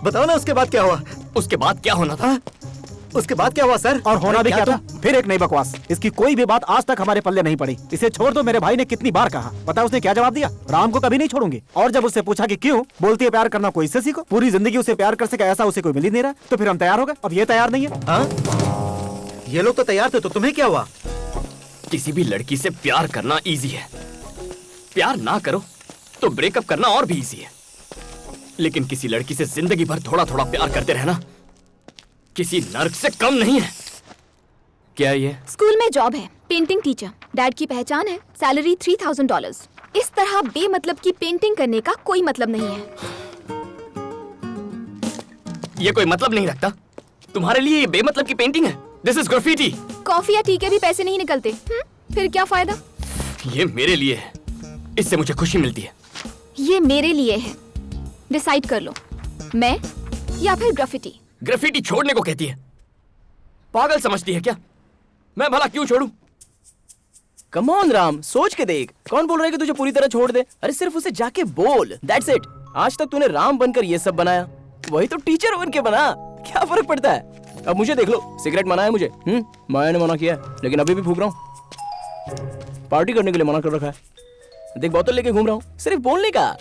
बताओ ना, उसके बाद क्या हुआ? उसके बाद क्या होना था? उसके बाद क्या हुआ सर? और होना भी क्या था? फिर एक नई बकवास। इसकी कोई भी बात आज तक हमारे पल्ले नहीं पड़ी। इसे छोड़ दो, मेरे भाई ने कितनी बार कहा। पता उसने क्या जवाब दिया? राम को कभी नहीं छोड़ूंगी। और जब उससे पूछा कि क्यों, बोलती है प्यार करना कोई इससे सीखो। पूरी जिंदगी उसे प्यार कर सके ऐसा उसे कोई मिल ही नहीं रहा। तो फिर हम तैयार हो गए, अब ये तैयार नहीं है। हाँ? ये लोग तो तैयार थे, तो तुम्हें क्या हुआ? किसी भी लड़की से प्यार करना इजी है, प्यार ना करो तो ब्रेकअप करना और भी इजी है। लेकिन किसी लड़की से जिंदगी भर थोड़ा थोड़ा प्यार करते रहना किसी नर्क से कम नहीं है। क्या ये? स्कूल में जॉब है, पेंटिंग टीचर। डैड की पहचान है, सैलरी $3000। इस तरह बेमतलब की पेंटिंग करने का कोई मतलब नहीं है। ये कोई मतलब नहीं रखता? तुम्हारे लिए ये बेमतलब की पेंटिंग है? This is graffiti. कॉफी या टी के भी पैसे नहीं निकलते। फिर क्या फायदा? ये मेरे लिए है, इससे मुझे खुशी मिलती है। ये मेरे लिए है, डिसाइड कर लो, मैं या फिर ग्राफिटी। ग्राफिटी छोड़ने को कहती है, पागल समझती है क्या? मैं भला क्यों छोड़ूं? कम ऑन राम, सोच के देख। कौन बोल रहा है कि तुझे पूरी तरह छोड़ दे? अरे सिर्फ उसे जाके बोल, दैट्स इट। आज तक तूने राम बनकर ये सब बनाया, वही तो टीचर बन के बना। क्या फर्क पड़ता है? अब मुझे देख लो, सिगरेट मना है मुझे। माया ने मना किया है, लेकिन अभी भी फूक रहा हूँ। पार्टी करने के लिए मना कर रखा है। देख बोतल लेके घूम रहा हूँ, सिर्फ बोलने का।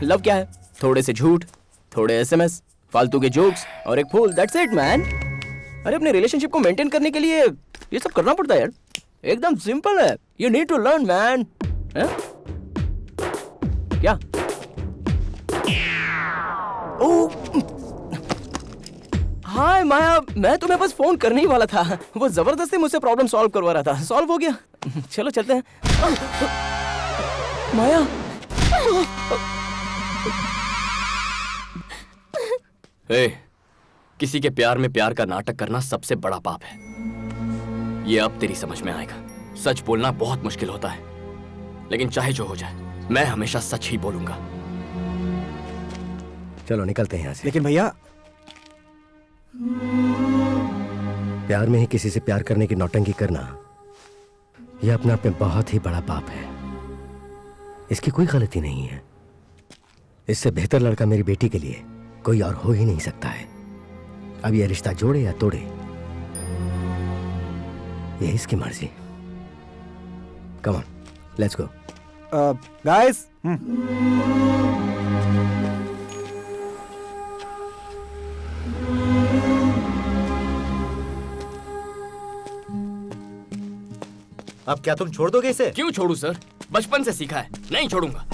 लव क्या है? थोड़े से झूठ, थोड़े एसएमएस, फालतू के जोक्स और एक फूल, दैट्स इट मैन। अरे अपने रिलेशनशिप को मेंटेन करने के लिए ये सब करना पड़ता है यार। एकदम सिंपल है, you need to learn man. क्या? हाय माया, मैं तुम्हें बस फोन करने ही वाला था। वो जबरदस्ती मुझसे प्रॉब्लम सॉल्व करवा रहा था। सॉल्व हो गया। चलो चलते हैं। माया। हे, किसी के प्यार में प्यार का नाटक करना सबसे बड़ा पाप है। ये अब तेरी समझ में आएगा। सच बोलना बहुत मुश्किल होता है, लेकिन चाहे जो हो जाए मैं हमेशा सच ही बोलूंगा। चलो निकलते हैं यहाँ से। लेकिन भैया, प्यार में ही किसी से प्यार करने की नौटंकी करना यह अपने आप में बहुत ही बड़ा पाप है। इसकी कोई गलती नहीं है। इससे बेहतर लड़का मेरी बेटी के लिए कोई और हो ही नहीं सकता है। अब यह रिश्ता जोड़े या तोड़े, यह इसकी मर्जी। Come on, let's go. Guys, अब क्या तुम छोड़ दोगे इसे? क्यों छोड़ू सर? बचपन से सीखा है, नहीं छोड़ूंगा।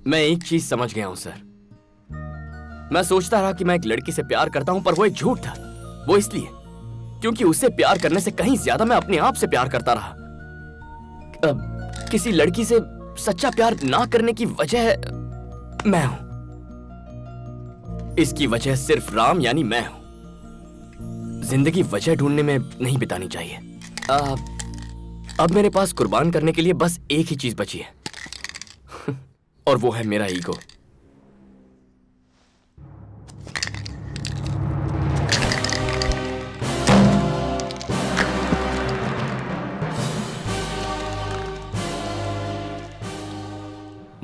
मैं एक चीज समझ गया हूं सर। मैं सोचता रहा कि मैं एक लड़की से प्यार करता हूं, पर वो एक झूठ था। वो इसलिए क्योंकि उससे प्यार करने से कहीं ज्यादा मैं अपने आप से प्यार करता रहा। किसी लड़की से सच्चा प्यार ना करने की वजह मैं हूं। इसकी वजह सिर्फ राम यानी मैं हूं। जिंदगी वजह ढूंढने में नहीं बितानी चाहिए। अब मेरे पास कुर्बान करने के लिए बस एक ही चीज बची है और वो है मेरा ईगो।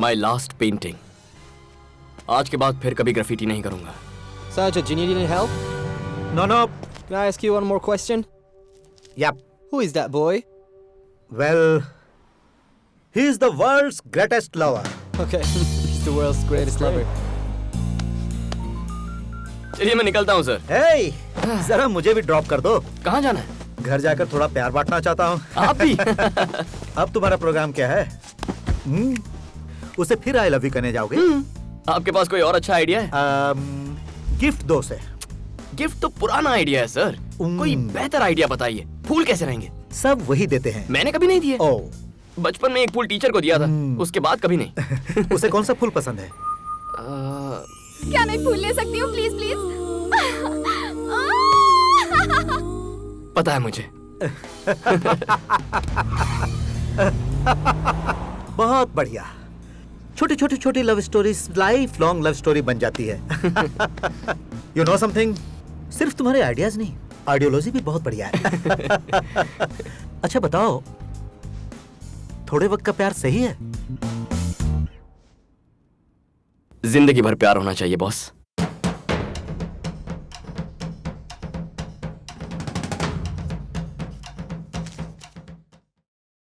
My last painting. आज के बाद फिर कभी ग्राफिटी नहीं करूंगा। Sajid, do you need any help? No, no. Can I ask you one more question? Yep. Who is that boy? Well, he is the world's greatest lover. Okay, he's the world's greatest lover. चलिए मैं निकलता हूँ sir. Hey, जरा मुझे भी drop कर दो। कहाँ जाना है? घर जाकर थोड़ा प्यार बांटना चाहता हूँ। आप भी? अब तुम्हारा प्रोग्राम क्या है? उसे फिर आई लव यू कहने जाओगे? आपके पास कोई और अच्छा आइडिया है? गिफ्ट दो से। गिफ्ट तो पुराना आइडिया है सर। कोई बेहतर आइडिया बताइए। फूल कैसे रहेंगे? सब वही देते हैं। मैंने कभी नहीं दिए। बचपन में एक फूल टीचर को दिया था, उसके बाद कभी नहीं। उसे कौन सा फूल पसंद है? क्या मैं फूल ले सकती हूँ प्लीज प्लीज? पता है मुझे। बहुत बढ़िया। छोटी छोटी छोटी love stories life long love story बन जाती है। यू नो समथिंग, सिर्फ तुम्हारे आइडियाज नहीं, आइडियोलॉजी भी बहुत बढ़िया है। अच्छा बताओ, थोड़े वक्त का प्यार सही है? जिंदगी भर प्यार होना चाहिए बॉस।